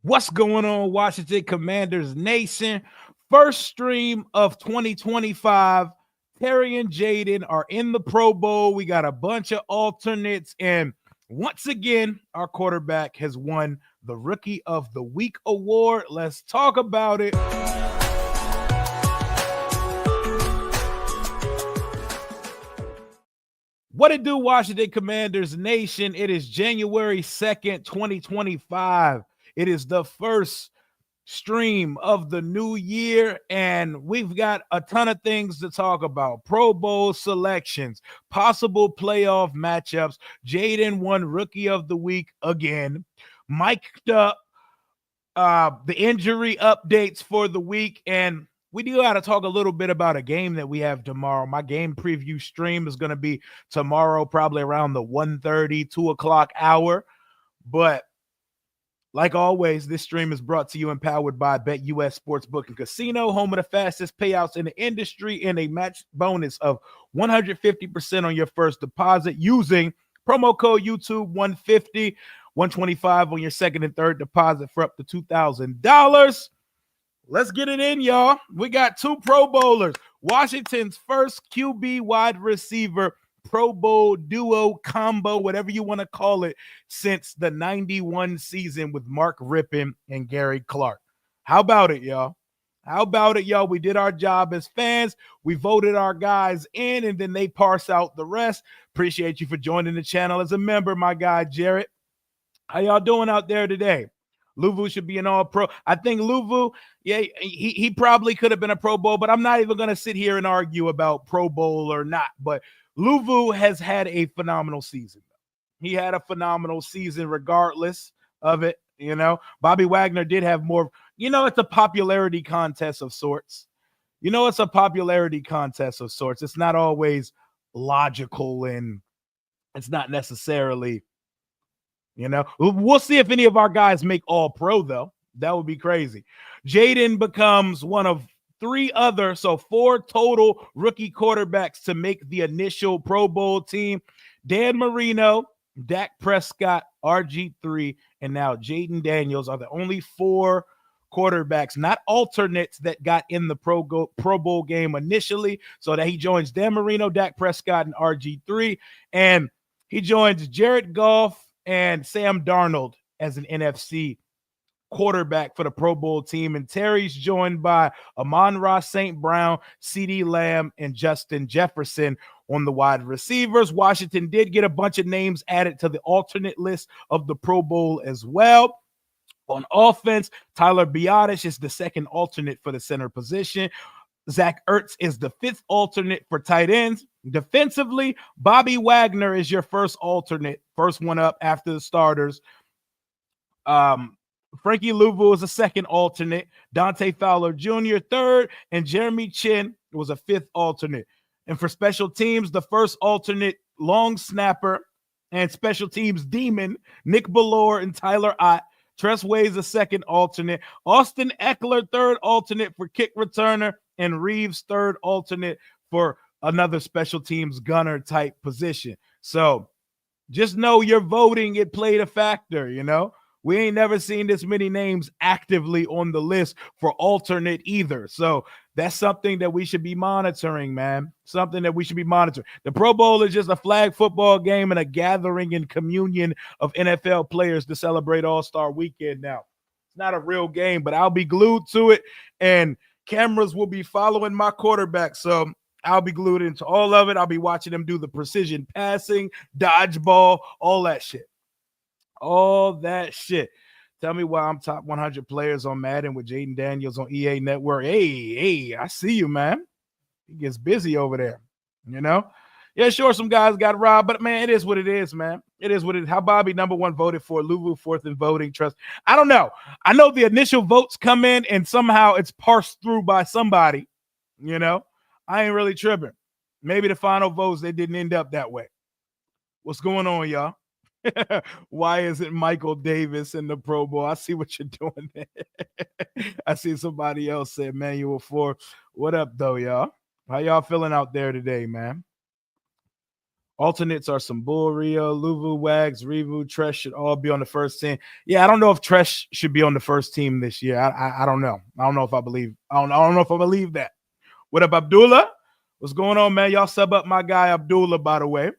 What's going on, Washington Commanders Nation? First stream of 2025. Terry and Jayden are in the Pro Bowl. We got a bunch of alternates. And once again, our quarterback has won the Rookie of the Week award. Let's talk about it. What it do, Washington Commanders Nation? It is January 2nd, 2025. It is the first stream of the new year, and we've got a ton of things to talk about. Pro Bowl selections, possible playoff matchups. Jayden won Rookie of the Week again. Mic'd up the injury updates for the week, and we do got to talk a little bit about a game that we have tomorrow. My game preview stream is going to be tomorrow, probably around the 1:30, 2 o'clock hour. But like always, this stream is brought to you and powered by BetUS Sportsbook and Casino, home of the fastest payouts in the industry, and a match bonus of 150% on your first deposit using promo code YouTube 150, 125 on your second and third deposit for up to $2,000. Let's get it in, y'all. We got two Pro Bowlers. Washington's first QB wide receiver Pro Bowl duo combo, whatever you want to call it, since the 91 season with Mark Rippon and Gary Clark. How about it, y'all? How about it, y'all? We did our job as fans. We voted our guys in, and then they parse out the rest. Appreciate you for joining the channel as a member, my guy, Jarrett. How y'all doing out there today? Luvu should be an all-pro. I think Luvu, yeah, he probably could have been a Pro Bowl, but I'm not even going to sit here and argue about Pro Bowl or not. But Luvu has had a phenomenal season. He had a phenomenal season regardless of it, you know. Bobby Wagner did have more. It's a popularity contest of sorts. It's a popularity contest of sorts. It's not always logical, and it's not necessarily – we'll see if any of our guys make all pro, though. That would be crazy. Jayden becomes one of four total rookie quarterbacks to make the initial Pro Bowl team. Dan Marino, Dak Prescott, RG3, and now Jayden Daniels are the only four quarterbacks, not alternates, that got in the Pro Bowl game initially. So that he joins Dan Marino, Dak Prescott, and RG3. And he joins Jared Goff and Sam Darnold as an NFC quarterback for the Pro Bowl team. And Terry's joined by Amon-Ra St. Brown, CeeDee Lamb, and Justin Jefferson on the wide receivers. Washington did get a bunch of names added to the alternate list of the Pro Bowl as well. On offense, Tyler Biadasz is the second alternate for the center position. Zach Ertz is the fifth alternate for tight ends. Defensively, Bobby Wagner is your first alternate, first one up after the starters. Frankie Louvu is a second alternate. Dante Fowler Jr. third, and Jeremy Chin was a fifth alternate. And for special teams, the first alternate long snapper and special teams demon, Nick Bellore and Tyler Ott. Tress Way's a second alternate. Austin Eckler, third alternate for kick returner, and Reeves, third alternate for another special teams gunner type position. So just know your voting, it played a factor, We ain't never seen this many names actively on the list for alternate either. So that's something that we should be monitoring, man. Something that we should be monitoring. The Pro Bowl is just a flag football game and a gathering and communion of NFL players to celebrate All-Star Weekend now. It's not a real game, but I'll be glued to it, and cameras will be following my quarterback. So I'll be glued into all of it. I'll be watching them do the precision passing, dodgeball, all that shit. All that shit. Tell me why I'm top 100 players on Madden with Jayden Daniels on EA Network. Hey, I see you, man. He gets busy over there, Yeah, sure, some guys got robbed, but, man, it is what it is, man. It is what it is. How Bobby number one voted for, Luvu fourth in voting trust. I don't know. I know the initial votes come in, and somehow it's parsed through by somebody, I ain't really tripping. Maybe the final votes, they didn't end up that way. What's going on, y'all? Why isn't Michael Davis in the Pro Bowl? I see what you're doing there. I see somebody else said Manuel 4. What up, though, y'all? How y'all feeling out there today, man? Alternates are some Bull Rio, Luvu, Wags, Revu, Tresh should all be on the first team. Yeah, I don't know if Tresh should be on the first team this year. I don't know. I don't know if I believe. I don't know if I believe that. What up, Abdullah? What's going on, man? Y'all sub up my guy Abdullah, by the way.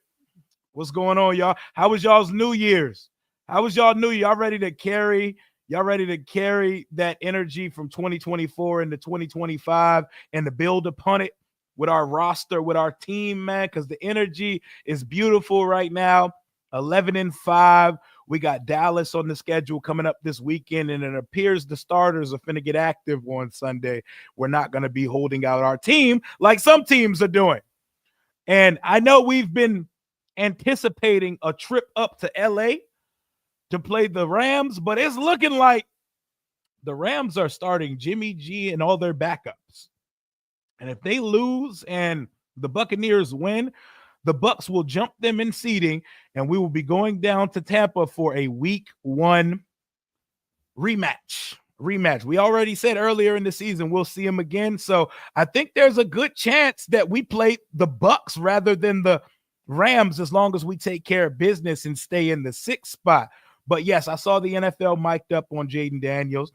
What's going on, y'all? How was y'all's New Year's? How was y'all New Year? Y'all ready to carry? Y'all ready to carry that energy from 2024 into 2025 and to build upon it with our roster, with our team, man? Because the energy is beautiful right now. 11-5. We got Dallas on the schedule coming up this weekend, and it appears the starters are finna get active on Sunday. We're not going to be holding out our team like some teams are doing. And I know we've been anticipating a trip up to LA to play the Rams, but it's looking like the Rams are starting Jimmy G and all their backups. And if they lose and the Buccaneers win, the Bucs will jump them in seeding, and we will be going down to Tampa for a week 1 rematch. We already said earlier in the season we'll see them again. So I think there's a good chance that we play the Bucs rather than the Rams, as long as we take care of business and stay in the 6th spot. But yes, I saw the NFL mic'd up on Jayden Daniels.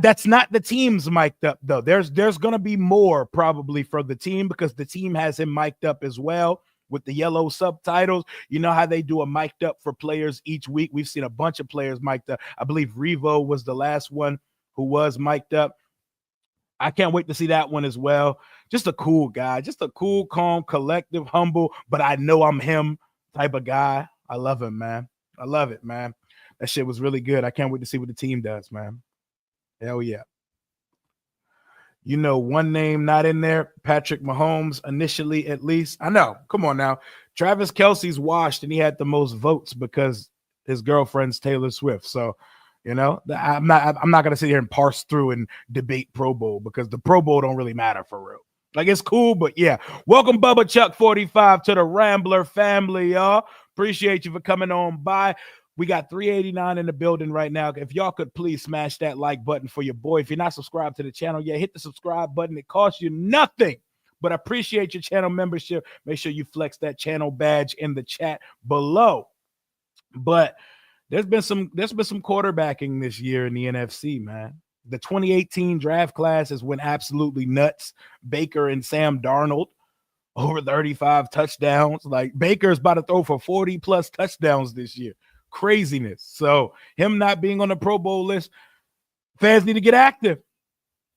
That's not the team's mic'd up, though. There's going to be more probably for the team, because the team has him mic'd up as well with the yellow subtitles. You know how they do a mic'd up for players each week? We've seen a bunch of players mic'd up. I believe Revo was the last one who was mic'd up. I can't wait to see that one as well. Just a cool guy. Just a cool, calm, collective, humble, but I know I'm him type of guy. I love him, man. I love it, man. That shit was really good. I can't wait to see what the team does, man. Hell yeah. You know, one name not in there, Patrick Mahomes, initially at least. I know. Come on now. Travis Kelce's washed, and he had the most votes because his girlfriend's Taylor Swift. So, you know, I'm not going to sit here and parse through and debate Pro Bowl, because the Pro Bowl don't really matter for real. Like, it's cool, but yeah. Welcome, Bubba Chuck 45, to the Rambler family, y'all. Appreciate you for coming on by. We got 389 in the building right now. If y'all could please smash that like button for your boy. If you're not subscribed to the channel yet, hit the subscribe button. It costs you nothing, but I appreciate your channel membership. Make sure you flex that channel badge in the chat below. But there's been some quarterbacking this year in the NFC, man. The 2018 draft class has went absolutely nuts. Baker and Sam Darnold, over 35 touchdowns. Like, Baker's about to throw for 40 plus touchdowns this year. Craziness. So him not being on the Pro Bowl list, fans need to get active.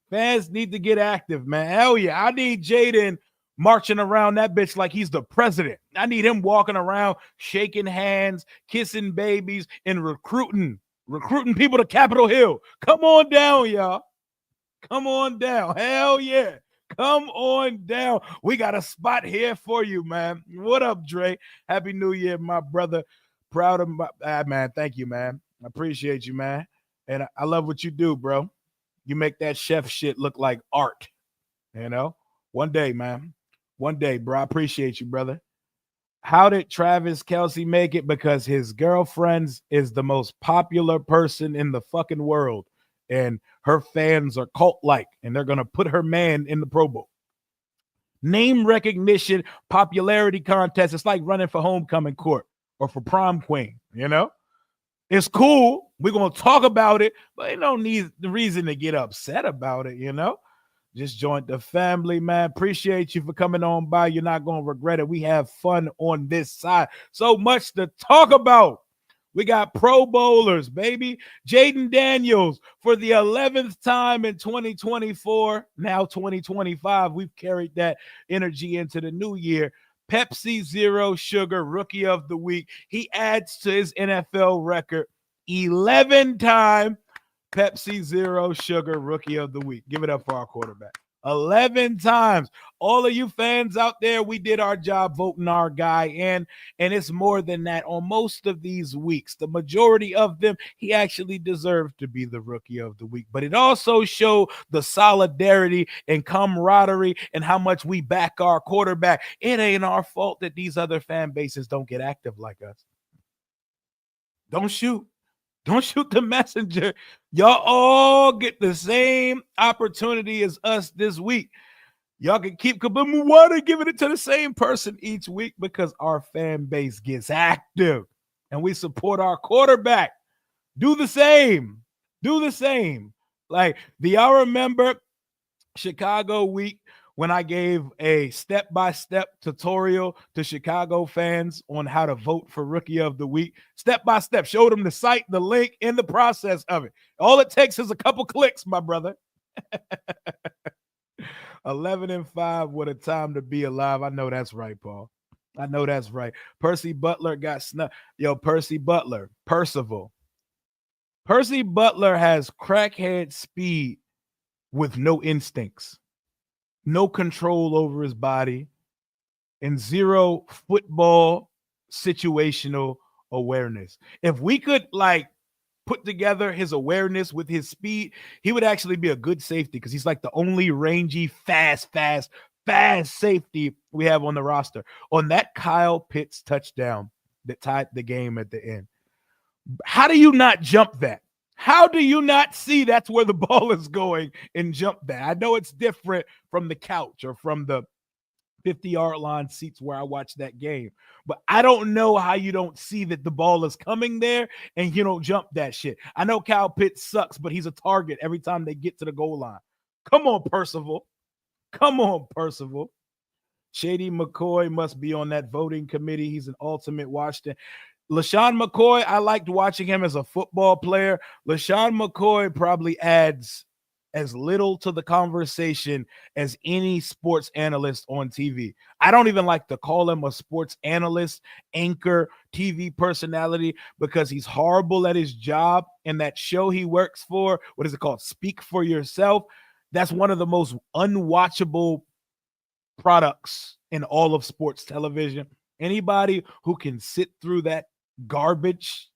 Fans need to get active, man. Hell yeah. I need Jayden marching around that bitch like he's the president. I need him walking around, shaking hands, kissing babies, and recruiting people to Capitol Hill. Come on down, y'all. Come on down. Hell yeah. Come on down. We got a spot here for you, man. What up, Dre? Happy New Year, my brother. Proud of my man. Thank you, man. I appreciate you, man. And I love what you do, bro. You make that chef shit look like art. You know? One day, man. One day, bro. I appreciate you, brother. How did Travis Kelce make it? Because his girlfriend is the most popular person in the fucking world. And her fans are cult-like. And they're going to put her man in the Pro Bowl. Name recognition, popularity contest. It's like running for homecoming court or for prom queen, you know? It's cool. We're going to talk about it, but you don't need the reason to get upset about it, you know? Just joined the family, man. Appreciate you for coming on by. You're not going to regret it. We have fun on this side. So much to talk about. We got Pro Bowlers, baby. Jayden Daniels for the 11th time in 2024, now 2025. We've carried that energy into the new year. Pepsi Zero Sugar Rookie of the Week. He adds to his NFL record 11-time Pepsi Zero Sugar Rookie of the Week. Give it up for our quarterback. 11 times. All of you fans out there, we did our job voting our guy in, and it's more than that. On most of these weeks, the majority of them, he actually deserved to be the Rookie of the Week. But it also showed the solidarity and camaraderie and how much we back our quarterback. It ain't our fault that these other fan bases don't get active like us. Don't shoot. Don't shoot the messenger. Y'all all get the same opportunity as us this week. Y'all can keep Kaboom Water giving it to the same person each week because our fan base gets active and we support our quarterback. Do the same. Do the same. Like, do y'all remember Chicago week when I gave a step-by-step tutorial to Chicago fans on how to vote for Rookie of the Week? Step-by-step. Showed them the site, the link, and the process of it. All it takes is a couple clicks, my brother. 11-5, what a time to be alive. I know that's right, Paul. I know that's right. Percy Butler got snuck. Yo, Percy Butler, Percival. Percy Butler has crackhead speed with no instincts, no control over his body, and zero football situational awareness. If we could put together his awareness with his speed, he would actually be a good safety because he's like the only rangy, fast safety we have on the roster. On that Kyle Pitts touchdown that tied the game at the end, how do you not jump that? How do you not see that's where the ball is going and jump that? I know it's different from the couch or from the 50-yard line seats where I watch that game, but I don't know how you don't see that the ball is coming there and you don't jump that shit. I know Kyle Pitts sucks, but he's a target every time they get to the goal line. Come on, Percival. Come on, Percival. Shady McCoy must be on that voting committee. He's an ultimate Washington. LaShawn McCoy, I liked watching him as a football player. LaShawn McCoy probably adds as little to the conversation as any sports analyst on TV. I don't even like to call him a sports analyst, anchor, TV personality, because he's horrible at his job. And that show he works for, what is it called? Speak for Yourself. That's one of the most unwatchable products in all of sports television. Anybody who can sit through that garbage,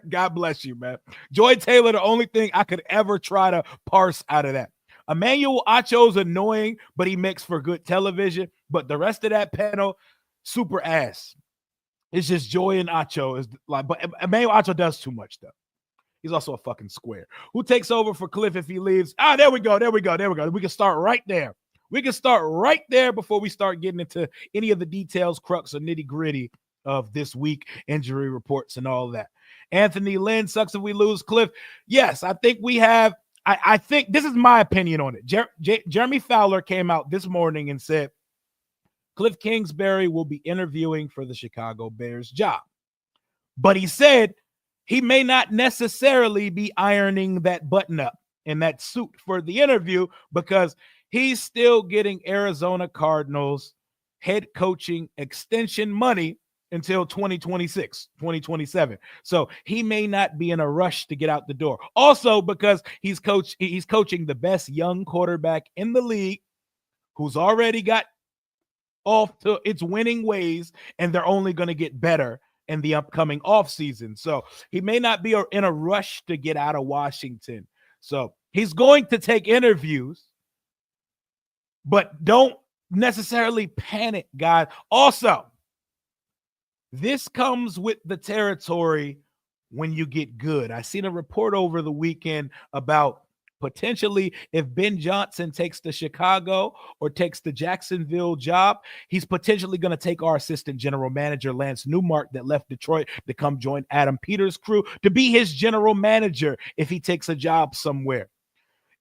God bless you, man. Joy Taylor, the only thing I could ever try to parse out of that. Emmanuel Acho's annoying, but he makes for good television. But the rest of that panel, super ass. It's just Joy and Acho. Is like, but Emmanuel Acho does too much, though. He's also a fucking square. Who takes over for Kliff if he leaves? There we go. We can start right there. We can start right there before we start getting into any of the details, crux, or nitty-gritty of this week, injury reports, and all that. Anthony Lynn, sucks if we lose Kliff. Yes, I think we have. I think this is my opinion on it. Jeremy Fowler came out this morning and said Kliff Kingsbury will be interviewing for the Chicago Bears job. But he said he may not necessarily be ironing that button up in that suit for the interview because he's still getting Arizona Cardinals head coaching extension money until 2026, 2027. So he may not be in a rush to get out the door. Also, because he's coaching the best young quarterback in the league who's already got off to its winning ways, and they're only going to get better in the upcoming offseason. So he may not be in a rush to get out of Washington. So he's going to take interviews, but don't necessarily panic, guys. Also, this comes with the territory when you get good. I seen a report over the weekend about potentially if Ben Johnson takes the Chicago or takes the Jacksonville job, he's potentially going to take our assistant general manager, Lance Newmark, that left Detroit to come join Adam Peters' crew to be his general manager if he takes a job somewhere.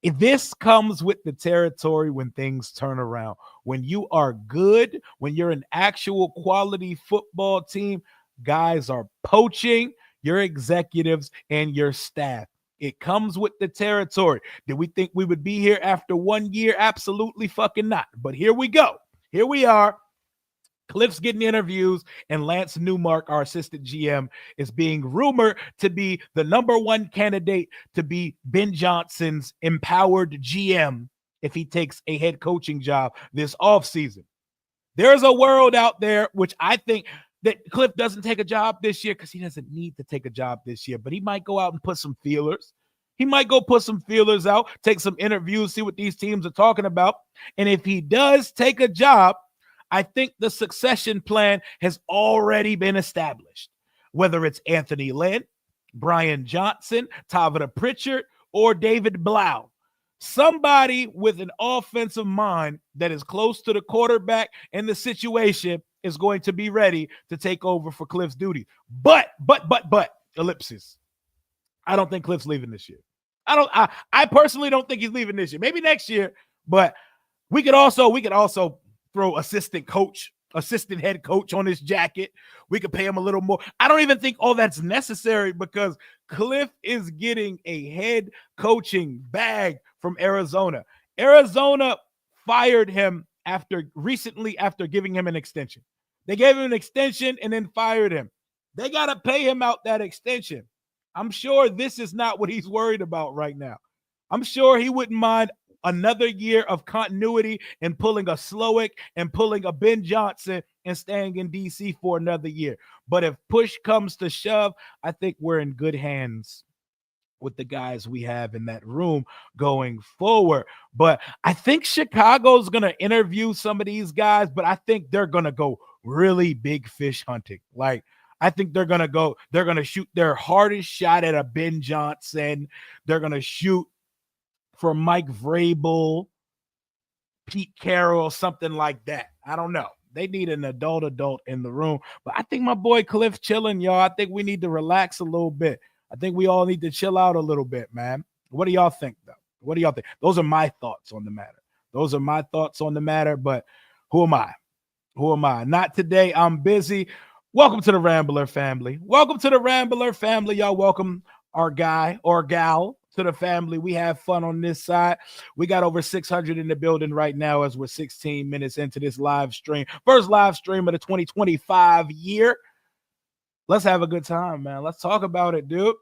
If this comes with the territory when things turn around. When you are good, when you're an actual quality football team, guys are poaching your executives and your staff. It comes with the territory. Did we think we would be here after 1 year? Absolutely fucking not. But here we go. Here we are. Kliff's getting interviews, and Lance Newmark, our assistant GM, is being rumored to be the number one candidate to be Ben Johnson's empowered GM if he takes a head coaching job this offseason. There's a world out there, which I think that Kliff doesn't take a job this year because he doesn't need to take a job this year, but he might go out and put some feelers. He might go put some feelers out, take some interviews, see what these teams are talking about. And if he does take a job, I think the succession plan has already been established, whether it's Anthony Lynn, Brian Johnson, Tavita Pritchard, or David Blau. Somebody with an offensive mind that is close to the quarterback and the situation is going to be ready to take over for Kliff's duty. But, ellipsis. I don't think Kliff's leaving this year. I personally don't think he's leaving this year. Maybe next year, but we could also throw assistant head coach on his jacket. We could pay him a little more. I don't even think all that's necessary because Kliff is getting a head coaching bag from Arizona. Arizona fired him after giving him an extension. They gave him an extension and then fired him. They got to pay him out that extension. I'm sure this is not what he's worried about right now. I'm sure he wouldn't mind another year of continuity and pulling a Slowick and pulling a Ben Johnson and staying in DC for another year. But if push comes to shove, I think we're in good hands with the guys we have in that room going forward. But I think Chicago's going to interview some of these guys, but I think they're going to go really big fish hunting. Like, I think they're going to shoot their hardest shot at a Ben Johnson. They're going to shoot for Mike Vrabel, Pete Carroll, something like that. I don't know. They need an adult in the room. But I think my boy Kliff chilling, y'all. I think we need to relax a little bit. I think we all need to chill out a little bit, man. What do y'all think, though? What do y'all think? Those are my thoughts on the matter. But who am I? Not today. I'm busy. Welcome to the Rambler family. Y'all welcome our guy or gal to the family. We have fun on this side. We got over 600 in the building right now as we're 16 minutes into this live stream. First live stream of the 2025 year. Let's have a good time, man. Let's talk about it, dude.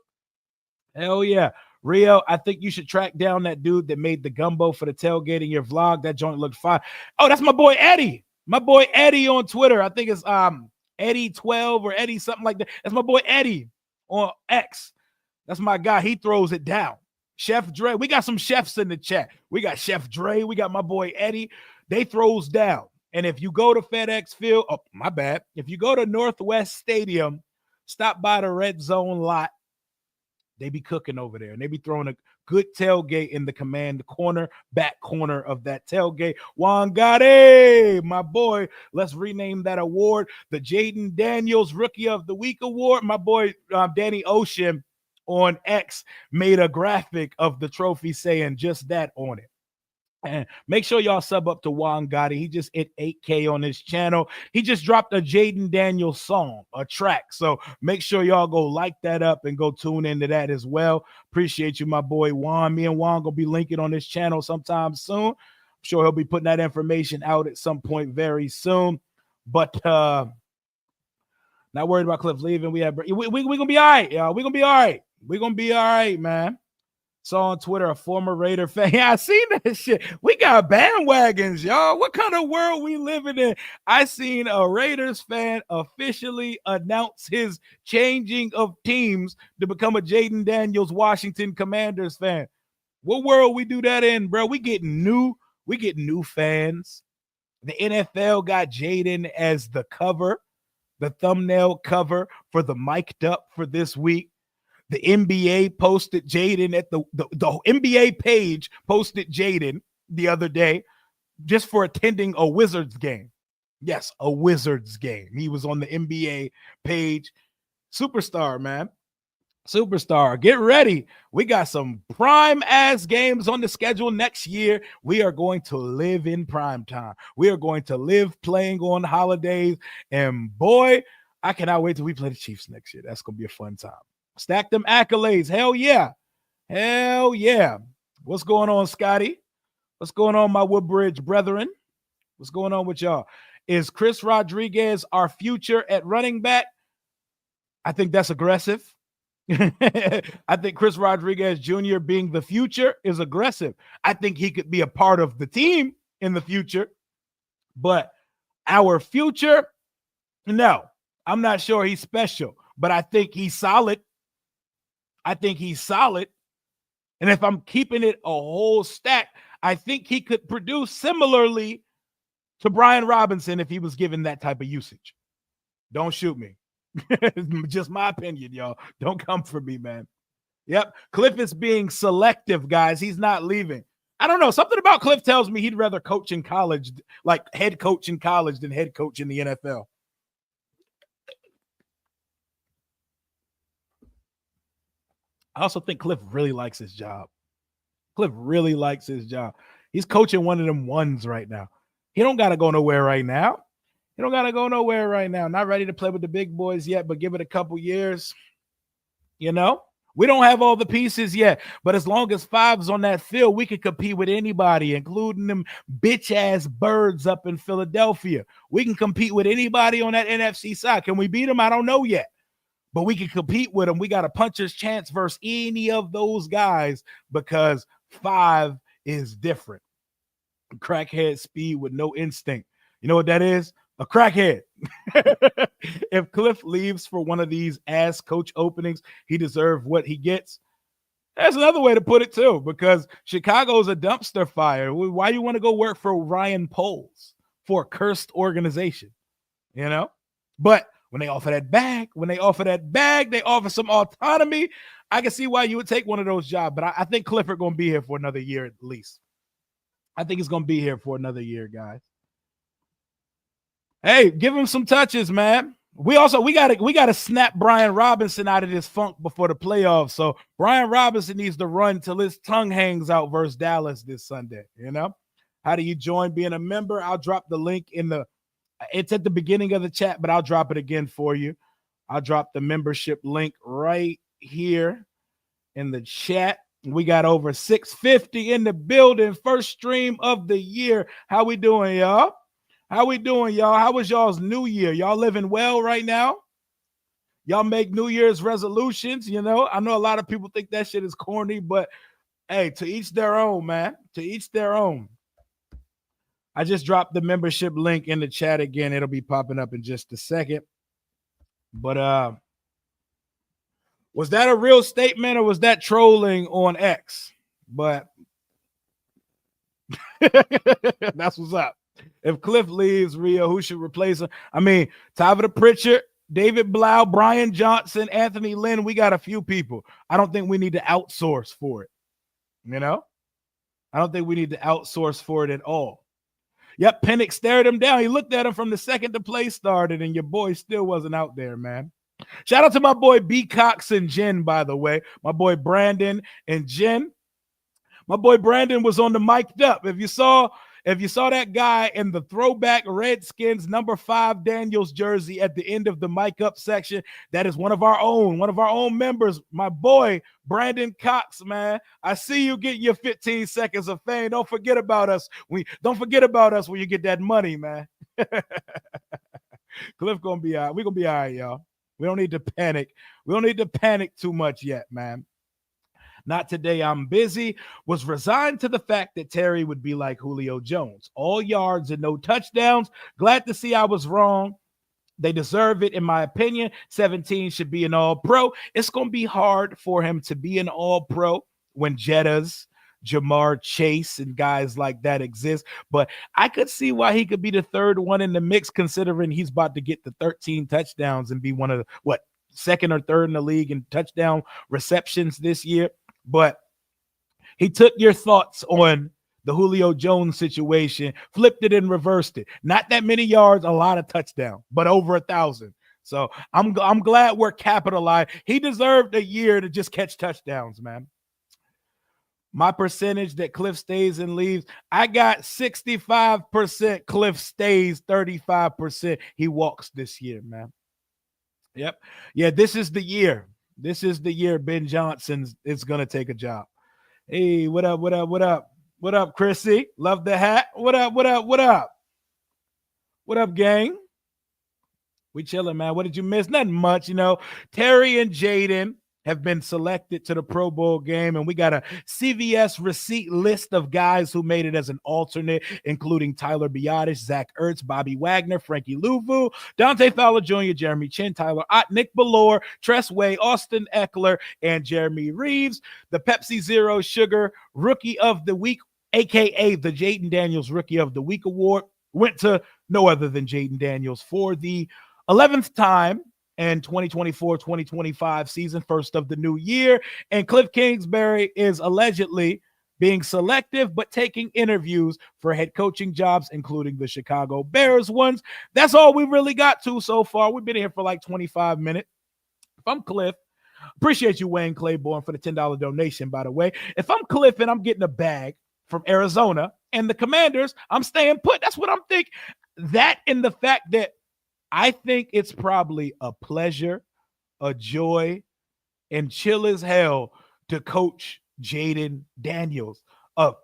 Hell yeah. Rio, I think you should track down that dude that made the gumbo for the tailgate in your vlog. That joint looked fine. Oh, that's my boy Eddie. My boy Eddie on Twitter. I think it's Eddie12 or Eddie something like that. That's my boy Eddie on X. That's my guy. He throws it down. Chef Dre. We got some chefs in the chat. We got Chef Dre. We got my boy Eddie. They throws down. And if you go to FedEx Field, oh, my bad. If you go to Northwest Stadium, stop by the red zone lot. They be cooking over there. And they be throwing a good tailgate in the command corner, back corner of that tailgate. Wangade, my boy. Let's rename that award the Jayden Daniels Rookie of the Week Award. My boy Danny Ocean on X made a graphic of the trophy saying just that on it. And make sure y'all sub up to Juan Gotti. He just hit 8K on his channel. He just dropped a Jayden Daniels song, a track. So make sure y'all go like that up and go tune into that as well. Appreciate you, my boy Juan. Me and Juan gonna be linking on this channel sometime soon. I'm sure he'll be putting that information out at some point very soon. But not worried about Kliff leaving. We gonna be all right, y'all. We're gonna be all right, man. Saw on Twitter a former Raider fan. Yeah, I seen that shit. We got bandwagons, y'all. What kind of world we living in? I seen a Raiders fan officially announce his changing of teams to become a Jayden Daniels Washington Commanders fan. What world we do that in, bro? We get new fans. The NFL got Jayden as the cover, the thumbnail cover for the mic'd up for this week. The NBA posted Jayden at the NBA page posted Jayden the other day just for attending a Wizards game. Yes, a Wizards game. He was on the NBA page. Superstar, man. Superstar. Get ready. We got some prime ass games on the schedule next year. We are going to live in prime time. We are going to live playing on holidays. And boy, I cannot wait till we play the Chiefs next year. That's going to be a fun time. Stack them accolades. Hell yeah. Hell yeah. What's going on, Scotty? What's going on, my Woodbridge brethren? What's going on with y'all? Is Chris Rodriguez our future at running back? I think that's aggressive. I think Chris Rodriguez Jr. being the future is aggressive. I think he could be a part of the team in the future. But our future, no. I'm not sure he's special, but I think he's solid. And if I'm keeping it a whole stack, I think he could produce similarly to Brian Robinson if he was given that type of usage. Don't shoot me. Just my opinion, y'all. Don't come for me, man. Yep. Kliff is being selective, guys. He's not leaving. I don't know. Something about Kliff tells me he'd rather coach in college, like head coach in college, than head coach in the NFL. I also think Kliff really likes his job. Kliff really likes his job. He's coaching one of them ones right now. He don't got to go nowhere right now. He don't got to go nowhere right now. Not ready to play with the big boys yet, but give it a couple years. You know, we don't have all the pieces yet, but as long as Five's on that field, we can compete with anybody, including them bitch-ass birds up in Philadelphia. We can compete with anybody on that NFC side. Can we beat them? I don't know yet, but we can compete with them. We got a puncher's chance versus any of those guys because Five is different. Crackhead speed with no instinct. You know what that is? A crackhead. If Kliff leaves for one of these ass coach openings, he deserves what he gets. That's another way to put it too, because Chicago's a dumpster fire. Why you want to go work for Ryan Poles, for a cursed organization? You know? But when they offer that bag, they offer some autonomy. I can see why you would take one of those jobs, but I think Kliff going to be here for another year at least. I think he's going to be here for another year, guys. Hey, give him some touches, man. We gotta snap Brian Robinson out of this funk before the playoffs. So Brian Robinson needs to run till his tongue hangs out versus Dallas this Sunday. You know, how do you join being a member? I'll drop the link it's at the beginning of the chat, but I'll drop it again for you. I'll drop the membership link right here in the chat. We got over 650 in the building. First stream of the year. How we doing, y'all? How we doing, y'all? How was y'all's new year? Y'all living well right now? Y'all make New Year's resolutions, you know? I know a lot of people think that shit is corny, but hey, to each their own, man. To each their own. I just dropped the membership link in the chat again. It'll be popping up in just a second. But was that a real statement or was that trolling on X? But that's what's up. If Kliff leaves, Rio, who should replace him? I mean, Tyler Pritchard, David Blau, Brian Johnson, Anthony Lynn. We got a few people. I don't think we need to outsource for it. You know? I don't think we need to outsource for it at all. Yep, Pennick stared him down. He looked at him from the second the play started, and your boy still wasn't out there, man. Shout out to my boy B. Cox and Jen, by the way. My boy Brandon and Jen. My boy Brandon was on the mic'd up. If you saw that guy in the throwback Redskins number 5 Daniels jersey at the end of the mic up section, that is one of our own members, my boy Brandon Cox, man. I see you getting your 15 seconds of fame. Don't forget about us. Don't forget about us when you get that money, man. Kliff gonna be all right. We're gonna be all right, y'all. We don't need to panic. We don't need to panic too much yet, man. Not today, I'm busy. Was resigned to the fact that Terry would be like Julio Jones. All yards and no touchdowns. Glad to see I was wrong. They deserve it, in my opinion. 17 should be an all-pro. It's going to be hard for him to be an all-pro when Jettas, Jamar Chase, and guys like that exist. But I could see why he could be the third one in the mix, considering he's about to get the 13 touchdowns and be one of the, second or third in the league in touchdown receptions this year. But he took your thoughts on the Julio Jones situation, flipped it and reversed it. Not that many yards, a lot of touchdowns, but over 1,000. So I'm glad we're capitalized. He deserved a year to just catch touchdowns, man. My percentage that Kliff stays and leaves, I got 65% Kliff stays, 35% he walks this year, man. Yep. Yeah, this is the year. This is the year Ben Johnson is going to take a job. Hey, what up, what up, what up? What up, Chrissy? Love the hat. What up, what up, what up? What up, gang? We chilling, man. What did you miss? Nothing much, you know. Terry and Jayden have been selected to the Pro Bowl game, and we got a CVS receipt list of guys who made it as an alternate, including Tyler Biadasz, Zach Ertz, Bobby Wagner, Frankie Louvu, Dante Fowler Jr., Jeremy Chin, Tyler Ott, Nick Ballore, Tress Way, Austin Eckler, and Jeremy Reeves. The Pepsi Zero Sugar Rookie of the Week, a.k.a. the Jayden Daniels Rookie of the Week Award, went to no other than Jayden Daniels for the 11th time and 2024-2025 season, first of the new year. And Kliff Kingsbury is allegedly being selective, but taking interviews for head coaching jobs, including the Chicago Bears ones. That's all we really got to so far. We've been here for like 25 minutes. If I'm Kliff, appreciate you, Wayne Claiborne, for the $10 donation, by the way. If I'm Kliff and I'm getting a bag from Arizona and the Commanders, I'm staying put. That's what I'm thinking. That and the fact that I think it's probably a pleasure, a joy, and chill as hell to coach Jayden Daniels, a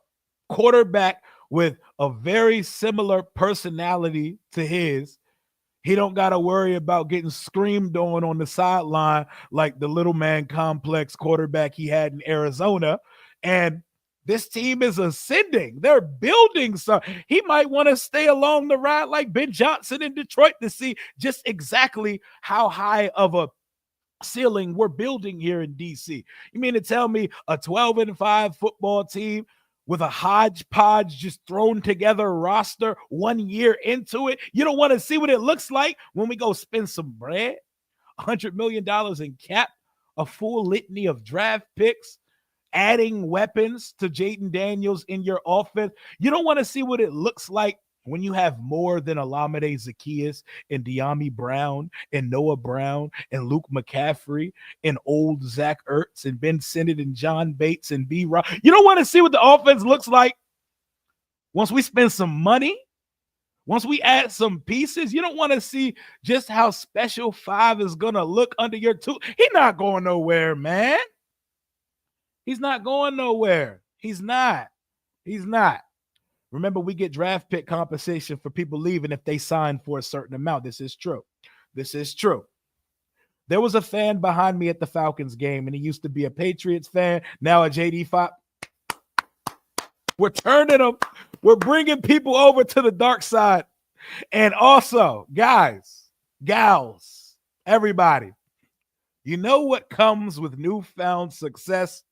quarterback with a very similar personality to his. He don't got to worry about getting screamed on the sideline like the little man complex quarterback he had in Arizona. And this team is ascending. They're building some. He might want to stay along the ride like Ben Johnson in Detroit to see just exactly how high of a ceiling we're building here in DC. You mean to tell me a 12-5 football team with a hodgepodge just thrown together roster 1 year into it? You don't want to see what it looks like when we go spend some bread, $100 million in cap, a full litany of draft picks, adding weapons to Jayden Daniels in your offense. You don't want to see what it looks like when you have more than Olamide Zaccheaus and De'Ami Brown and Noah Brown and Luke McCaffrey and old Zach Ertz and Ben Sinnott and John Bates and B. Rob. You don't want to see what the offense looks like once we spend some money, once we add some pieces. You don't want to see just how Special 5 is going to look under your two. He's not going nowhere, man. He's not going nowhere. He's not. Remember, we get draft pick compensation for people leaving if they sign for a certain amount. This is true. There was a fan behind me at the Falcons game, and he used to be a Patriots fan, now a JD5. We're turning them. We're bringing people over to the dark side. And also, guys, gals, everybody, you know what comes with newfound success?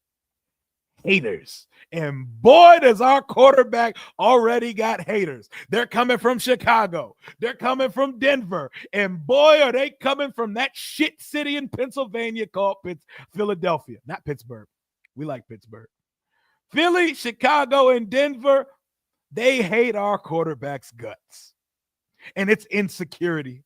Haters. And boy, does our quarterback already got haters. They're coming from Chicago. They're coming from Denver. And boy, are they coming from that shit city in Pennsylvania called Philadelphia. Not Pittsburgh. We like Pittsburgh. Philly, Chicago, and Denver, they hate our quarterback's guts. And it's insecurity.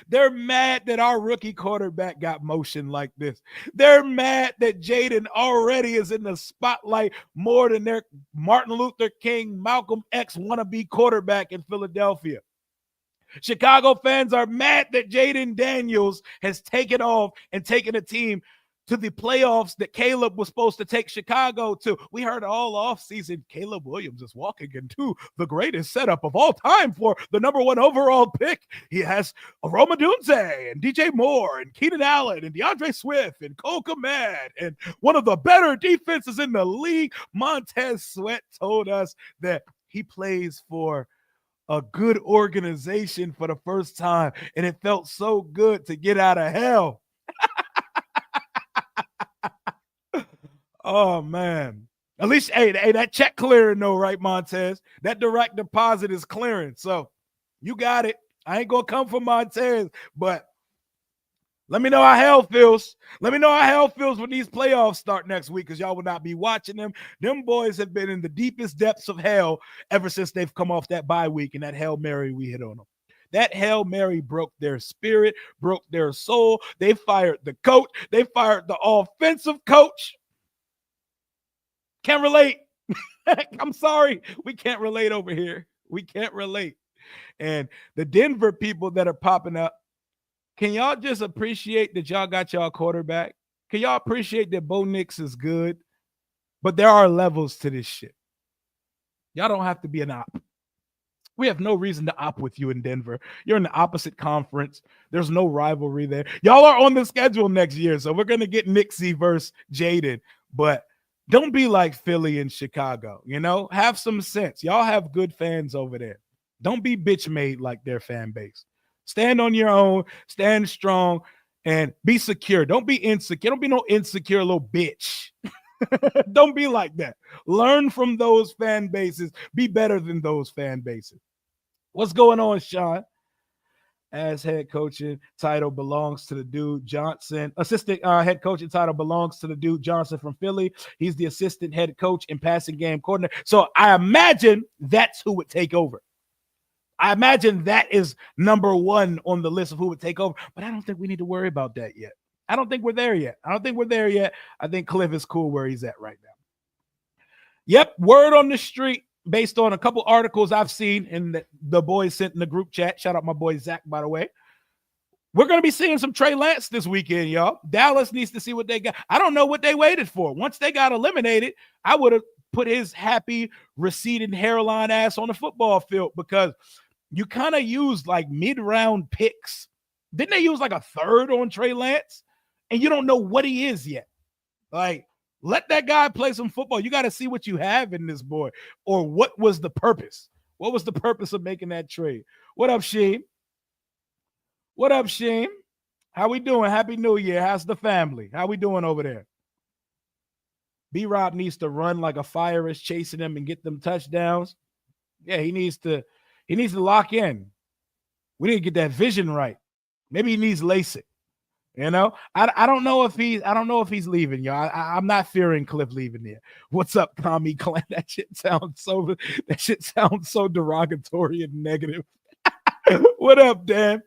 They're mad that our rookie quarterback got motion like this. They're mad that Jayden already is in the spotlight more than their Martin Luther King, Malcolm X wannabe quarterback in Philadelphia. Chicago fans are mad that Jayden Daniels has taken off and taken a team to the playoffs that Caleb was supposed to take Chicago to. We heard all offseason, Caleb Williams is walking into the greatest setup of all time for the number 1 overall pick. He has Rome Odunze and DJ Moore and Keenan Allen and DeAndre Swift and Cole Kmet and one of the better defenses in the league. Montez Sweat told us that he plays for a good organization for the first time, and it felt so good to get out of hell. Oh, man. At least, hey, that check clearing though, right, Montez? That direct deposit is clearing. So you got it. I ain't going to come for Montez, but let me know how hell feels. Let me know how hell feels when these playoffs start next week, because y'all will not be watching them. Them boys have been in the deepest depths of hell ever since they've come off that bye week and that Hail Mary we hit on them. That Hail Mary broke their spirit, broke their soul. They fired the coach. They fired the offensive coach. Can't relate. I'm sorry. We can't relate over here. We can't relate. And the Denver people that are popping up, can y'all just appreciate that y'all got y'all quarterback? Can y'all appreciate that Bo Nix is good? But there are levels to this shit. Y'all don't have to be an op. We have no reason to op with you in Denver. You're in the opposite conference. There's no rivalry there. Y'all are on the schedule next year, so we're going to get Nixie versus Jayden. But don't be like Philly and Chicago, you know? Have some sense. Y'all have good fans over there. Don't be bitch made like their fan base. Stand on your own, stand strong, and be secure. Don't be insecure. Don't be no insecure little bitch. Don't be like that. Learn from those fan bases. Be better than those fan bases. What's going on, Sean? as head coaching title belongs to the dude Johnson. Assistant head coaching title belongs to the dude Johnson from Philly. He's the assistant head coach and passing game coordinator. So I imagine that's who would take over. I imagine that is number one on the list of who would take over. But I don't think we need to worry about that yet. I don't think we're there yet. I think Kliff is cool where he's at right now. Yep, word on the street based on a couple articles I've seen and the boys sent in the group chat. Shout out my boy Zach, by the way. We're going to be seeing some Trey Lance this weekend, y'all. Dallas needs to see what they got. I don't know what they waited for. Once they got eliminated, I would have put his happy, receding hairline ass on the football field because you kind of used like mid-round picks. Didn't they use like a third on Trey Lance? And you don't know what he is yet. Like, let that guy play some football. You got to see what you have in this boy. Or what was the purpose? What was the purpose of making that trade? What up, Sheen? What up, Sheen? How we doing? Happy New Year. How's the family? How we doing over there? B-Rob needs to run like a fire is chasing him and get them touchdowns. Yeah, he needs to lock in. We need to get that vision right. Maybe he needs LASIK. You know, I don't know if he's leaving, y'all. I'm not fearing Kliff leaving there. What's up, Commie Clan? That shit sounds so derogatory and negative. What up, Dan?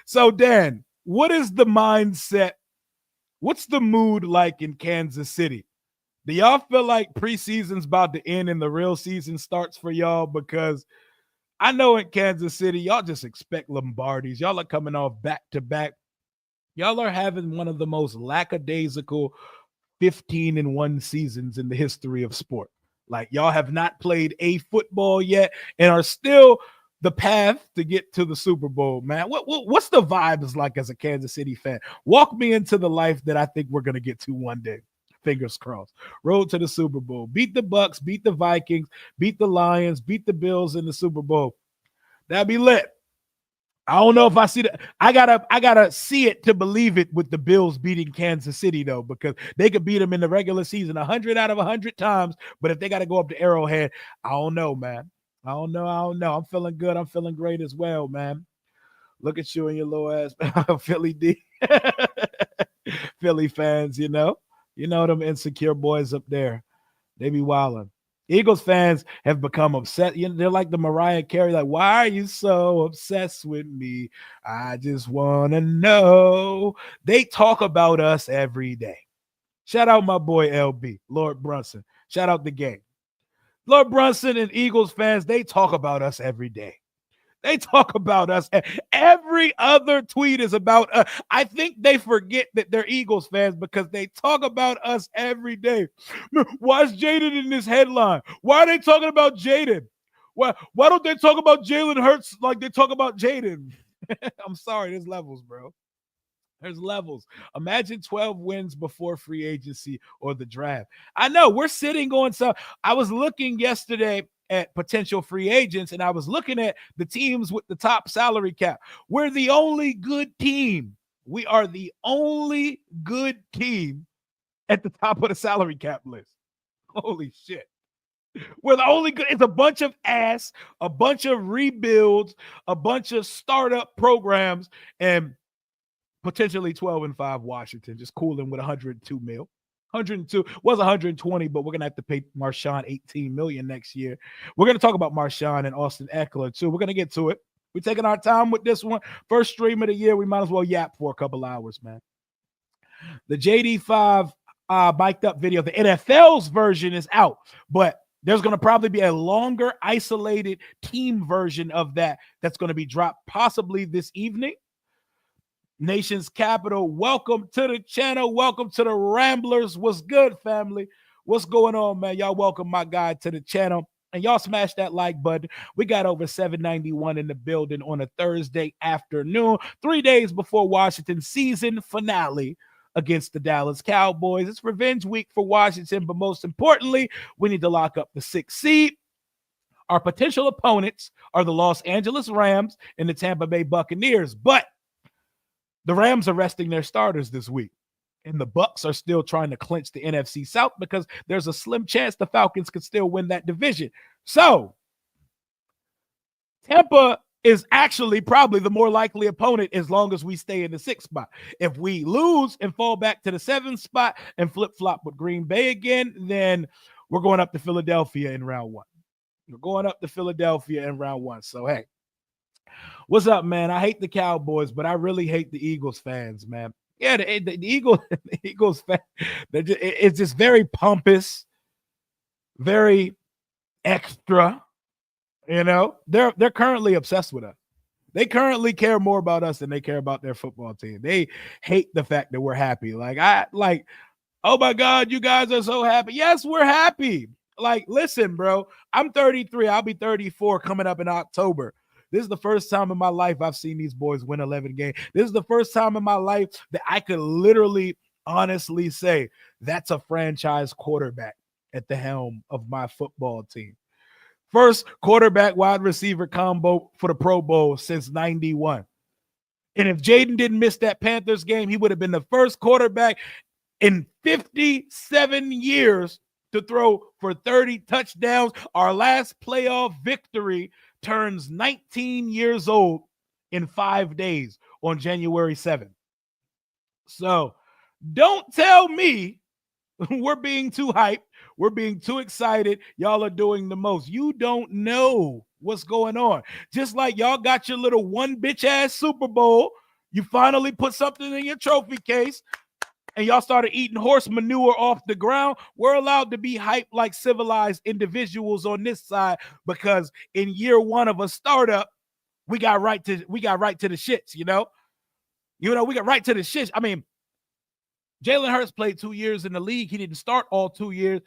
So, Dan, what is the mindset? What's the mood like in Kansas City? Do y'all feel like preseason's about to end and the real season starts for y'all? Because I know in Kansas City, y'all just expect Lombardis. Y'all are coming off back-to-back. Y'all are having one of the most lackadaisical 15-1 seasons in the history of sport. Like, y'all have not played a football yet and are still the path to get to the Super Bowl, man. What's the vibes like as a Kansas City fan? Walk me into the life that I think we're going to get to one day. Fingers crossed. Road to the Super Bowl. Beat the Bucks, beat the Vikings, beat the Lions, beat the Bills in the Super Bowl. That'd be lit. I don't know if I see that. I gotta see it to believe it with the Bills beating Kansas City, though, because they could beat them in the regular season 100 out of 100 times. But if they got to go up to Arrowhead, I don't know, man. I don't know. I'm feeling good. I'm feeling great as well, man. Look at you and your little ass, Philly D. Philly fans, you know them insecure boys up there. They be wilding. Eagles fans have become upset. They're like the Mariah Carey, like, why are you so obsessed with me? I just want to know. They talk about us every day. Shout out my boy LB, Lord Brunson. Shout out the gang. Lord Brunson and Eagles fans, they talk about us every day. They talk about us. Every other tweet is about us. I think they forget that they're Eagles fans because they talk about us every day. Why is Jayden in this headline? Why are they talking about Jayden? Why don't they talk about Jalen Hurts like they talk about Jayden? I'm sorry, there's levels, bro. There's levels. Imagine 12 wins before free agency or the draft. I know we're sitting on some. I was looking yesterday at potential free agents, and I was looking at the teams with the top salary cap. We're the only good team. We are the only good team at the top of the salary cap list. Holy shit. We're the only good. It's a bunch of ass, a bunch of rebuilds, a bunch of startup programs, and potentially 12-5 Washington, just cooling with 102 mil. 102 was 120, but we're gonna have to pay Marshawn 18 million next year. We're gonna talk about Marshawn and Austin Eckler too. We're gonna get to it. We're taking our time with this one. First stream of the year. We might as well yap for a couple hours, man. The JD5 mic'd up video, the NFL's version is out, but there's going to probably be a longer, isolated team version of that's going to be dropped possibly this evening. Nation's capital, welcome to the channel. Welcome to the Ramblers. What's good, family? What's going on, man? Y'all welcome my guy to the channel. And y'all smash that like button. We got over 791 in the building on a Thursday afternoon, 3 days before Washington's season finale against the Dallas Cowboys. It's revenge week for Washington, but most importantly, we need to lock up the 6th seed. Our potential opponents are the Los Angeles Rams and the Tampa Bay Buccaneers, but the Rams are resting their starters this week, and the Bucs are still trying to clinch the NFC South because there's a slim chance the Falcons could still win that division. So Tampa is actually probably the more likely opponent as long as we stay in the 6th spot. If we lose and fall back to the 7th spot and flip-flop with Green Bay again, then we're going up to Philadelphia in round 1. We're going up to Philadelphia in round 1. So, hey, what's up, man? I hate the Cowboys, but I really hate the Eagles fans, man. Yeah, the Eagles fans, it's just very pompous, very extra. You know, they're currently obsessed with us. They currently care more about us than they care about their football team. They hate the fact that we're happy. Oh my God, you guys are so happy. Yes, we're happy. Like, listen, bro, I'm 33. I'll be 34 coming up in October. This is the first time in my life I've seen these boys win 11 games. This is the first time in my life that I could literally, honestly say that's a franchise quarterback at the helm of my football team. First quarterback wide receiver combo for the Pro Bowl since 91. And if Jayden didn't miss that Panthers game, he would have been the first quarterback in 57 years to throw for 30 touchdowns. Our last playoff victory turns 19 years old in 5 days on January 7th. So don't tell me we're being too hyped. We're being too excited. Y'all are doing the most. You don't know what's going on. Just like y'all got your little one bitch ass Super Bowl. You finally put something in your trophy case and y'all started eating horse manure off the ground. We're allowed to be hyped like civilized individuals on this side because in year 1 of a startup, we got right to the shits, we got right to the shits. I mean, Jalen Hurts played 2 years in the league. He didn't start all 2 years.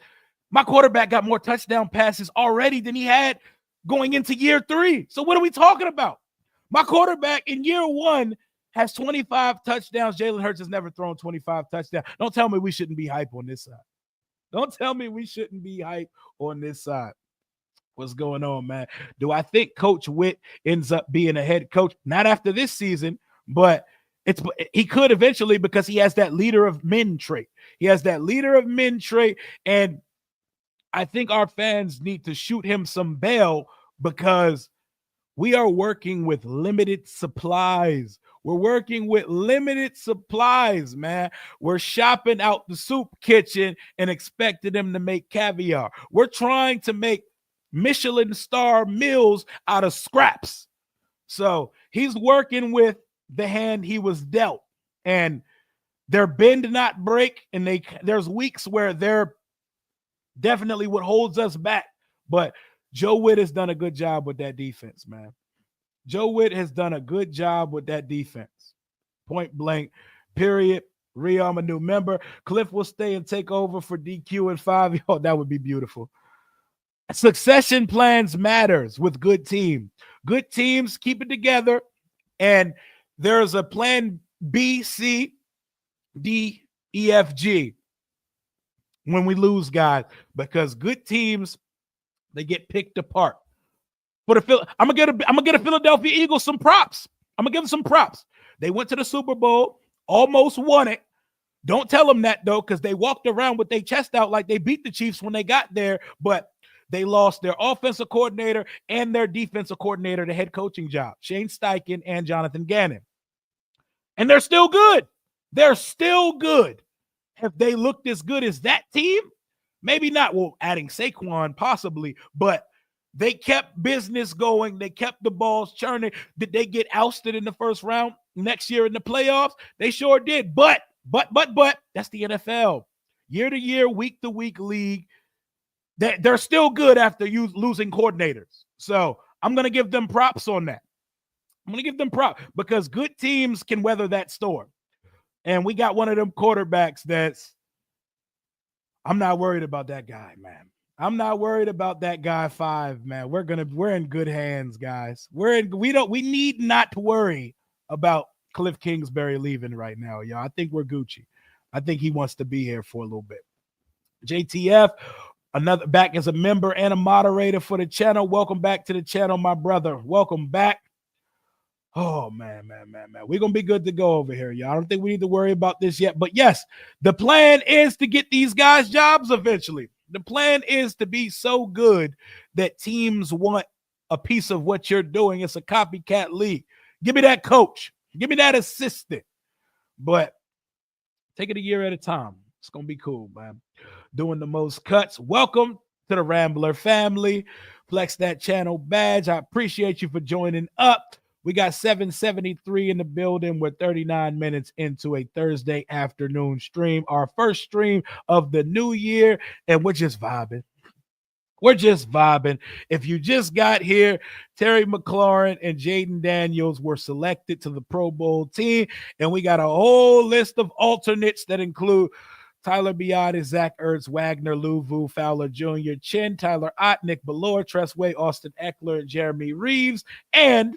My quarterback got more touchdown passes already than he had going into year 3. So what are we talking about? My quarterback in year 1 has 25 touchdowns. Jalen Hurts has never thrown 25 touchdowns. Don't tell me we shouldn't be hype on this side. Don't tell me we shouldn't be hype on this side. What's going on, man? Do I think Coach Witt ends up being a head coach? Not after this season, but he could eventually because he has that leader of men trait. He has that leader of men trait, and I think our fans need to shoot him some bail because we are working with limited supplies. We're working with limited supplies, man. We're shopping out the soup kitchen and expecting them to make caviar. We're trying to make Michelin star meals out of scraps. So he's working with the hand he was dealt, and they're bend not break, and there's weeks where they're definitely what holds us back. But Joe Witt has done a good job with that defense, man. Joe Witt has done a good job with that defense. Point blank, period. Rhea, I'm a new member. Kliff will stay and take over for DQ in 5. Oh, that would be beautiful. Succession plans matters with good teams. Good teams keep it together, and there's a plan B, C, D, E, F, G when we lose guys, because good teams, they get picked apart. I'm gonna get a Philadelphia Eagles some props. I'm gonna give them some props. They went to the Super Bowl, almost won it. Don't tell them that though, because they walked around with their chest out like they beat the Chiefs when they got there, but they lost their offensive coordinator and their defensive coordinator, the head coaching job, Shane Steichen and Jonathan Gannon. And they're still good. They're still good. Have they looked as good as that team? Maybe not. Well, adding Saquon possibly, but they kept business going. They kept the balls churning. Did they get ousted in the first round next year in the playoffs? They sure did. But that's the NFL. Year to year, week to week league. They're still good after losing coordinators. So I'm going to give them props on that. I'm going to give them props because good teams can weather that storm. And we got one of them quarterbacks I'm not worried about that guy, man. I'm not worried about that guy 5, man. We're in good hands, guys. We need not to worry about Kliff Kingsbury leaving right now, y'all. I think we're Gucci. I think he wants to be here for a little bit. JTF, another back as a member and a moderator for the channel. Welcome back to the channel, my brother. Welcome back. Oh, man. We're going to be good to go over here, y'all. I don't think we need to worry about this yet. But, yes, the plan is to get these guys jobs eventually. The plan is to be so good that teams want a piece of what you're doing. It's a copycat league. Give me that coach. Give me that assistant. But take it a year at a time. It's going to be cool, man. Doing the most cuts. Welcome to the Rambler family. Flex that channel badge. I appreciate you for joining up. We got 773 in the building. We're 39 minutes into a Thursday afternoon stream, our first stream of the new year, and we're just vibing. We're just vibing. If you just got here, Terry McLaurin and Jayden Daniels were selected to the Pro Bowl team, and we got a whole list of alternates that include Tyler Biotis, Zach Ertz, Wagner, Louvu, Fowler Jr., Chin, Tyler Ott, Nick Ballore, Tressway, Austin Eckler, and Jeremy Reeves, and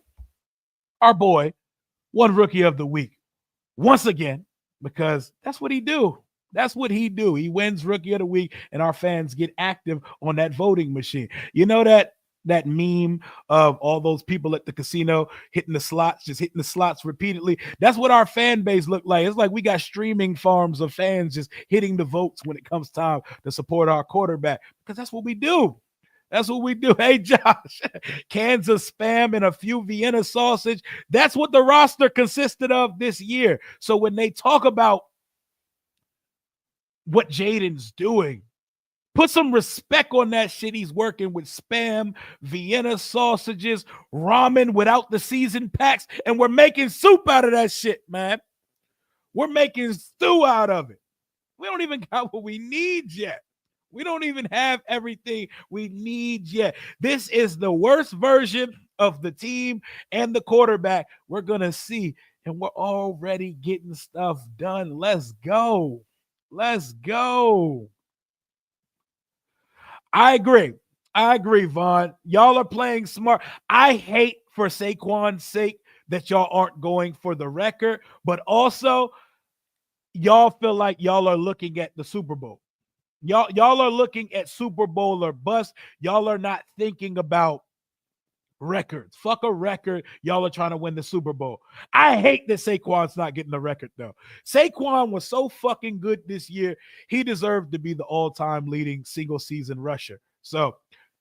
our boy, one rookie of the week, once again, because that's what he do. That's what he do. He wins rookie of the week, and our fans get active on that voting machine. You know that meme of all those people at the casino hitting the slots repeatedly? That's what our fan base look like. It's like we got streaming farms of fans just hitting the votes when it comes time to support our quarterback, because that's what we do. That's what we do. Hey, Josh, cans of Spam and a few Vienna sausage. That's what the roster consisted of this year. So when they talk about what Jayden's doing, put some respect on that shit. He's working with Spam, Vienna sausages, ramen without the season packs, and we're making soup out of that shit, man. We're making stew out of it. We don't even got what we need yet. We don't even have everything we need yet. This is the worst version of the team and the quarterback we're going to see, and we're already getting stuff done. Let's go. Let's go. I agree, Vaughn. Y'all are playing smart. I hate for Saquon's sake that y'all aren't going for the record, but also y'all feel like y'all are looking at the Super Bowl. Y'all are looking at Super Bowl or bust. Y'all are not thinking about records. Fuck a record. Y'all are trying to win the Super Bowl. I hate that Saquon's not getting the record, though. Saquon was so fucking good this year. He deserved to be the all-time leading single-season rusher. So,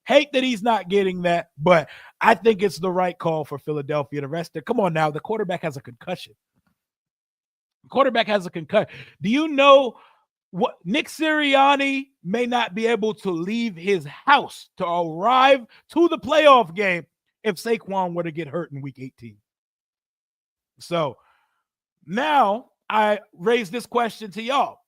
hate that he's not getting that, but I think it's the right call for Philadelphia to rest it. Come on now. The quarterback has a concussion. Do you know what Nick Sirianni may not be able to leave his house to arrive to the playoff game if Saquon were to get hurt in week 18? So now I raise this question to y'all.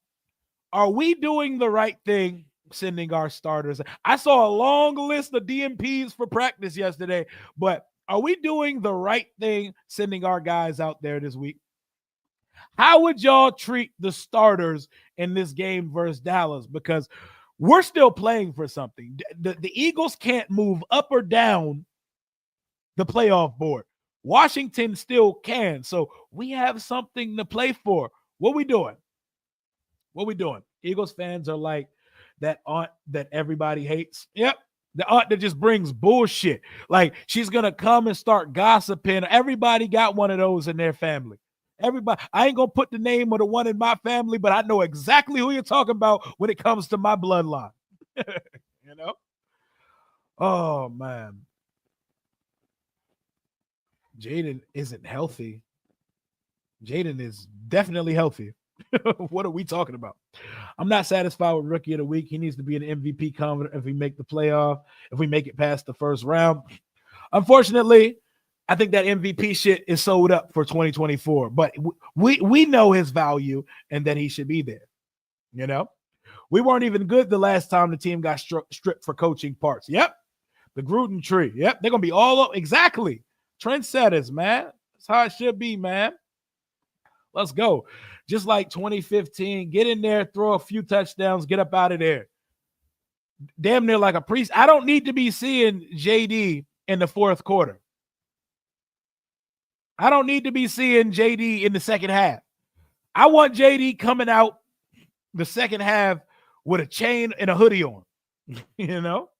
Are we doing the right thing sending our starters? I saw a long list of DMPs for practice yesterday, but are we doing the right thing sending our guys out there this week? How would y'all treat the starters in this game versus Dallas? Because we're still playing for something. The Eagles can't move up or down the playoff board. Washington still can. So we have something to play for. What we doing? Eagles fans are like that aunt that everybody hates. Yep. The aunt that just brings bullshit. Like she's going to come and start gossiping. Everybody got one of those in their family. Everybody, I ain't going to put the name of the one in my family, but I know exactly who you're talking about when it comes to my bloodline. You know? Oh, man. Jayden isn't healthy. Jayden is definitely healthy. What are we talking about? I'm not satisfied with rookie of the week. He needs to be an MVP candidate if we make the playoff, if we make it past the first round. Unfortunately, I think that MVP shit is sold up for 2024, but we know his value and that he should be there. You know, we weren't even good the last time the team got stripped for coaching parts. Yep. The Gruden tree. Yep. They're going to be all up. Exactly. Trendsetters, man. That's how it should be, man. Let's go. Just like 2015, get in there, throw a few touchdowns, get up out of there. Damn near like a priest. I don't need to be seeing JD in the fourth quarter. I don't need to be seeing JD in the second half. I want JD coming out the second half with a chain and a hoodie on, you know?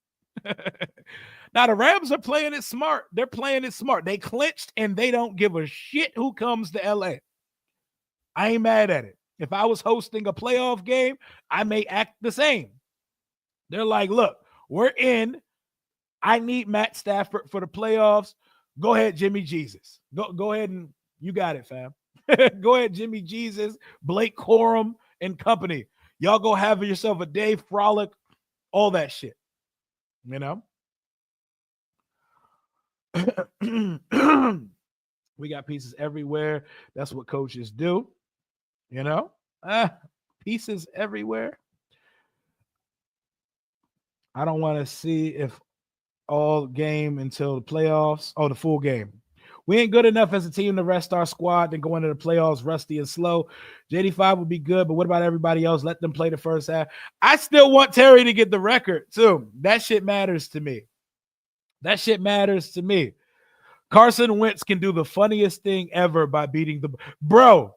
Now, the Rams are playing it smart. They're playing it smart. They clinched, and they don't give a shit who comes to L.A. I ain't mad at it. If I was hosting a playoff game, I may act the same. They're like, look, we're in. I need Matt Stafford for the playoffs. Go ahead, Jimmy Jesus. Go ahead and you got it, fam. Go ahead, Jimmy Jesus, Blake Corum, and company. Y'all go have yourself a day, frolic, all that shit. You know? We got pieces everywhere. That's what coaches do. You know? Pieces everywhere. I don't want to see if all game until the playoffs. Oh, the full game. We ain't good enough as a team to rest our squad and go into the playoffs rusty and slow. JD5 would be good, but what about everybody else? Let them play the first half. I still want Terry to get the record, too. That shit matters to me. That shit matters to me. Carson Wentz can do the funniest thing ever by beating the bro.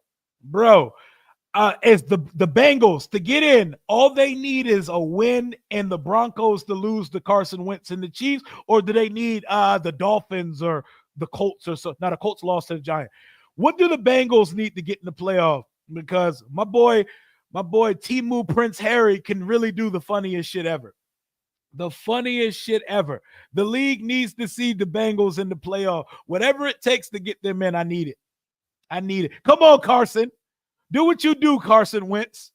Is the Bengals to get in. All they need is a win and the Broncos to lose to Carson Wentz and the Chiefs, or do they need the Dolphins or the Colts or so? Not a Colts lost to the Giants. What do the Bengals need to get in the playoff? Because my boy Timu Prince Harry can really do the funniest shit ever. The funniest shit ever. The league needs to see the Bengals in the playoff. Whatever it takes to get them in, I need it. I need it. Come on, Carson. Do what you do, Carson Wentz.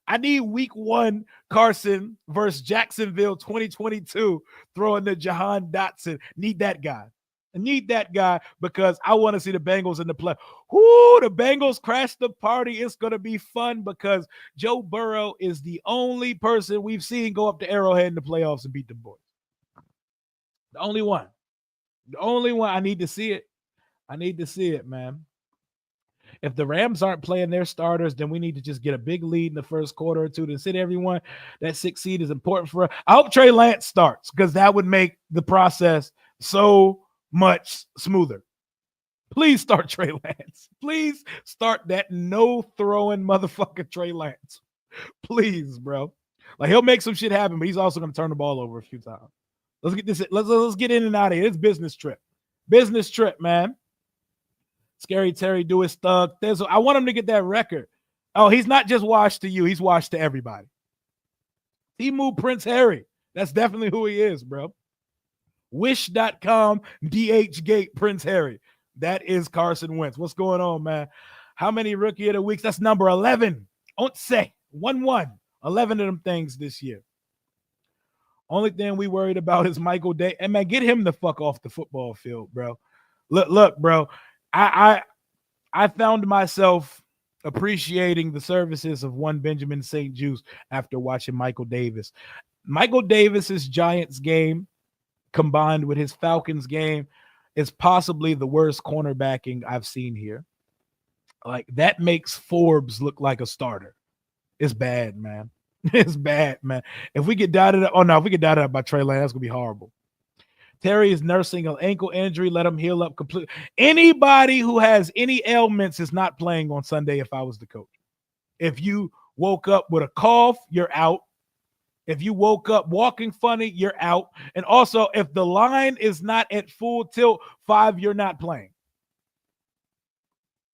I need week 1 Carson versus Jacksonville 2022 throwing the Jahan Dotson. Need that guy. I need that guy because I want to see the Bengals in the play. Whoo, the Bengals crash the party. It's going to be fun because Joe Burrow is the only person we've seen go up to Arrowhead in the playoffs and beat the boys. The only one. The only one. I need to see it. I need to see it, man. If the Rams aren't playing their starters, then we need to just get a big lead in the first quarter or two to sit everyone. That 6th seed is important for us. I hope Trey Lance starts because that would make the process so much smoother. Please start Trey Lance. Please start that no-throwing motherfucker Trey Lance. Please, bro. Like, he'll make some shit happen, but he's also going to turn the ball over a few times. Let's get this. Let's get in and out of here. It's business trip. Business trip, man. Scary Terry do his thug. I want him to get that record. Oh, he's not just washed to you. He's washed to everybody. Timu Prince Harry. That's definitely who he is, bro. Wish.com, DHgate Prince Harry. That is Carson Wentz. What's going on, man? How many rookie of the weeks? That's number 11. Don't say 1-1. 11 of them things this year. Only thing we worried about is Michael Day. And man, get him the fuck off the football field, bro. Look, bro. I found myself appreciating the services of one Benjamin St. Juste after watching Michael Davis. Michael Davis's Giants game combined with his Falcons game is possibly the worst cornerbacking I've seen here. Like, that makes Forbes look like a starter. It's bad, man. It's bad, man. If we get doubted up by Trey Lance, that's going to be horrible. Terry is nursing an ankle injury. Let him heal up completely. Anybody who has any ailments is not playing on Sunday if I was the coach. If you woke up with a cough, you're out. If you woke up walking funny, you're out. And also, if the line is not at full tilt 5, you're not playing.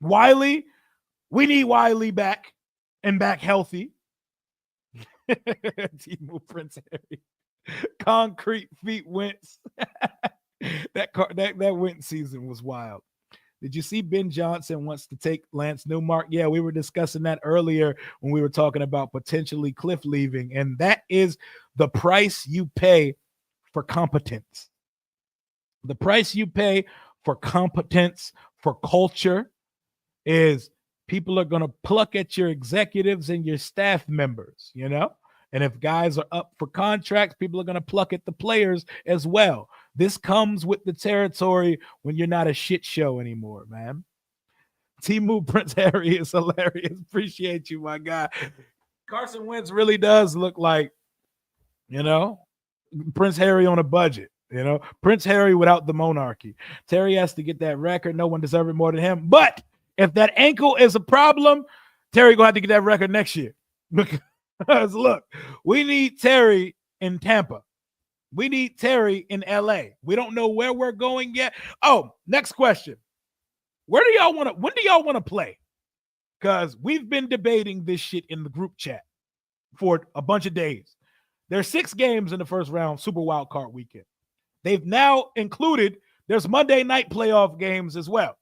Wiley, we need Wiley back and back healthy. Timu Prince Harry. Concrete feet Wentz. that Wentz season was wild. Did you see Ben Johnson wants to take Lance Newmark? Yeah, we were discussing that earlier when we were talking about potentially Kliff leaving, and that is the price you pay for competence. The price you pay for competence, for culture, is people are going to pluck at your executives and your staff members, you know? And if guys are up for contracts, people are going to pluck at the players as well. This comes with the territory when you're not a shit show anymore, man. Timu Prince Harry is hilarious. Appreciate you, my guy. Carson Wentz really does look like, you know, Prince Harry on a budget. You know, Prince Harry without the monarchy. Terry has to get that record. No one deserves it more than him. But if that ankle is a problem, Terry going to have to get that record next year. Because look, we need Terry in Tampa. We need Terry in LA. We don't know where we're going yet. Oh, next question. When do y'all want to play? Because we've been debating this shit in the group chat for a bunch of days. There's 6 games in the first round, Super Wild Card weekend. They've now included, there's Monday night playoff games as well.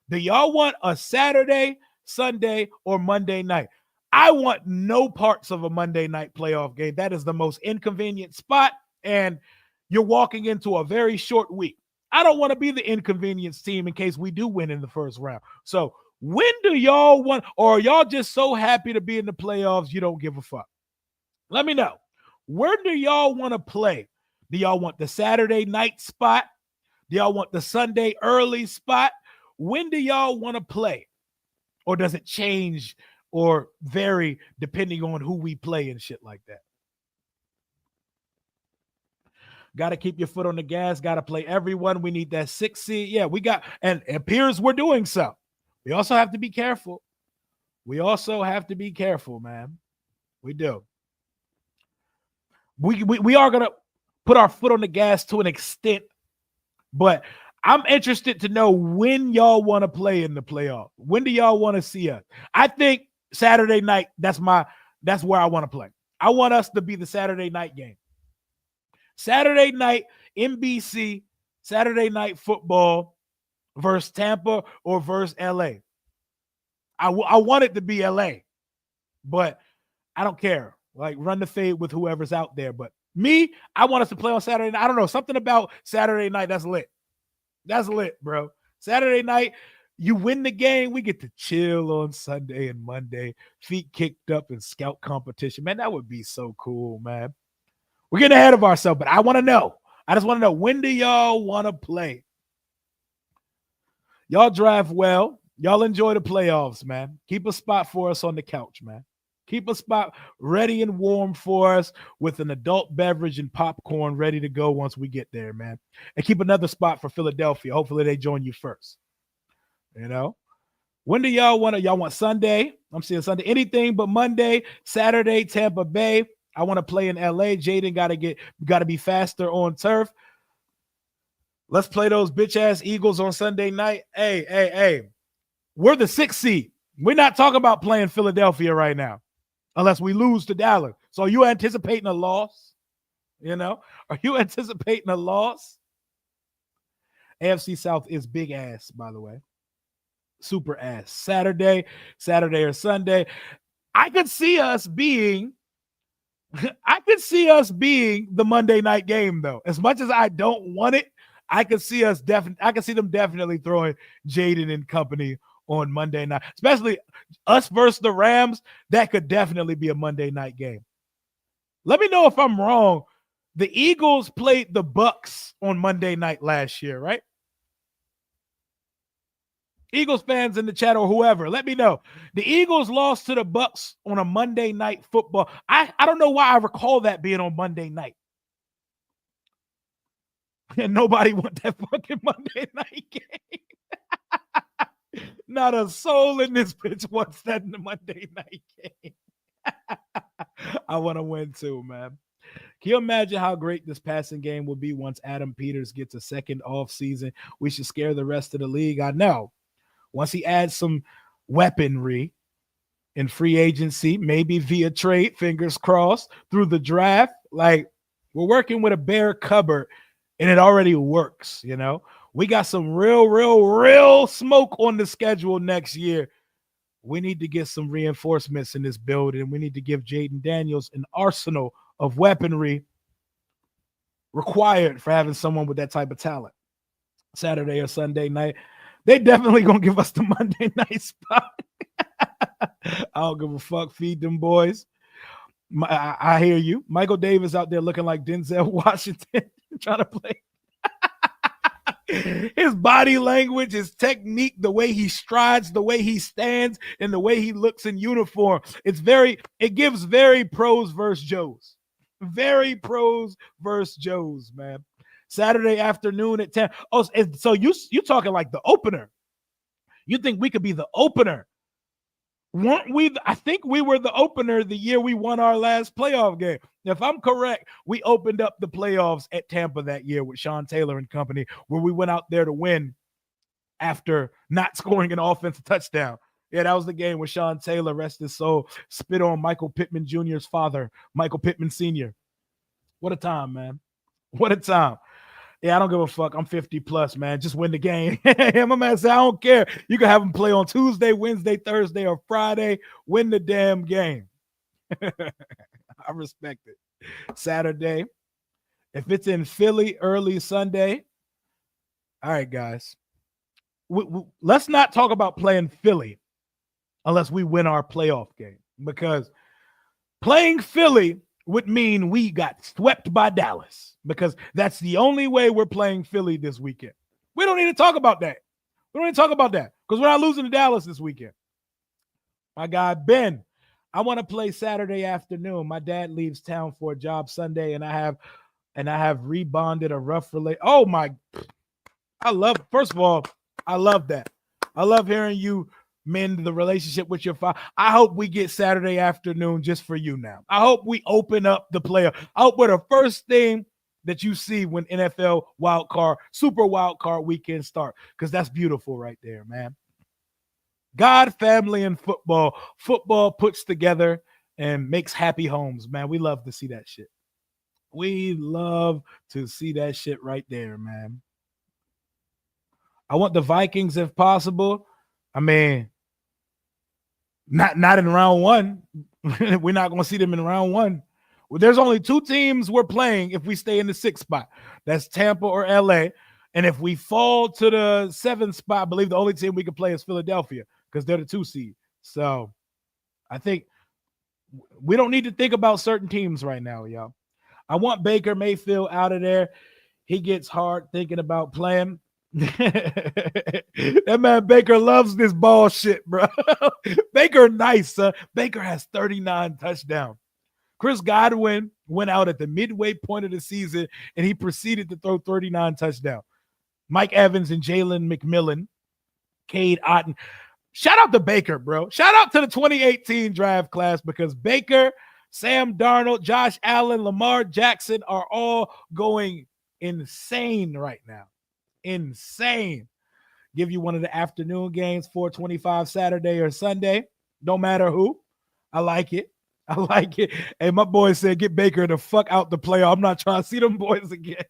Do y'all want a Saturday, Sunday, or Monday night? I want no parts of a Monday night playoff game. That is the most inconvenient spot, and you're walking into a very short week. I don't want to be the inconvenience team in case we do win in the first round. So when do y'all want, or are y'all just so happy to be in the playoffs you don't give a fuck? Let me know. Where do y'all want to play? Do y'all want the Saturday night spot? Do y'all want the Sunday early spot? When do y'all want to play? Or does it change or vary depending on who we play and shit like that? Got to keep your foot on the gas. Got to play everyone. We need that 6 seed. Yeah, we got, and it appears we're doing so. We also have to be careful. We man. We do. We are going to put our foot on the gas to an extent, but I'm interested to know when y'all want to play in the playoff. When do y'all want to see us? I think Saturday night, that's where I want to play. I want us to be the Saturday night game. Saturday night, NBC, Saturday night football versus Tampa or versus LA. I want it to be LA, but I don't care. Like, run the fade with whoever's out there. But me, I want us to play on Saturday night. I don't know. Something about Saturday night, that's lit. That's lit, bro. Saturday night, you win the game. We get to chill on Sunday and Monday. Feet kicked up in scout competition. Man, that would be so cool, man. We're getting ahead of ourselves, but I want to know. I just want to know, when do y'all want to play? Y'all draft well. Y'all enjoy the playoffs, man. Keep a spot for us on the couch, man. Keep a spot ready and warm for us with an adult beverage and popcorn ready to go once we get there, man. And keep another spot for Philadelphia. Hopefully they join you first. You know? When do y'all want to? Y'all want Sunday? I'm seeing Sunday. Anything but Monday, Saturday, Tampa Bay. I want to play in LA. Jayden got to be faster on turf. Let's play those bitch-ass Eagles on Sunday night. Hey. We're the 6th seed. We're not talking about playing Philadelphia right now unless we lose to Dallas. So are you anticipating a loss? You know? Are you anticipating a loss? AFC South is big ass, by the way. Super ass. Saturday or Sunday. I could see us being the Monday night game, though. As much as I don't want it, I could see them definitely throwing Jayden and company on Monday night, especially us versus the Rams. That could definitely be a Monday night game. Let me know if I'm wrong. The Eagles played the Bucks on Monday night last year, right? Eagles fans in the chat or whoever, let me know. The Eagles lost to the Bucks on a Monday night football. I don't know why I recall that being on Monday night. And nobody want that fucking Monday night game. Not a soul in this bitch wants that in the Monday night game. I want to win too, man. Can you imagine how great this passing game will be once Adam Peters gets a second off season? We should scare the rest of the league. I know. Once he adds some weaponry in free agency, maybe via trade, fingers crossed, through the draft, like, we're working with a bare cupboard and it already works, you know? We got some real smoke on the schedule next year. We need to get some reinforcements in this building. We need to give Jayden Daniels an arsenal of weaponry required for having someone with that type of talent. Saturday or Sunday night, they definitely gonna give us the Monday night spot. I don't give a fuck. Feed them boys. I hear you. Michael Davis out there looking like Denzel Washington trying to play. His body language, his technique, the way he strides, the way he stands, and the way he looks in uniform. It gives very pros versus Joes. Very pros versus Joes, man. Saturday afternoon at 10. Oh, so you talking like the opener. You think we could be the opener? Weren't we? I think we were the opener the year we won our last playoff game. If I'm correct, we opened up the playoffs at Tampa that year with Sean Taylor and company, where we went out there to win after not scoring an offensive touchdown. Yeah, that was the game where Sean Taylor, rest his soul, spit on Michael Pittman Jr.'s father, Michael Pittman Sr. What a time, man. What a time. Yeah, I don't give a fuck. I'm 50 plus, man. Just win the game. My man said, I don't care. You can have them play on Tuesday, Wednesday, Thursday, or Friday. Win the damn game. I respect it. Saturday. If it's in Philly early Sunday, all right, guys. Let's not talk about playing Philly unless we win our playoff game, because playing Philly would mean we got swept by Dallas, because that's the only way we're playing Philly this weekend. We don't need to talk about that. We don't need to talk about that because we're not losing to Dallas this weekend. My guy, Ben, I want to play Saturday afternoon. My dad leaves town for a job Sunday, and I have rebonded a rough relate. Oh my, first of all, I love that. I love hearing you mend the relationship with your father. I hope we get Saturday afternoon just for you now. I hope we open up the playoff. I hope we're the first thing that you see when NFL super wild card weekend start, because that's beautiful right there, man. God, family, and football. Football puts together and makes happy homes, man. We love to see that shit. We love to see that shit right there, man. I want the Vikings if possible. I mean, not in round one. We're not going to see them in round one. Well, there's only two teams we're playing if we stay in the 6th spot. That's Tampa or LA. And if we fall to the 7th spot, I believe the only team we can play is Philadelphia because they're the 2 seed. So I think we don't need to think about certain teams right now, y'all. I want Baker Mayfield out of there. He gets hard thinking about playing. That man Baker loves this ball shit, bro. Baker nice, son. Baker has 39 touchdowns. Chris Godwin went out at the midway point of the season, and he proceeded to throw 39 touchdowns. Mike Evans and Jalen McMillan, Cade Otton. Shout out to Baker, bro. Shout out to the 2018 draft class, because Baker, Sam Darnold, Josh Allen, Lamar Jackson are all going insane right now. Insane. Give you one of the afternoon games, 4:25 Saturday or Sunday. No matter who. I like it. I like it. Hey, my boy said, get Baker the fuck out the playoff. I'm not trying to see them boys again.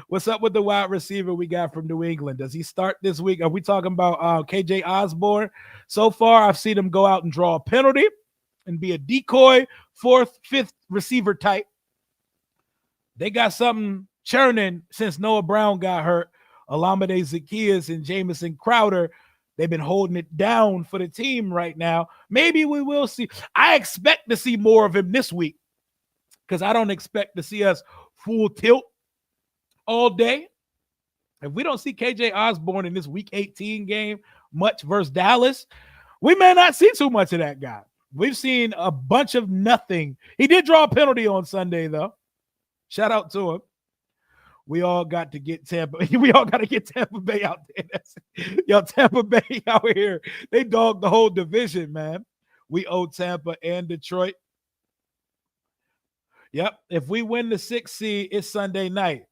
What's up with the wide receiver we got from New England? Does he start this week? Are we talking about KJ Osborne? So far, I've seen him go out and draw a penalty and be a decoy, 4th, 5th receiver type. They got something churning since Noah Brown got hurt. Olamide Zaccheaus and Jamison Crowder, they've been holding it down for the team right now. Maybe we will see. I expect to see more of him this week, because I don't expect to see us full tilt all day. If we don't see KJ Osborne in this week 18 game much versus Dallas, we may not see too much of that guy. We've seen a bunch of nothing. He did draw a penalty on Sunday, though. Shout out to him. We all got to get Tampa. We all got to get Tampa Bay out there. Yo, Tampa Bay out here. They dogged the whole division, man. We owe Tampa and Detroit. Yep. If we win the 6th seed, it's Sunday night.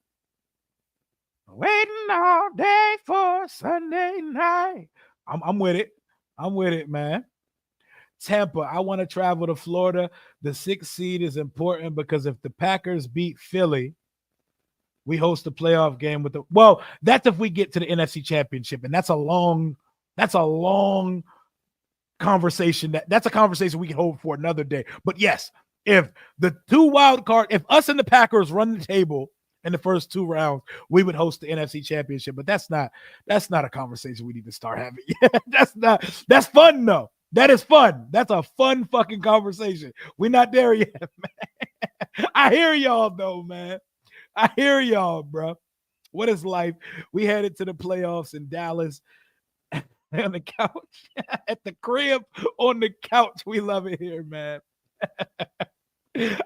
Waiting all day for Sunday night. I'm with it. I'm with it, man. Tampa, I want to travel to Florida. The 6th seed is important because if the Packers beat Philly, we host a playoff game with that's if we get to the NFC Championship, and that's a long conversation. That's a conversation we can hold for another day. But yes, if the 2 wild card, if us and the Packers run the table in the first 2 rounds, we would host the NFC Championship. But that's not a conversation we need to start having. That's fun though. That is fun. That's a fun fucking conversation. We're not there yet, man. I hear y'all though, man. I hear y'all, bro. What is life? We headed to the playoffs in Dallas on the couch, at the crib, on the couch. We love it here, man.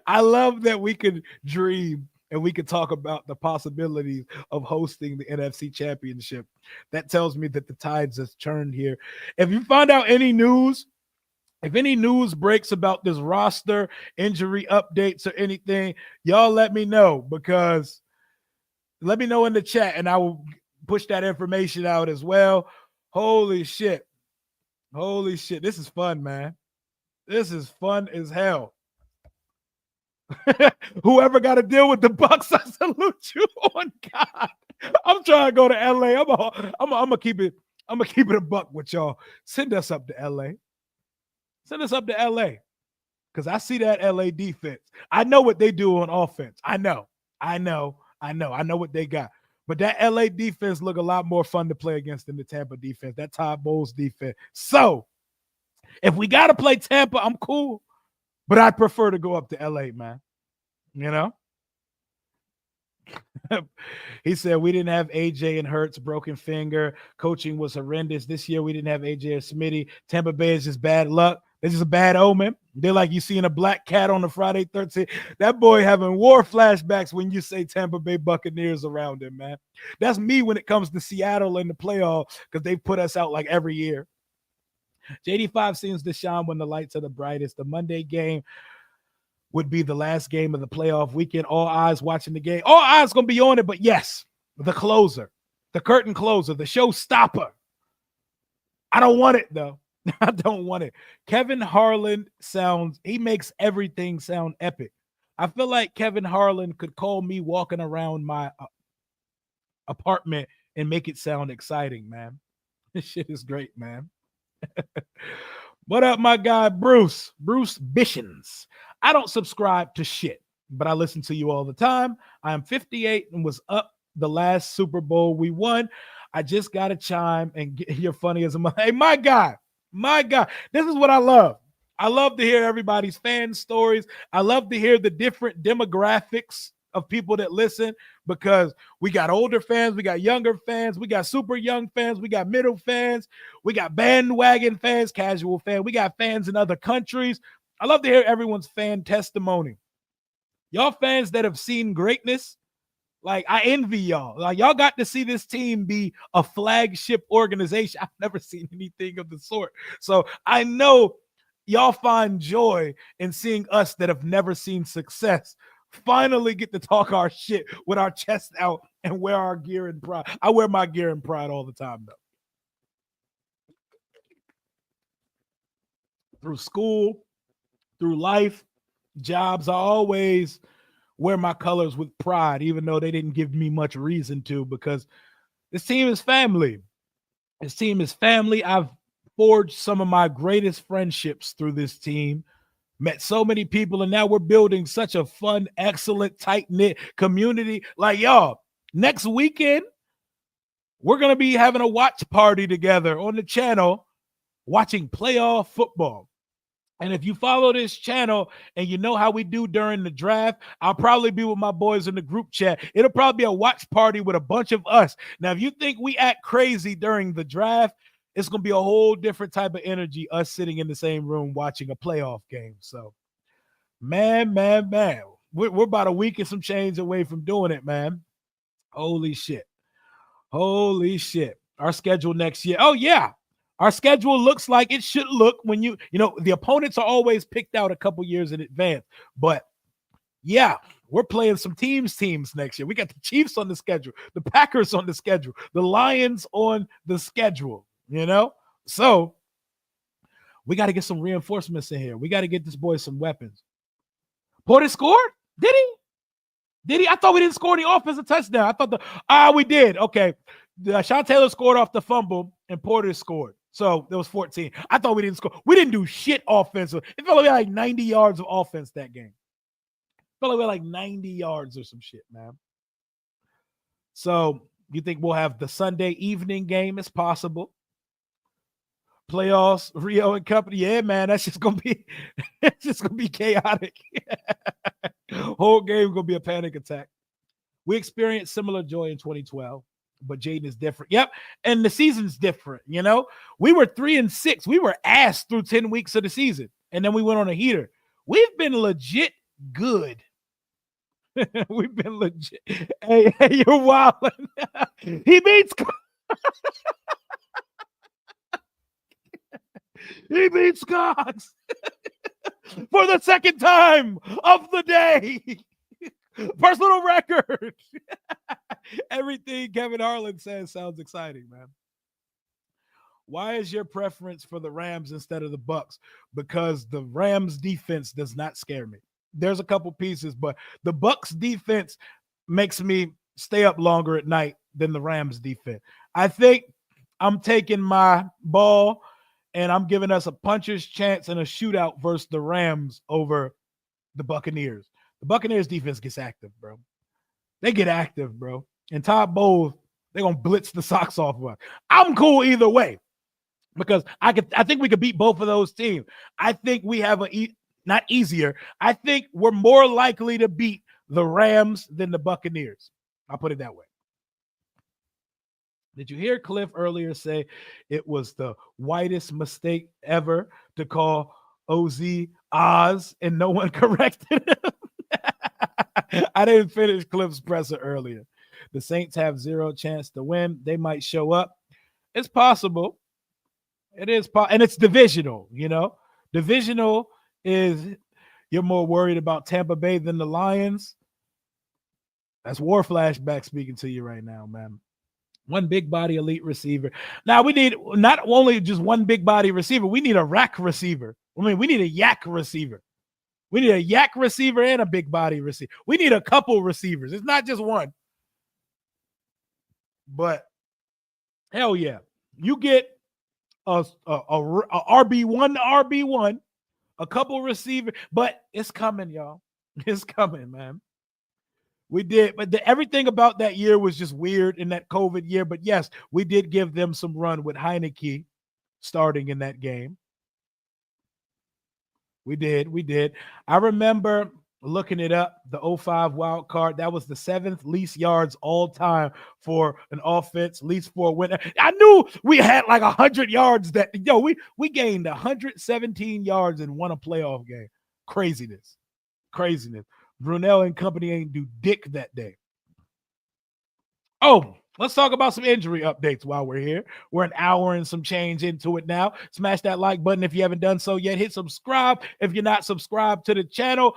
I love that we could dream and we could talk about the possibilities of hosting the NFC Championship. That tells me that the tides has turned here. If you find out any news, if any news breaks about this roster, injury updates, or anything, y'all let me know, because let me know in the chat and I will push that information out as well. Holy shit. Holy shit. This is fun, man. This is fun as hell. Whoever got to deal with the Bucks, I salute you on God. I'm trying to go to LA. I'm gonna keep it. I'm gonna keep it a buck with y'all. Send us up to LA. Send us up to LA because I see that LA defense. I know what they do on offense. I know what they got. But that LA defense look a lot more fun to play against than the Tampa defense. That Todd Bowles defense. So if we got to play Tampa, I'm cool. But I'd prefer to go up to LA, man. You know? He said we didn't have AJ and Hurts, broken finger. Coaching was horrendous. This year we didn't have AJ or Smitty. Tampa Bay is just bad luck. It's just a bad omen. They're like you seeing a black cat on the Friday 13th. That boy having war flashbacks when you say Tampa Bay Buccaneers around him, man. That's me when it comes to Seattle in the playoffs because they put us out like every year. JD5 seems to shine when the lights are the brightest. The Monday game would be the last game of the playoff weekend. All eyes watching the game. All eyes going to be on it, but yes, the closer, the curtain closer, the show stopper. I don't want it, though. I don't want it. Kevin Harlan he makes everything sound epic. I feel like Kevin Harlan could call me walking around my apartment and make it sound exciting, man. This shit is great, man. What up, my guy, Bruce Bishens? I don't subscribe to shit, but I listen to you all the time. I am 58 and was up the last Super Bowl we won. I just got to chime and get you're funny as a hey, my guy. This is what I love. I love to hear everybody's fan stories. I love to hear the different demographics of people that listen because we got older fans, we got younger fans, we got super young fans, we got middle fans, we got bandwagon fans, casual fans, we got fans in other countries. I love to hear everyone's fan testimony. Y'all fans that have seen greatness, like I envy y'all. Like y'all got to see this team be a flagship organization. I've never seen anything of the sort. So I know y'all find joy in seeing us that have never seen success finally get to talk our shit with our chest out and wear our gear and pride. I wear my gear and pride all the time, though. Through school, through life, jobs, I always wear my colors with pride, even though they didn't give me much reason to, because this team is family. This team is family. I've forged some of my greatest friendships through this team, met so many people, and now we're building such a fun, excellent, tight-knit community. Like, y'all, next weekend, we're going to be having a watch party together on the channel, watching playoff football. And if you follow this channel and you know how we do during the draft, I'll probably be with my boys in the group chat. It'll probably be a watch party with a bunch of us. Now, if you think we act crazy during the draft, it's going to be a whole different type of energy, us sitting in the same room watching a playoff game. So, man, we're about a week and some change away from doing it, man. Holy shit. Our schedule next year. Oh, yeah. Our schedule looks like it should look when the opponents are always picked out a couple years in advance. But yeah, we're playing some teams next year. We got the Chiefs on the schedule, the Packers on the schedule, the Lions on the schedule, So we got to get some reinforcements in here. We got to get this boy some weapons. Porter scored? Did he? I thought we didn't score the offensive touchdown. I thought we did. Okay. Sean Taylor scored off the fumble and Porter scored. So there was 14. I thought we didn't score. We didn't do shit offensive. It felt like we had like 90 yards of offense that game. It felt like we had like 90 yards or some shit, man. So you think we'll have the Sunday evening game? It's possible. Playoffs, Rio and company. Yeah, man, that's just gonna be chaotic. Whole game gonna be a panic attack. We experienced similar joy in 2012. But Jayden is different. Yep. And the season's different. We were 3-6. We were ass through 10 weeks of the season. And then we went on a heater. We've been legit good. We've been legit. Hey, you're wilding. He beats Cox for the second time of the day. Personal record. Everything Kevin Harlan says sounds exciting, man. Why is your preference for the Rams instead of the Bucks? Because the Rams defense does not scare me. there's a couple pieces, but the Bucks defense makes me stay up longer at night than the Rams defense. I think I'm taking my ball and I'm giving us a puncher's chance and a shootout versus the Rams over the Buccaneers. The Buccaneers defense gets active, bro. They get active, bro. And Todd Bowles, they're gonna blitz the socks off of us. I'm cool either way because I think we could beat both of those teams. I think we have not easier. I think we're more likely to beat the Rams than the Buccaneers. I'll put it that way. Did you hear Kliff earlier say it was the whitest mistake ever to call OZ Oz and no one corrected him? I didn't finish Kliff's presser earlier. The Saints have zero chance to win. They might show up. It's possible. It is, and it's divisional, you know. Divisional is you're more worried about Tampa Bay than the Lions. That's War Flashback speaking to you right now, man. One big body elite receiver. Now we need not only just one big body receiver, we need a rack receiver. I mean, we need a yak receiver. We need a yak receiver and a big body receiver. We need a couple receivers. It's not just one. But hell yeah, you get a RB1, a couple receivers, but it's coming, y'all. It's coming, man. We did, but everything about that year was just weird in that COVID year. But yes, we did give them some run with Heineke starting in that game. We did. I remember looking it up, the 05 wild card. That was the 7th least yards all time for an offense, least for a winner. I knew we had like 100 yards we gained 117 yards and won a playoff game. Craziness. Brunell and company ain't do dick that day. Oh, let's talk about some injury updates while we're here. We're an hour and some change into it now. Smash that like button if you haven't done so yet. Hit subscribe if you're not subscribed to the channel.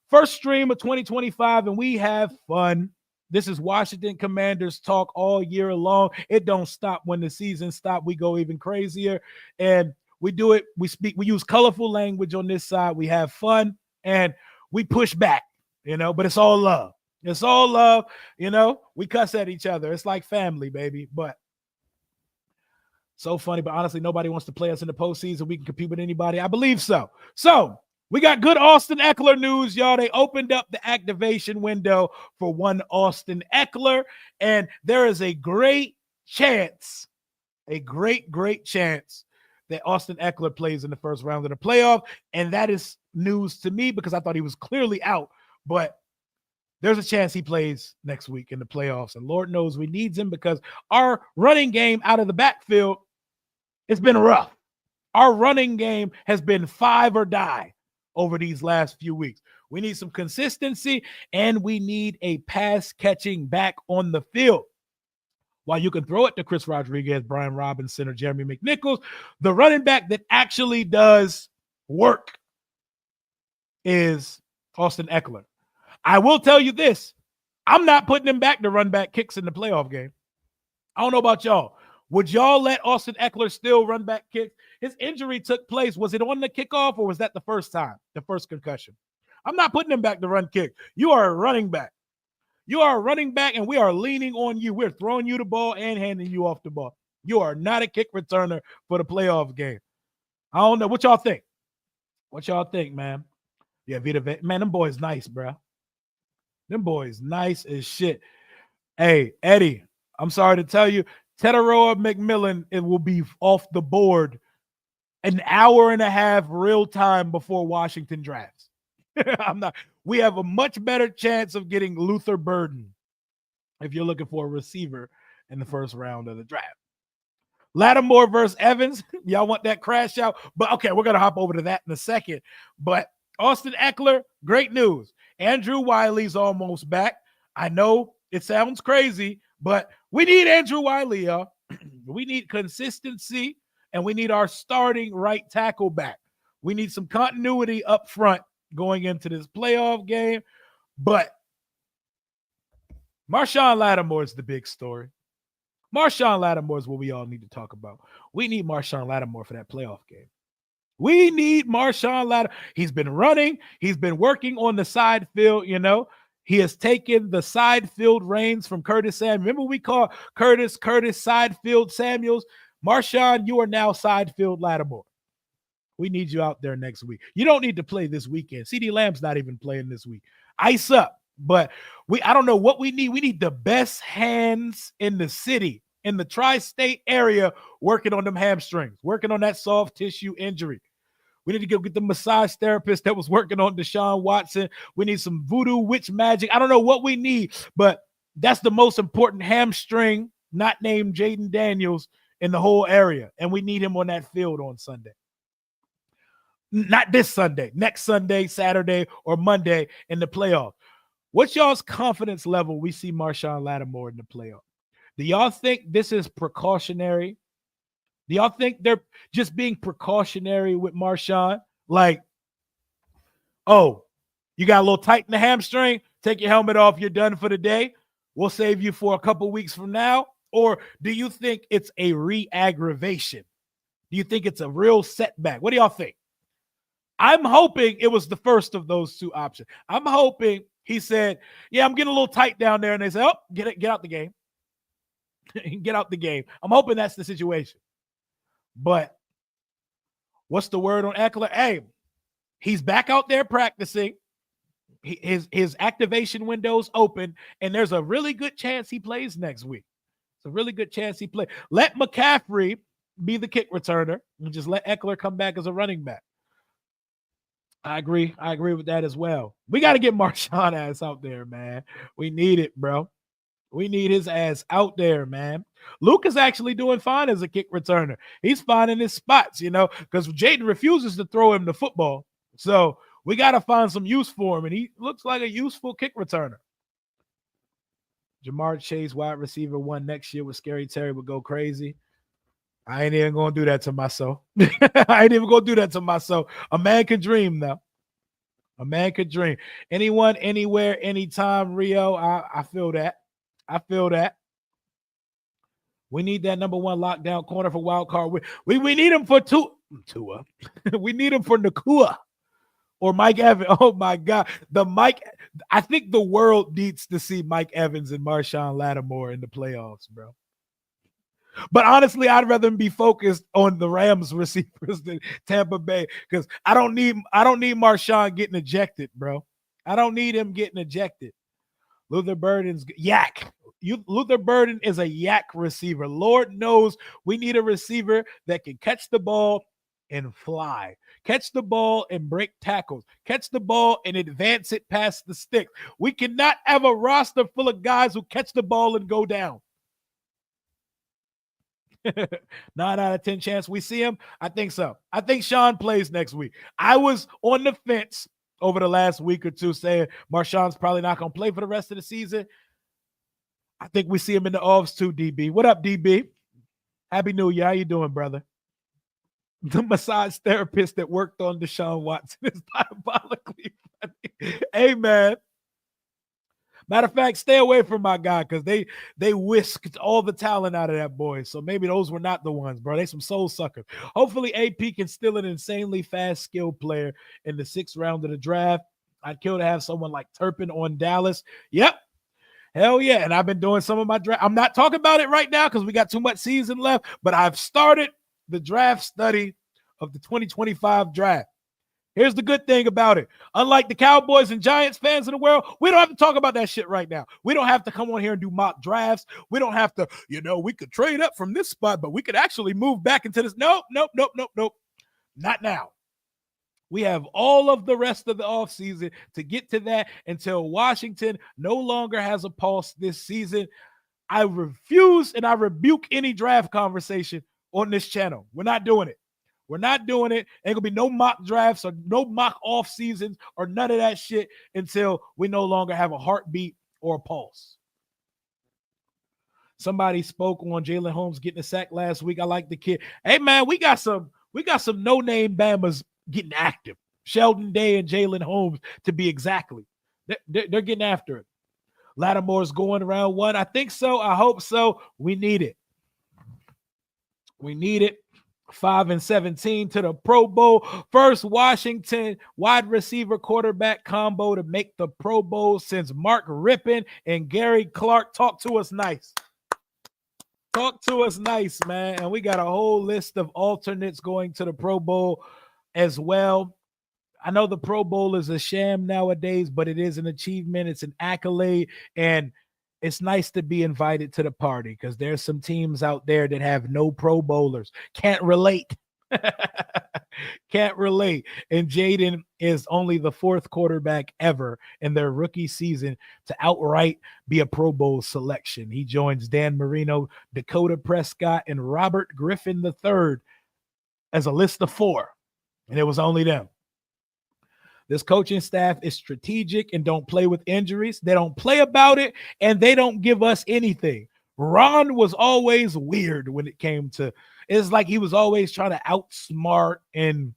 First stream of 2025, and we have fun. This is Washington Commanders talk all year long. It don't stop when the season stops. We go even crazier, and we do it. We use colorful language on this side. We have fun, and we push back. But it's all love. It's all love. We cuss at each other. It's like family, baby. But so funny. But honestly, nobody wants to play us in the postseason. We can compete with anybody. I believe so. So we got good Austin Ekeler news, y'all. They opened up the activation window for one Austin Ekeler. And there is a great chance, a great chance that Austin Ekeler plays in the first round of the playoff. And that is news to me because I thought he was clearly out. But there's a chance he plays next week in the playoffs. And Lord knows we need him because our running game out of the backfield, it's been rough. Our running game has been 5 or die over these last few weeks. We need some consistency, and we need a pass catching back on the field. While you can throw it to Chris Rodriguez, Brian Robinson, or Jeremy McNichols, the running back that actually does work is Austin Ekeler. I will tell you this. I'm not putting him back to run back kicks in the playoff game. I don't know about y'all. Would y'all let Austin Ekeler still run back kicks? His injury took place. Was it on the kickoff or was that the first time, the first concussion? I'm not putting him back to run kick. You are a running back. You are a running back, and we are leaning on you. We're throwing you the ball and handing you off the ball. You are not a kick returner for the playoff game. I don't know. What y'all think? What y'all think, man? Yeah, Vita, man, them boys nice, bro. Them boys nice as shit. Hey, Eddie, I'm sorry to tell you, Teteroa McMillan, it will be off the board an hour and a half real time before Washington drafts. We have a much better chance of getting Luther Burden if you're looking for a receiver in the first round of the draft. Lattimore versus Evans. Y'all want that crash out? But okay, we're going to hop over to that in a second. But Austin Ekeler, great news. Andrew Wiley's almost back. I know it sounds crazy, but we need Andrew Wiley, y'all. We need consistency, and we need our starting right tackle back. We need some continuity up front going into this playoff game. But Marshawn Lattimore is the big story. Marshawn Lattimore is what we all need to talk about. We need Marshawn Lattimore for that playoff game. We need Marshon Lattimore. He's been running. He's been working on the side field, He has taken the side field reins from Curtis Samuels. Remember we call Curtis side field Samuels? Marshon, you are now side field Lattimore. We need you out there next week. You don't need to play this weekend. CeeDee Lamb's not even playing this week. Ice up. But I don't know what we need. We need the best hands in the city, in the tri-state area, working on them hamstrings, working on that soft tissue injury. We need to go get the massage therapist that was working on Deshaun Watson. We need some voodoo witch magic. I don't know what we need, but that's the most important hamstring, not named Jayden Daniels, in the whole area. And we need him on that field on Sunday. Not this Sunday, next Sunday, Saturday, or Monday in the playoff. What's y'all's confidence level we see Marshon Lattimore in the playoff? Do y'all think this is precautionary? Do y'all think they're just being precautionary with Marshon? Like, oh, you got a little tight in the hamstring? Take your helmet off. You're done for the day. We'll save you for a couple weeks from now. Or do you think it's a re-aggravation? Do you think it's a real setback? What do y'all think? I'm hoping it was the first of those two options. I'm hoping he said, yeah, I'm getting a little tight down there. And they said, oh, get out the game. Get out the game. I'm hoping that's the situation. But what's the word on Eckler? Hey, he's back out there practicing. His activation window's open, and there's a really good chance he plays next week. It's a really good chance he plays. Let McCaffrey be the kick returner and just let Eckler come back as a running back. I agree with that as well. We got to get Marshon ass out there, man. We need it, bro. We need his ass out there, man. Luke is actually doing fine as a kick returner. He's finding his spots, because Jayden refuses to throw him the football. So we got to find some use for him, and he looks like a useful kick returner. Jamar Chase, wide receiver 1 next year with Scary Terry would go crazy. I ain't even going to do that to myself. I ain't even going to do that to myself. A man can dream now. A man could dream. Anyone, anywhere, anytime, Rio. I feel that. I feel that. We need that number 1 lockdown corner for wild card. We need him for Tua. We need him for Nakua or Mike Evans. Oh, my God. I think the world needs to see Mike Evans and Marshon Lattimore in the playoffs, bro. But honestly, I'd rather be focused on the Rams receivers than Tampa Bay because I don't need Marshon getting ejected, bro. I don't need him getting ejected. Luther Burden's yak. Luther Burden is a yak receiver. Lord knows we need a receiver that can catch the ball and fly. Catch the ball and break tackles. Catch the ball and advance it past the stick. We cannot have a roster full of guys who catch the ball and go down. 9 out of 10 chance we see him? I think so. I think Sean plays next week. I was on the fence over the last week or two saying Marshon's probably not going to play for the rest of the season. I think we see him in the offs too, DB. What up, DB? Happy New Year. How you doing, brother? The massage therapist that worked on Deshaun Watson is diabolically funny. Hey, man. Matter of fact, stay away from my guy because they whisked all the talent out of that boy. So maybe those were not the ones, bro. They some soul suckers. Hopefully AP can still an insanely fast skill player in the 6th round of the draft. I'd kill to have someone like Turpin on Dallas. Yep. Hell yeah. And I've been doing some of my draft. I'm not talking about it right now because we got too much season left, but I've started the draft study of the 2025 draft. Here's the good thing about it. Unlike the Cowboys and Giants fans in the world, we don't have to talk about that shit right now. We don't have to come on here and do mock drafts. We don't have to, we could trade up from this spot, but we could actually move back into this. Nope. Not now. We have all of the rest of the offseason to get to that until Washington no longer has a pulse this season. I refuse and I rebuke any draft conversation on this channel. We're not doing it. We're not doing it. Ain't gonna be no mock drafts or no mock off seasons or none of that shit until we no longer have a heartbeat or a pulse. Somebody spoke on Jalen Holmes getting a sack last week. I like the kid. Hey man, we got some no-name Bamas getting active. Sheldon Day and Jalen Holmes to be exactly. They're getting after it. Lattimore's going around 1. I think so. I hope so. We need it. We need it. 5-17 to the Pro Bowl. First Washington wide receiver quarterback combo to make the Pro Bowl since Mark Rippon and Gary Clark. Talk to us nice. Talk to us nice, man. And we got a whole list of alternates going to the Pro Bowl as well. I know the Pro Bowl is a sham nowadays, but it is an achievement. It's an accolade. And it's nice to be invited to the party because there's some teams out there that have no Pro Bowlers. Can't relate. Can't relate. And Jayden is only the fourth quarterback ever in their rookie season to outright be a Pro Bowl selection. He joins Dan Marino, Dakota Prescott, and Robert Griffin III as a list of 4. And it was only them. This coaching staff is strategic and don't play with injuries. They don't play about it, and they don't give us anything. Ron was always weird when it came to – it's like he was always trying to outsmart, and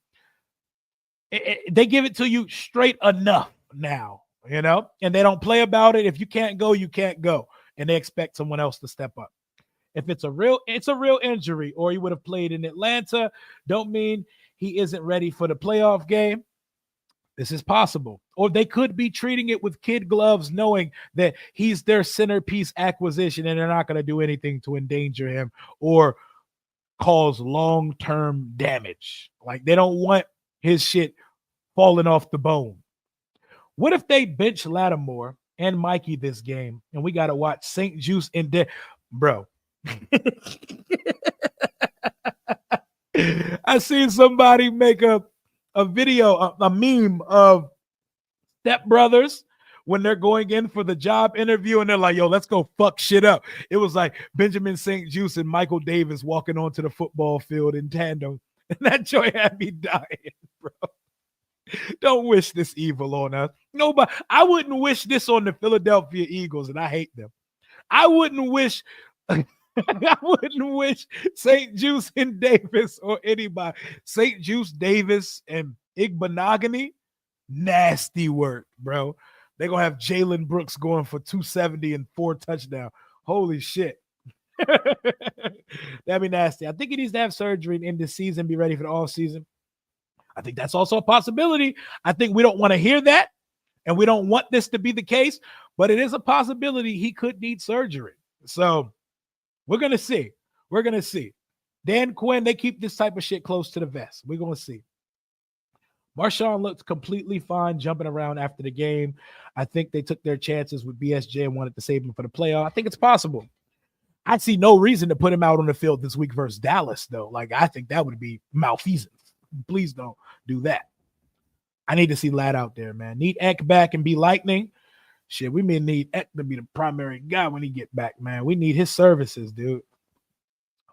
they give it to you straight enough now, you know, and they don't play about it. If you can't go, you can't go, and they expect someone else to step up. If it's a real injury, or he would have played in Atlanta, don't mean he isn't ready for the playoff game. This is possible. Or they could be treating it with kid gloves, knowing that he's their centerpiece acquisition and they're not going to do anything to endanger him or cause long-term damage. Like, they don't want his shit falling off the bone. What if they bench Lattimore and Mikey this game and we got to watch St. Juice and bro. I seen somebody make a video, a meme of stepbrothers when they're going in for the job interview and they're like, yo, let's go fuck shit up. It was like Benjamin St. Juice and Michael Davis walking onto the football field in tandem. And that joy had me dying, bro. Don't wish this evil on us. Nobody. I wouldn't wish this on the Philadelphia Eagles, and I hate them. I wouldn't wish St. Juice and Davis or anybody. St. Juice, Davis, and Igbenogany, nasty work, bro. They're going to have Jalen Brooks going for 270 and 4 touchdowns. Holy shit. That'd be nasty. I think he needs to have surgery and end the season, be ready for the offseason. I think that's also a possibility. I think we don't want to hear that, and we don't want this to be the case, but it is a possibility he could need surgery. So we're going to see. We're going to see. Dan Quinn, they keep this type of shit close to the vest. We're going to see. Marshawn looked completely fine jumping around after the game. I think they took their chances with BSJ and wanted to save him for the playoff. I think it's possible. I see no reason to put him out on the field this week versus Dallas, though. Like, I think that would be malfeasance. Please don't do that. I need to see Lad out there, man. Need Eck back and be lightning. Shit, we may need Eck to be the primary guy when he get back, man. We need his services, dude.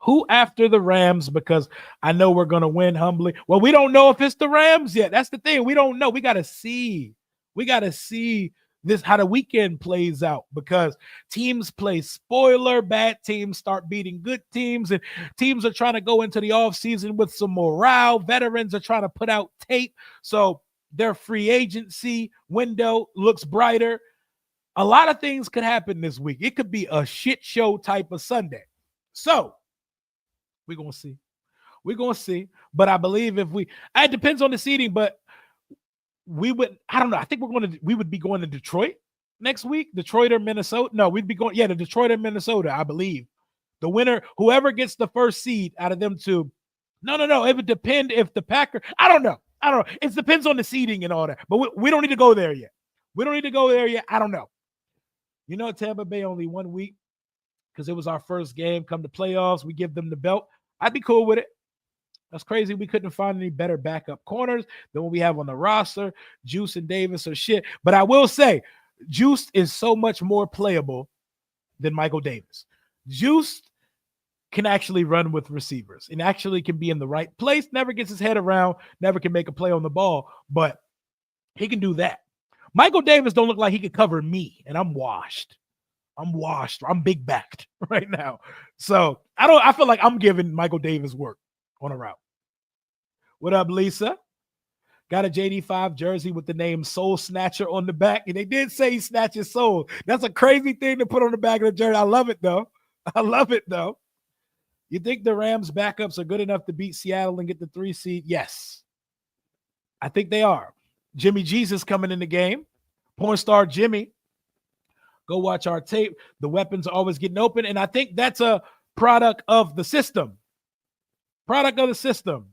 Who after the Rams? Because I know we're going to win humbly. Well, we don't know if it's the Rams yet. That's the thing. We don't know. We got to see. We got to see this, how the weekend plays out, because teams play spoiler. Bad teams start beating good teams, and teams are trying to go into the offseason with some morale. Veterans are trying to put out tape, so their free agency window looks brighter. A lot of things could happen this week. It could be a shit show type of Sunday. So we're going to see. We're going to see. But I believe it depends on the seeding, but I don't know. I think we would be going to Detroit next week. Detroit or Minnesota. No, we'd be going, to Detroit or Minnesota, I believe. The winner, whoever gets the first seed out of them two. No. It would depend if the Packers, I don't know. It depends on the seeding and all that. But we don't need to go there yet. I don't know. You know, Tampa Bay only 1 week because it was our first game. Come to playoffs, we give them the belt. I'd be cool with it. That's crazy. We couldn't find any better backup corners than what we have on the roster. Juice and Davis are shit. But I will say, Juice is so much more playable than Michael Davis. Juice can actually run with receivers and actually can be in the right place, never gets his head around, never can make a play on the ball, but he can do that. Michael Davis don't look like he could cover me, and I'm washed. I'm big backed right now. So I feel like I'm giving Michael Davis work on a route. What up, Lisa? Got a JD5 jersey with the name Soul Snatcher on the back, and they did say he snatches souls. That's a crazy thing to put on the back of the jersey. I love it, though. You think the Rams backups are good enough to beat Seattle and get the 3 seed? Yes. I think they are. Jimmy Jesus coming in the game. Porn star Jimmy. Go watch our tape. The weapons are always getting open. And I think that's a product of the system. Product of the system.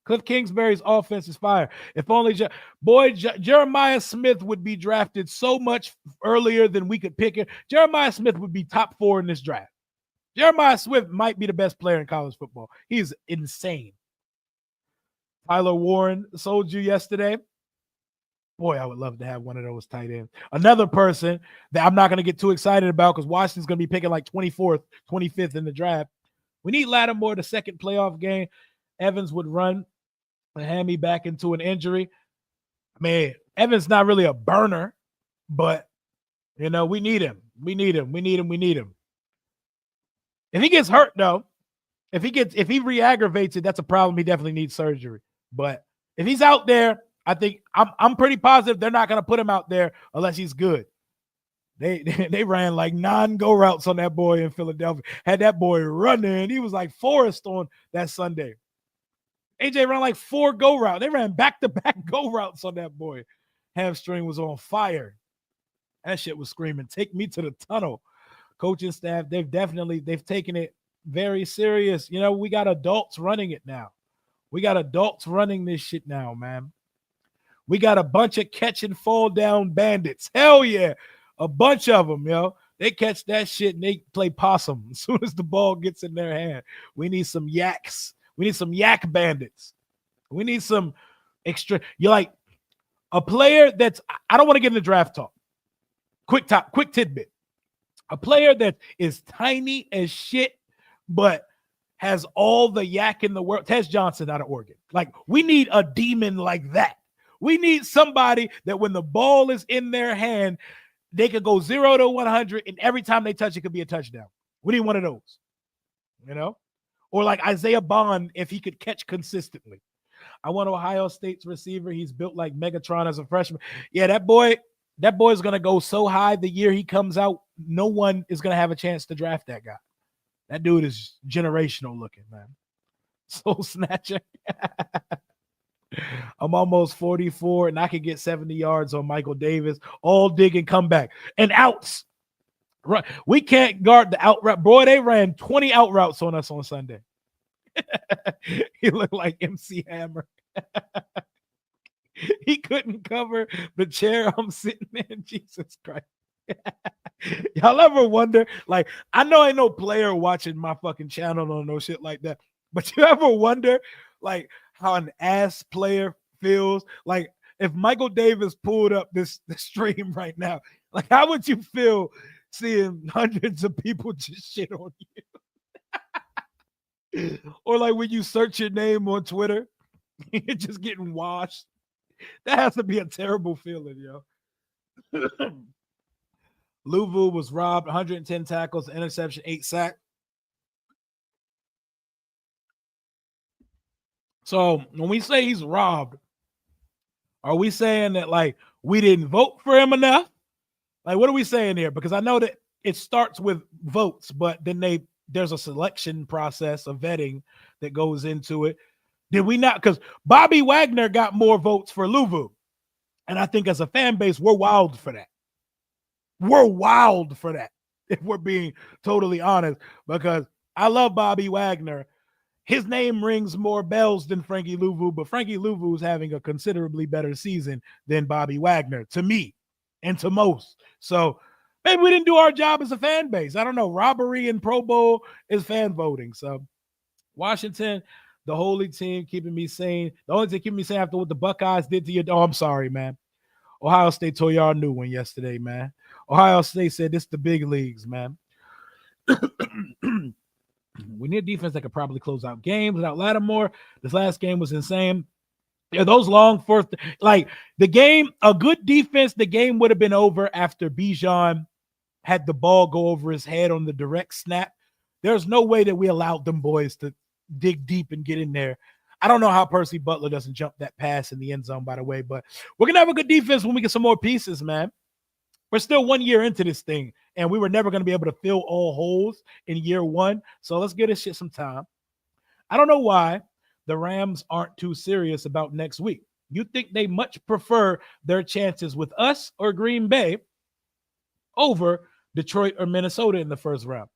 Kliff Kingsbury's offense is fire. If only Jeremiah Smith would be drafted so much earlier than we could pick it. Jeremiah Smith would be top 4 in this draft. Jeremiah Smith might be the best player in college football. He's insane. Tyler Warren sold you yesterday. Boy, I would love to have one of those tight ends. Another person that I'm not going to get too excited about because Washington's going to be picking like 24th, 25th in the draft. We need Lattimore the second playoff game. Evans would run and hand me back into an injury. Man, Evans not really a burner, but, we need him. We need him. If he gets hurt, though, if he re-aggravates it, that's a problem. He definitely needs surgery. But if he's out there, I think I'm pretty positive they're not going to put him out there unless he's good. They ran like 9 go routes on that boy in Philadelphia. Had that boy running. He was like Forrest on that Sunday. AJ ran like 4 go routes. They ran back-to-back go routes on that boy. Hamstring was on fire. That shit was screaming, take me to the tunnel. Coaching staff, they've taken it very serious. We got adults running it now. We got adults running this shit now, man. We got a bunch of catch and fall down bandits. Hell yeah. A bunch of them, yo. They catch that shit and they play possum as soon as the ball gets in their hand. We need some yaks. We need some yak bandits. We need some extra. You're like a player that's, I don't want to get into draft talk. Quick tidbit. A player that is tiny as shit, but has all the yak in the world. Tez Johnson out of Oregon. Like, we need a demon like that. We need somebody that when the ball is in their hand, they could go 0 to 100, and every time they touch it could be a touchdown. We need one of those, Or like Isaiah Bond, if he could catch consistently. I want Ohio State's receiver. He's built like Megatron as a freshman. Yeah, that boy's going to go so high the year he comes out, no one is going to have a chance to draft that guy. That dude is generational looking, man. Soul snatcher. I'm almost 44, and I could get 70 yards on Michael Davis, all dig and come back. And outs. Right. We can't guard the out route. Boy, they ran 20 out routes on us on Sunday. He looked like MC Hammer. He couldn't cover the chair I'm sitting in. Jesus Christ. Y'all ever wonder, like, I know ain't no player watching my fucking channel or no shit like that, but you ever wonder, like, how an ass player feels? Like, if Michael Davis pulled up this stream right now, like, how would you feel seeing hundreds of people just shit on you? Or like when you search your name on Twitter, you're just getting washed. That has to be a terrible feeling, yo. Louvu was robbed, 110 tackles, interception, 8 sacks. So when we say he's robbed, are we saying that, like, we didn't vote for him enough? Like, what are we saying here? Because I know that it starts with votes, but then there's a selection process, a vetting that goes into it. Did we not? Because Bobby Wagner got more votes for Louvu. And I think as a fan base, we're wild for that. We're wild for that, if we're being totally honest, because I love Bobby Wagner. His name rings more bells than Frankie Louvu, but Frankie Louvu is having a considerably better season than Bobby Wagner, to me and to most. So maybe we didn't do our job as a fan base. I don't know. Robbery and Pro Bowl is fan voting. So Washington, the holy team, keeping me sane. The only thing keeping me sane after what the Buckeyes did to you. Oh, I'm sorry, man. Ohio State told y'all a new one yesterday, man. Ohio State said this is the big leagues, man. We need defense that could probably close out games without Lattimore. This last game was insane. Yeah, those long fourth, like the game, a good defense, the game would have been over after Bijan had the ball go over his head on the direct snap. There's no way that we allowed them boys to dig deep and get in there. I don't know how Percy Butler doesn't jump that pass in the end zone, by the way, but we're going to have a good defense when we get some more pieces, man. We're still 1 year into this thing, and we were never going to be able to fill all holes in year one. So let's give this shit some time. I don't know why the Rams aren't too serious about next week. You think they much prefer their chances with us or Green Bay over Detroit or Minnesota in the first round?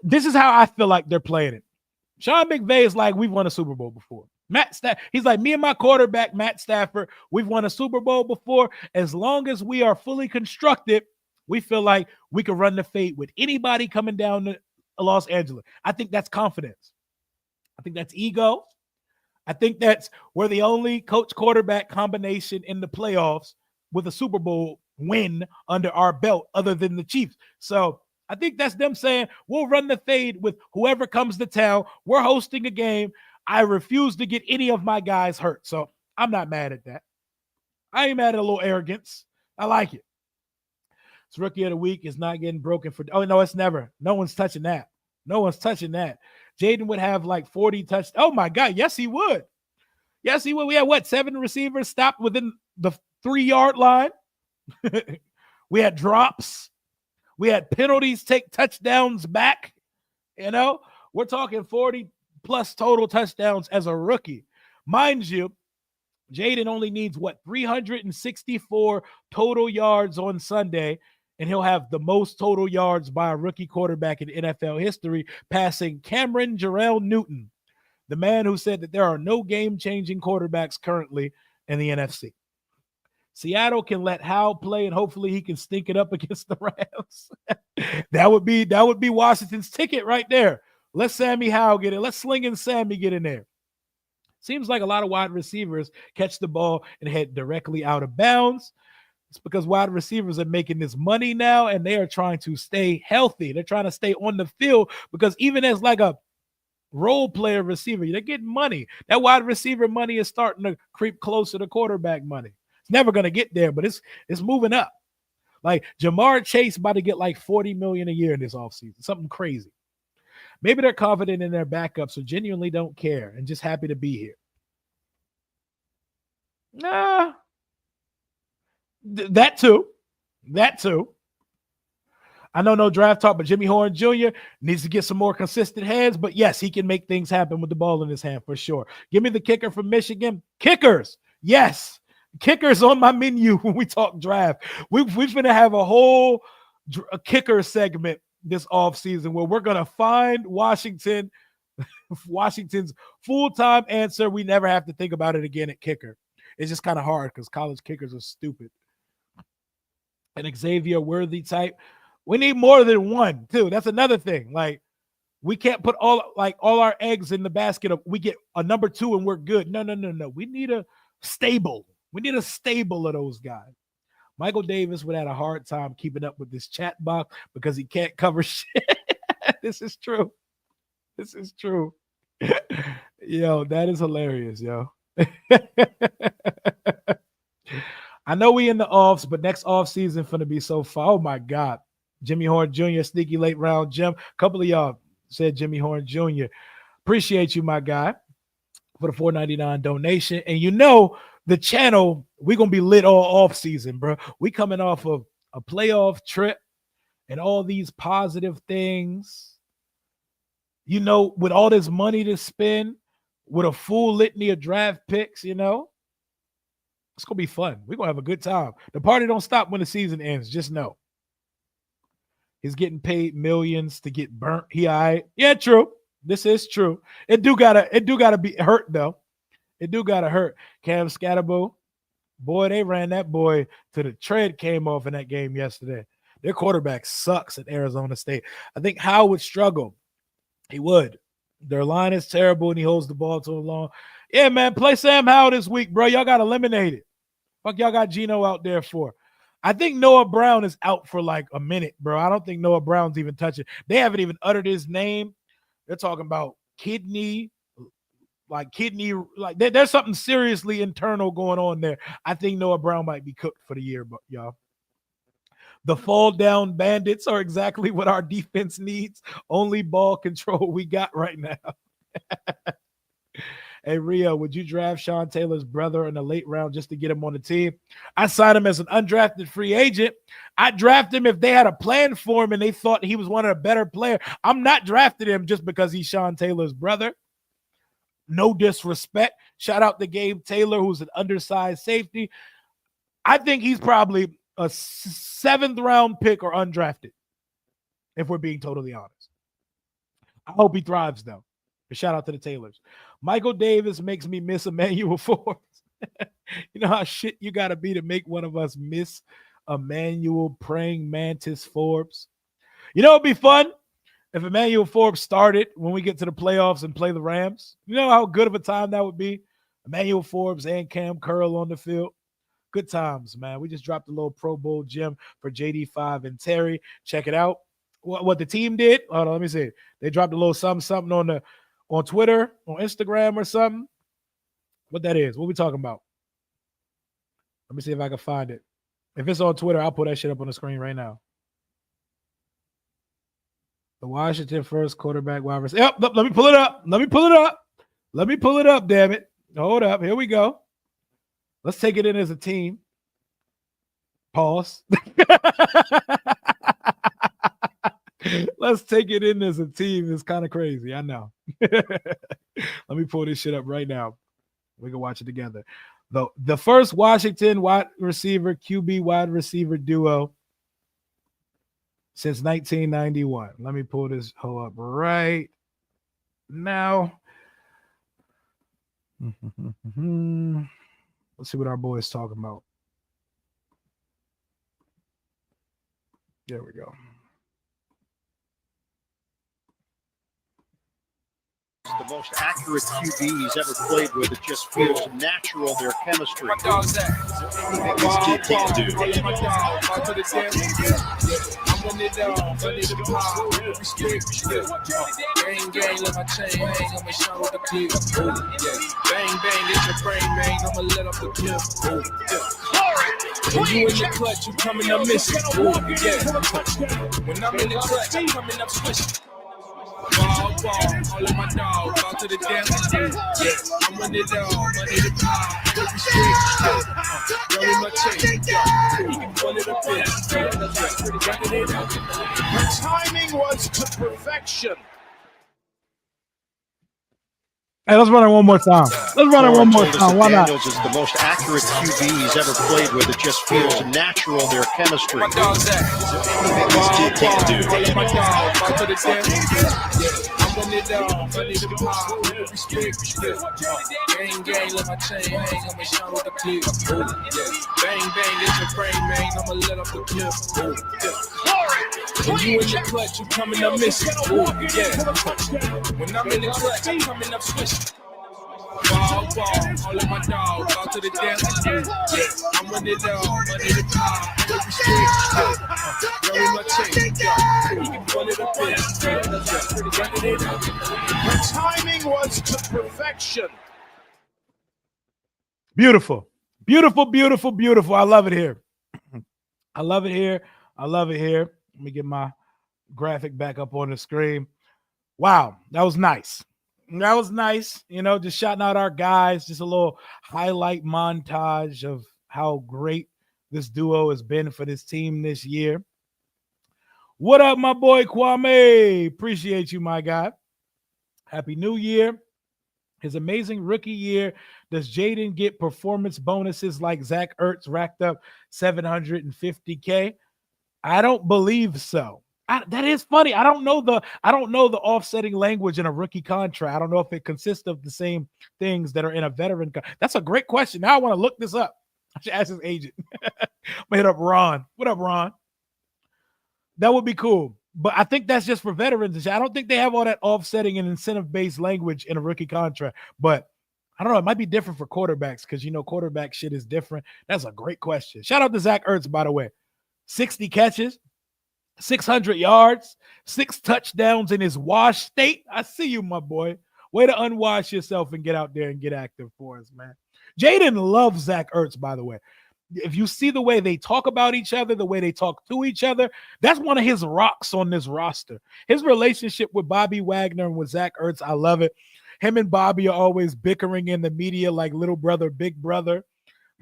This is how I feel like they're playing it. Sean McVay is like, we've won a Super Bowl before. He's like, me and my quarterback, Matt Stafford, we've won a Super Bowl before. As long as we are fully constructed, we feel like we can run the fade with anybody coming down to Los Angeles. I think that's confidence. I think that's ego. I think that's we're the only coach quarterback combination in the playoffs with a Super Bowl win under our belt other than the Chiefs. So I think that's them saying, we'll run the fade with whoever comes to town. We're hosting a game. I refuse to get any of my guys hurt. So I'm not mad at that. I ain't mad at a little arrogance. I like it. It's rookie of the week is not getting broken for. Oh, no, it's never. No one's touching that. No one's touching that. Jayden would have like 40 touchdowns. Oh, my God. Yes, he would. Yes, he would. We had 7 receivers stopped within the 3-yard line. We had drops. We had penalties take touchdowns back. You know, we're talking 40 plus total touchdowns as a rookie. Mind you, Jayden only needs 364 total yards on Sunday, and he'll have the most total yards by a rookie quarterback in NFL history, passing Cameron Jarrell Newton, the man who said that there are no game-changing quarterbacks currently in the NFC. Seattle can let Howell play, and hopefully he can stink it up against the Rams. that would be Washington's ticket right there. Let Sammy Howell get it. Let Slinging Sammy get in there. Seems like a lot of wide receivers catch the ball and head directly out of bounds. It's because wide receivers are making this money now, and they are trying to stay healthy. They're trying to stay on the field because even as like a role player receiver, they're getting money. That wide receiver money is starting to creep closer to quarterback money. It's never going to get there, but it's moving up. Like Jamar Chase about to get like $40 million a year in this offseason, something crazy. Maybe they're confident in their backup, so genuinely don't care and just happy to be here. Nah. That too. I know no draft talk, but Jimmy Horn Jr. needs to get some more consistent hands. But yes, he can make things happen with the ball in his hand for sure. Give me the kicker from Michigan. Kickers. Yes. Kickers on my menu when we talk draft. We're going to have a whole kicker segment this offseason where we're going to find Washington's full-time answer. We never have to think about it again at kicker. It's just kind of hard because college kickers are stupid. An Xavier Worthy type. We need more than one, too. That's another thing. Like, we can't put all our eggs in the basket of we get a number 2 and we're good. No. We need a stable. We need a stable of those guys. Michael Davis would have a hard time keeping up with this chat box because he can't cover shit. This is true. Yo, that is hilarious, yo. I know we in the offs, but next off season finna be so far. Oh my God. Jimmy Horn Jr., sneaky late round gem. A couple of y'all said Jimmy Horn Jr. Appreciate you, my guy, for the $4.99 donation. And you know the channel, we're gonna be lit all off season, bro. We coming off of a playoff trip and all these positive things. You know, with all this money to spend, with a full litany of draft picks, you know, it's going to be fun. We're going to have a good time. The party don't stop when the season ends. Just know. He's getting paid millions to get burnt. Yeah, true. This is true. It do gotta be hurt, though. It do got to hurt. Cam Scatterbo, boy, they ran that boy to the tread came off in that game yesterday. Their quarterback sucks at Arizona State. I think Howell would struggle. He would. Their line is terrible, and he holds the ball too long. Yeah, man, play Sam Howell this week, bro. Y'all got eliminated. Fuck y'all got Geno out there for. I think Noah Brown is out for like a minute, bro. I don't think Noah Brown's even touching. They haven't even uttered his name. They're talking about kidney. There's something seriously internal going on there. I think Noah Brown might be cooked for the year, but y'all. The fall down bandits are exactly what our defense needs. Only ball control we got right now. Hey, Rio, would you draft Sean Taylor's brother in the late round just to get him on the team? I signed him as an undrafted free agent. I'd draft him if they had a plan for him and they thought he was one of the better players. I'm not drafting him just because he's Sean Taylor's brother. No disrespect. Shout out to Gabe Taylor, who's an undersized safety. I think he's probably a 7th round pick or undrafted, if we're being totally honest. I hope he thrives, though. But shout out to the Taylors. Michael Davis makes me miss Emmanuel Forbes. You know how shit you got to be to make one of us miss Emmanuel Praying Mantis Forbes? You know, it'd be fun if Emmanuel Forbes started when we get to the playoffs and play the Rams. You know how good of a time that would be? Emmanuel Forbes and Cam Curl on the field. Good times, man. We just dropped a little Pro Bowl gem for JD5 and Terry. Check it out. What the team did. Hold on, let me see. They dropped a little something on Twitter, on Instagram or something. What that is? What we talking about? Let me see if I can find it. If it's on Twitter, I'll put that shit up on the screen right now. The Washington first quarterback wide receiver. Yep, let me pull it up. Let me pull it up, damn it. Hold up. Here we go. Let's take it in as a team. Pause. Let's take it in as a team. It's kind of crazy. I know. Let me pull this shit up right now. We can watch it together. The first Washington wide receiver, QB wide receiver duo since 1991. Let me pull this hoe up right now. Let's see what our boys talking about. There we go. The most accurate QB he's ever played with. It just feels natural, their chemistry. This kid can't do. When you in the clutch, you coming up missing. When I'm in the clutch, I'm coming up switching. Ball, all of my dogs, all to the death. Yeah, I'm running it all, money the pie, every street. Running my chain, you can run it up in. Her timing was to perfection. Hey, let's run it one more time. Why not? Daniels is the most accurate QB he's ever played with. It just feels natural, their chemistry. This kid can't do. I'm running it all, money the pie, every street. Gang, let my chain hang, I'ma shine with the clip. Bang, it's a brain, man, I'ma let off the clip. When you in the clutch, you coming up missing. When I'm in the clutch, I'm coming up switching. Ball, all of my dogs, all to the death. Yeah, I'm running it all, money the pie, every street. Running my chain, you can run it up in. Her timing was to perfection. Beautiful. I love it here. Let me get my graphic back up on the screen. Wow, that was nice. You know, just shouting out our guys, just a little highlight montage of how great this duo has been for this team this year. What up, my boy Kwame? Appreciate you, my guy. Happy New Year. His amazing rookie year. Does Jayden get performance bonuses like Zach Ertz racked up $750K? I don't believe so. That is funny. I don't know the offsetting language in a rookie contract. I don't know if it consists of the same things that are in a veteran. That's a great question. Now I want to look this up. I should ask his agent. I'm gonna hit up Ron. What up, Ron? That would be cool. But I think that's just for veterans. I don't think they have all that offsetting and incentive-based language in a rookie contract. But I don't know. It might be different for quarterbacks because, you know, quarterback shit is different. That's a great question. Shout out to Zach Ertz, by the way. 60 catches, 600 yards, 6 touchdowns in his wash state. I see you, my boy. Way to unwash yourself and get out there and get active for us, man. Jayden loves Zach Ertz, by the way. If you see the way they talk about each other, the way they talk to each other, that's one of his rocks on this roster. His relationship with Bobby Wagner and with Zach Ertz, I love it. Him and Bobby are always bickering in the media like little brother, big brother.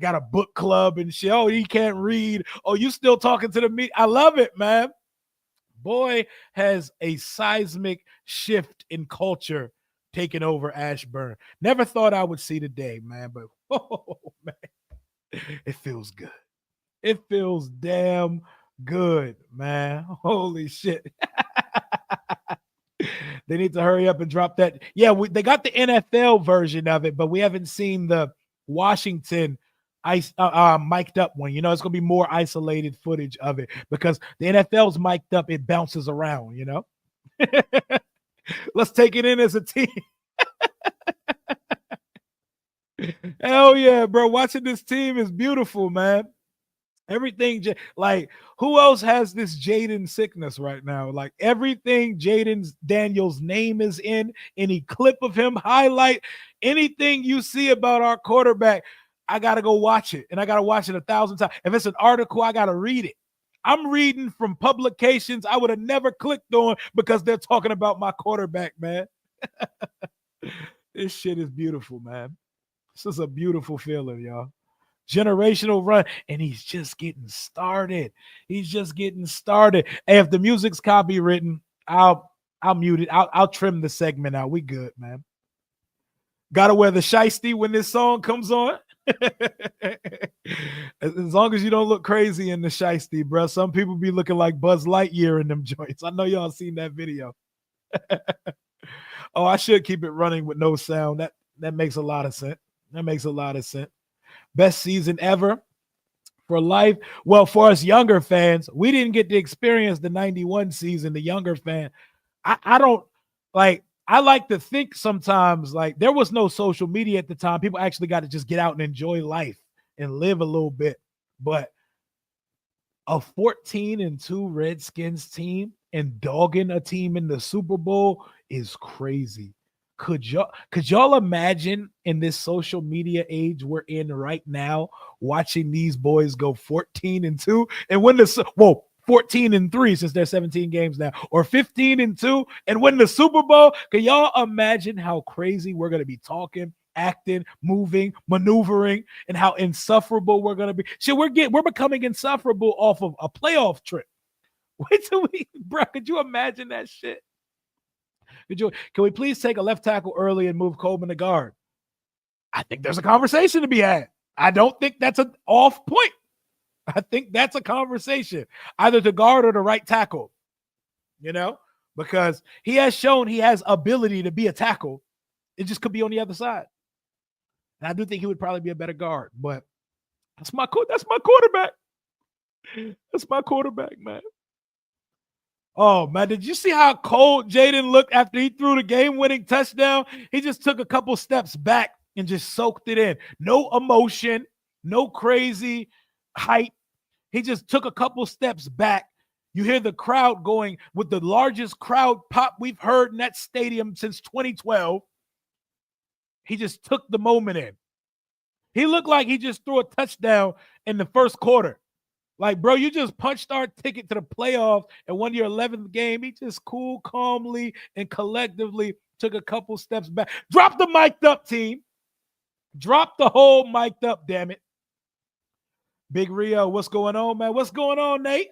Got a book club and shit. Oh, he can't read. Oh, you still talking to the media? I love it, man. Boy has a seismic shift in culture taking over Ashburn. Never thought I would see the day, man, but oh, man, it feels good. It feels damn good, man. Holy shit. They need to hurry up and drop that. Yeah, they got the NFL version of it, but we haven't seen the Washington mic'd up one. You know, it's going to be more isolated footage of it because the NFL's mic'd up. It bounces around, you know. Let's take it in as a team. Hell yeah, bro. Watching this team is beautiful, man. Everything, like, who else has this Jayden sickness right now? Like, everything Jayden Daniels' name is in, any clip of him, highlight, anything you see about our quarterback, I got to go watch it. And I got to watch it 1,000 times. If it's an article, I got to read it. I'm reading from publications I would have never clicked on because they're talking about my quarterback, man. This shit is beautiful, man. This is a beautiful feeling, y'all. Generational run, and he's just getting started. He's just getting started. Hey, if the music's copywritten, I'll mute it. I'll trim the segment out. We good, man. Gotta wear the shiesty when this song comes on. As long as you don't look crazy in the shiesty, bro. Some people be looking like Buzz Lightyear in them joints. I know y'all seen that video. Oh, I should keep it running with no sound. That makes a lot of sense. That makes a lot of sense. Best season ever for life. Well, for us younger fans, we didn't get to experience the 91 season, the younger fan. I don't like, I like to think sometimes like there was no social media at the time. People actually got to just get out and enjoy life and live a little bit. But a 14-2 Redskins team and dogging a team in the Super Bowl is crazy. Could y'all imagine in this social media age we're in right now, watching these boys go 14-2 and win 14-3 since they're 17 games now, or 15-2 and win the Super Bowl? Can y'all imagine how crazy we're gonna be talking, acting, moving, maneuvering, and how insufferable we're gonna be? Shit, we're becoming insufferable off of a playoff trip. Wait till bro, could you imagine that shit? Can we please take a left tackle early and move Coleman to guard? I think there's a conversation to be had. I don't think that's an off point. I think that's a conversation, either to guard or to right tackle, you know, because he has shown he has ability to be a tackle. It just could be on the other side. And I do think he would probably be a better guard, but that's my quarterback. That's my quarterback, man. Oh, man, did you see how cold Jayden looked after he threw the game-winning touchdown? He just took a couple steps back and just soaked it in. No emotion, no crazy hype. He just took a couple steps back. You hear the crowd going with the largest crowd pop we've heard in that stadium since 2012. He just took the moment in. He looked like he just threw a touchdown in the first quarter. Like, bro, you just punched our ticket to the playoffs and won your 11th game. He just cool, calmly, and collectively took a couple steps back. Drop the mic'd up, team. Drop the whole mic'd up, damn it. Big Rio, what's going on, man? What's going on, Nate?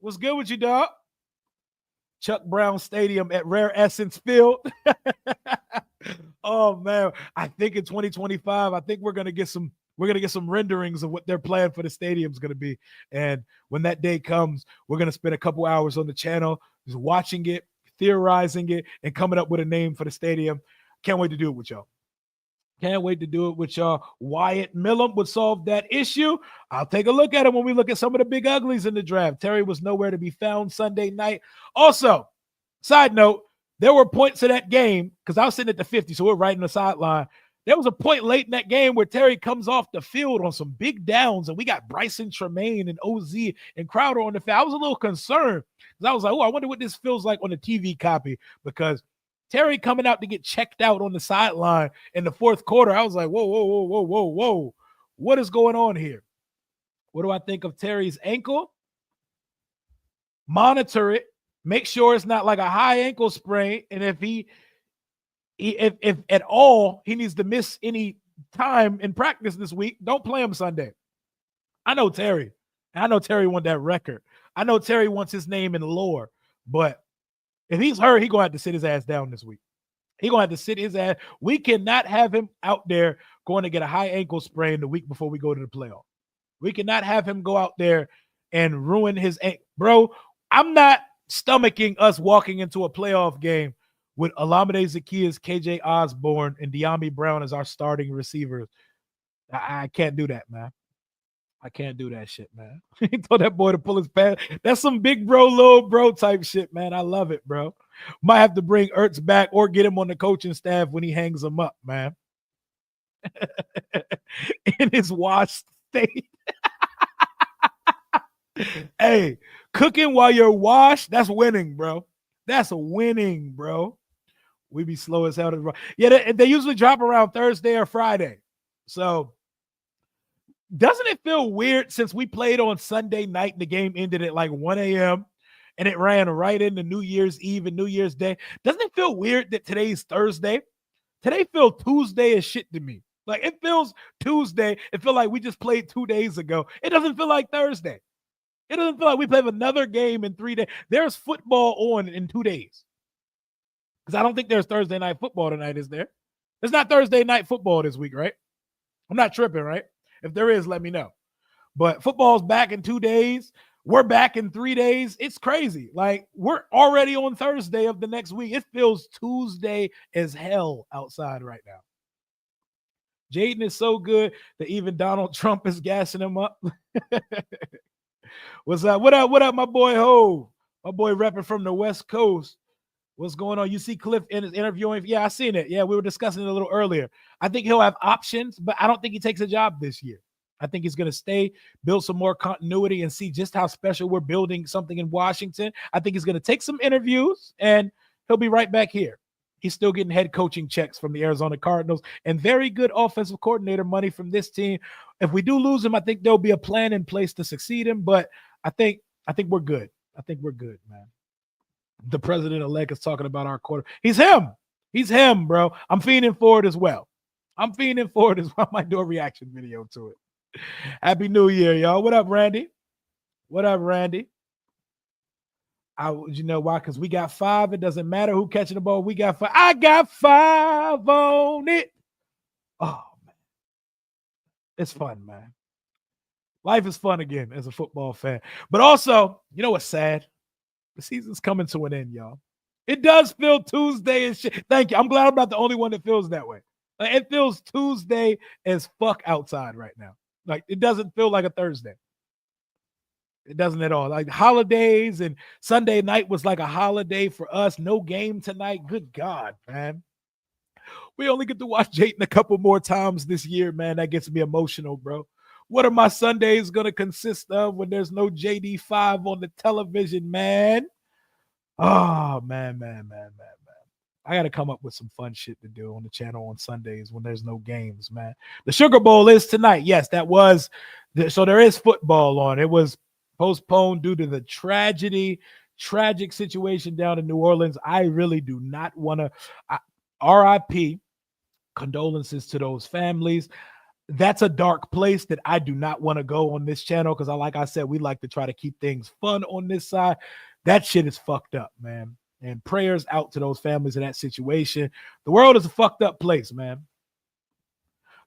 What's good with you, dog? Chuck Brown Stadium at Rare Essence Field. Oh, man. I think in 2025, I think we're going to get some renderings of what their plan for the stadium is going to be. And when that day comes, we're going to spend a couple hours on the channel just watching it, theorizing it, and coming up with a name for the stadium. Can't wait to do it with y'all. Can't wait to do it with y'all. Wyatt Millum would solve that issue. I'll take a look at it when we look at some of the big uglies in the draft. Terry was nowhere to be found Sunday night. Also, side note, there were points of that game, because I was sitting at the 50, so we're right in the sideline. There was a point late in that game where Terry comes off the field on some big downs, and we got Bryson Tremaine and OZ and Crowder on the field. I was a little concerned because I was like, oh, I wonder what this feels like on the TV copy, because Terry coming out to get checked out on the sideline in the fourth quarter, I was like, whoa. What is going on here? What do I think of Terry's ankle? Monitor it. Make sure it's not like a high ankle sprain. And if he if at all he needs to miss any time in practice this week, don't play him Sunday. I know Terry. I know Terry wants that record. I know Terry wants his name in the lore. But if he's hurt, he's going to have to sit his ass down this week. He's going to have to sit his ass. We cannot have him out there going to get a high ankle sprain the week before we go to the playoff. We cannot have him go out there and ruin his ankle. Bro, I'm not stomaching us walking into a playoff game with Olamide Zaccheaus, KJ Osborne, and De'Ami Brown as our starting receivers. I can't do that, man. I can't do that shit, man. He told that boy to pull his pants. That's some big bro, little bro type shit, man. I love it, bro. Might have to bring Ertz back or get him on the coaching staff when he hangs him up, man. In his washed state. Hey, cooking while you're washed, that's winning, bro. That's winning, bro. We be slow as hell. Yeah, they usually drop around Thursday or Friday. So doesn't it feel weird since we played on Sunday night and the game ended at like 1 a.m. and it ran right into New Year's Eve and New Year's Day? Doesn't it feel weird that today's Thursday? Today feels Tuesday as shit to me. Like it feels Tuesday. It feels like we just played 2 days ago. It doesn't feel like Thursday. It doesn't feel like we played another game in 3 days. There's football on in 2 days. Because I don't think there's Thursday night football tonight, is there? There's not Thursday night football this week, right? I'm not tripping, right? If there is, let me know. But football's back in 2 days. We're back in 3 days. It's crazy. Like, we're already on Thursday of the next week. It feels Tuesday as hell outside right now. Jayden is so good that even Donald Trump is gassing him up. What's up? What up, my boy Ho? My boy repping from the West Coast. What's going on? You see Kliff interviewing? Yeah, I seen it. Yeah, we were discussing it a little earlier. I think he'll have options, but I don't think he takes a job this year. I think he's going to stay, build some more continuity, and see just how special we're building something in Washington. I think he's going to take some interviews, and he'll be right back here. He's still getting head coaching checks from the Arizona Cardinals and very good offensive coordinator money from this team. If we do lose him, I think there'll be a plan in place to succeed him, but I think we're good. I think we're good, man. The president-elect is talking about our quarter. He's him. He's him, bro. I'm feeding for it as well. I might do a reaction video to it. Happy New Year, y'all. What up, Randy? What up, Randy? You know why? Because we got 5. It doesn't matter who catching the ball. We got 5. I got 5 on it. Oh, man. It's fun, man. Life is fun again as a football fan. But also, you know what's sad? The season's coming to an end, y'all. It does feel Tuesday and shit. Thank you. I'm glad I'm not the only one that feels that way. Like, it feels Tuesday as fuck outside right now. Like, it doesn't feel like a Thursday. It doesn't at all. Like, holidays and Sunday night was like a holiday for us. No game tonight. Good God, man. We only get to watch Jayden a couple more times this year, man. That gets me emotional, bro. What are my Sundays going to consist of when there's no JD5 on the television, man? Oh, man. I got to come up with some fun shit to do on the channel on Sundays when there's no games, man. The Sugar Bowl is tonight. Yes, that was. So there is football on. It was postponed due to the tragic situation down in New Orleans. I really do not want to. RIP, condolences to those families. That's a dark place that I do not want to go on this channel because, like I said, we like to try to keep things fun on this side. That shit is fucked up, man. And prayers out to those families in that situation. The world is a fucked up place, man.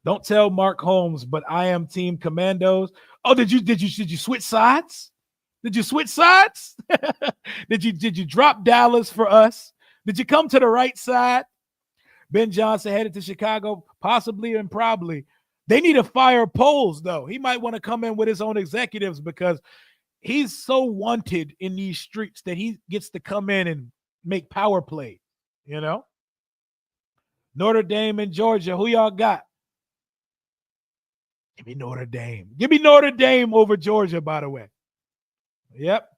Don't tell Mark Holmes, but I am Team Commandos. Oh, did you switch sides? Did you switch sides? Did you drop Dallas for us? Did you come to the right side? Ben Johnson headed to Chicago, possibly and probably. They need to fire Poles, though. He might want to come in with his own executives because he's so wanted in these streets that he gets to come in and make power play, you know? Notre Dame and Georgia, who y'all got? Give me Notre Dame. Give me Notre Dame over Georgia, by the way. Yep.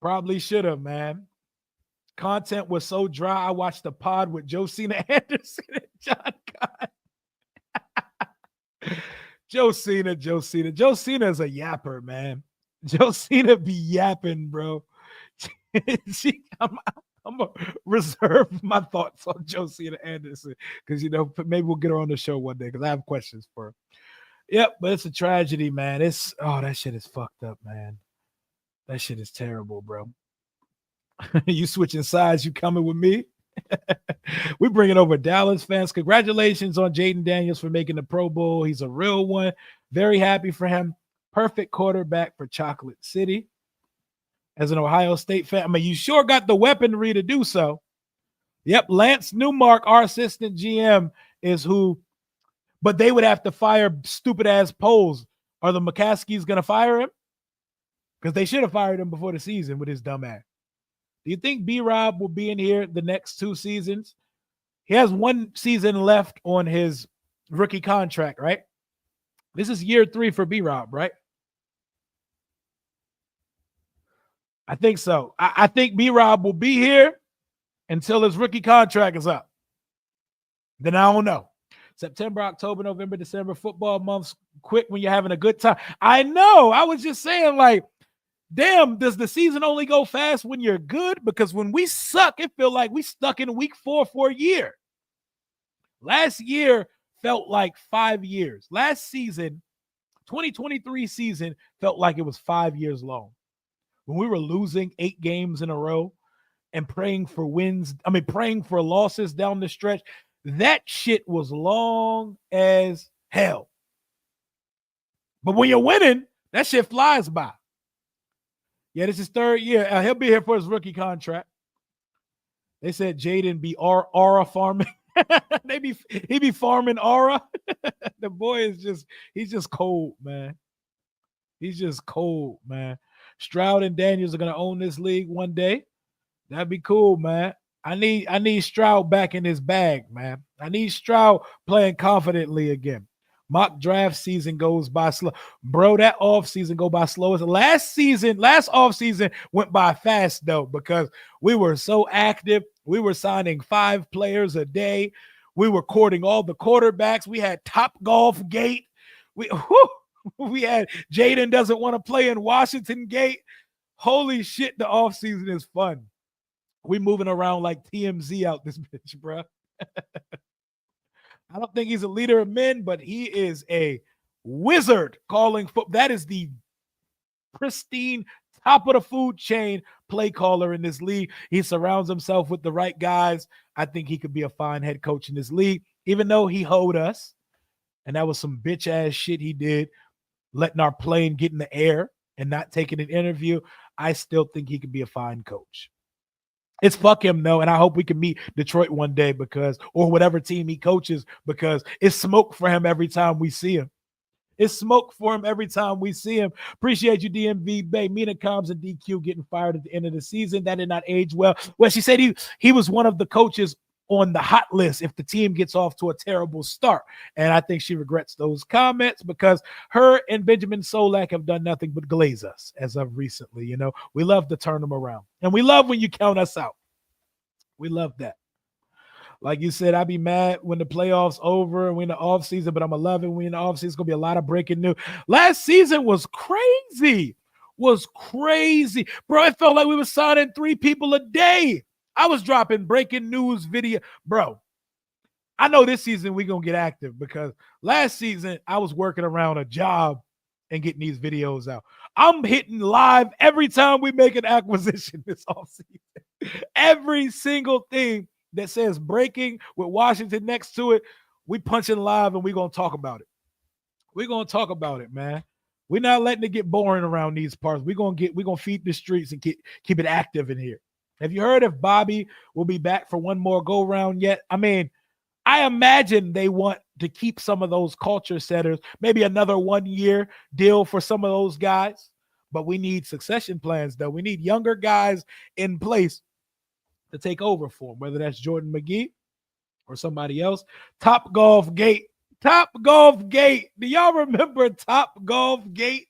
Probably should have, man. Content was so dry, I watched the pod with Josina Anderson and John Cotton. Josina is a yapper, man. Josina be yapping, bro. I'm gonna reserve my thoughts on Josina Anderson because, maybe we'll get her on the show one day because I have questions for her. Yep, but it's a tragedy, man. That shit is fucked up, man. That shit is terrible, bro. You switching sides, you coming with me? We bringing over Dallas fans. Congratulations on Jayden Daniels for making the Pro Bowl. He's a real one. Very happy for him. Perfect quarterback for Chocolate City. As an Ohio State fan, you sure got the weaponry to do so. Yep, Lance Newmark, our assistant GM, is who, but they would have to fire stupid-ass Poles. Are the McCaskies going to fire him? Because they should have fired him before the season with his dumb ass. Do you think B-Rob will be in here the next 2 seasons? He has 1 season left on his rookie contract, right? This is year 3 for B-Rob, right? I think so. I think B-Rob will be here until his rookie contract is up. Then I don't know. September, October, November, December, football months quick when you're having a good time. I know. I was just saying, damn, does the season only go fast when you're good? Because when we suck, it feel like we stuck in week 4 for a year. Last year felt like 5 years. Last season, 2023 season, felt like it was 5 years long. When we were losing 8 games in a row and praying for losses down the stretch, that shit was long as hell. But when you're winning, that shit flies by. Yeah, this is 3rd year. He'll be here for his rookie contract. They said Jayden be aura farming. He be farming aura. The boy he's just cold, man. He's just cold, man. Stroud and Daniels are gonna own this league one day. That'd be cool, man. I need Stroud back in his bag, man. I need Stroud playing confidently again. Mock draft season goes by slow. Bro, that offseason go by slow. Last offseason went by fast, though, because we were so active. We were signing 5 players a day. We were courting all the quarterbacks. We had Top Golf Gate. We had Jayden doesn't want to play in Washington Gate. Holy shit, the offseason is fun. We moving around like TMZ out this bitch, bro. I don't think he's a leader of men, but he is a wizard calling football. That is the pristine, top of the food chain play caller in this league. He surrounds himself with the right guys. I think he could be a fine head coach in this league, even though he hoed us. And that was some bitch ass shit he did, letting our plane get in the air and not taking an interview. I still think he could be a fine coach. It's fuck him, though, and I hope we can meet Detroit one day or whatever team he coaches, because it's smoke for him every time we see him. It's smoke for him every time we see him. Appreciate you, DMV Bay. Mina Combs and DQ getting fired at the end of the season. That did not age well. Well, she said he was one of the coaches on the hot list if the team gets off to a terrible start. And I think she regrets those comments because her and Benjamin Solak have done nothing but glaze us as of recently. We love to turn them around. And we love when you count us out. We love that. Like you said, I'd be mad when the playoffs over and we're in the offseason, but I'm going to love it when we're in the offseason. It's going to be a lot of breaking news. Last season was crazy. Bro, it felt like we were signing 3 people a day. I was dropping breaking news video. Bro, I know this season we're going to get active because last season I was working around a job and getting these videos out. I'm hitting live every time we make an acquisition this offseason. Every single thing that says breaking with Washington next to it, we punching live and we're going to talk about it. We're going to talk about it, man. We're not letting it get boring around these parts. We're going to feed the streets and keep it active in here. Have you heard if Bobby will be back for one more go-round yet? I mean, I imagine they want to keep some of those culture setters, maybe another 1-year deal for some of those guys. But we need succession plans, though. We need younger guys in place to take over for him, whether that's Jordan McGee or somebody else. Top Golf Gate. Do y'all remember Top Golf Gate?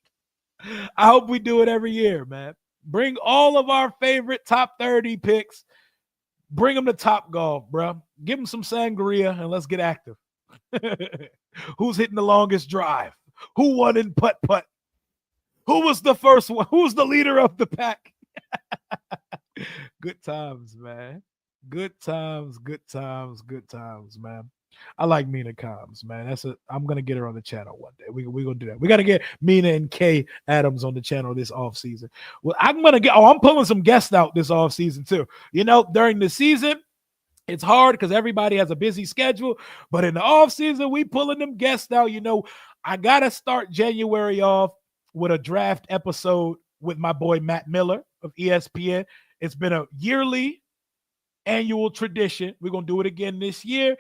I hope we do it every year, man. Bring all of our favorite top 30 picks. Bring them to Top Golf, bro. Give them some sangria and let's get active. Who's hitting the longest drive? Who won in putt-putt? Who was the first one? Who's the leader of the pack? Good times, man. Good times, man. I like Mina Combs, man. I'm gonna get her on the channel one day. We gonna do that. We gotta get Mina and Kay Adams on the channel this offseason. Well, I'm pulling some guests out this offseason too. During the season, it's hard because everybody has a busy schedule, but in the offseason, we pulling them guests out. I gotta start January off with a draft episode with my boy Matt Miller of ESPN. It's been a yearly annual tradition. We're going to do it again this year,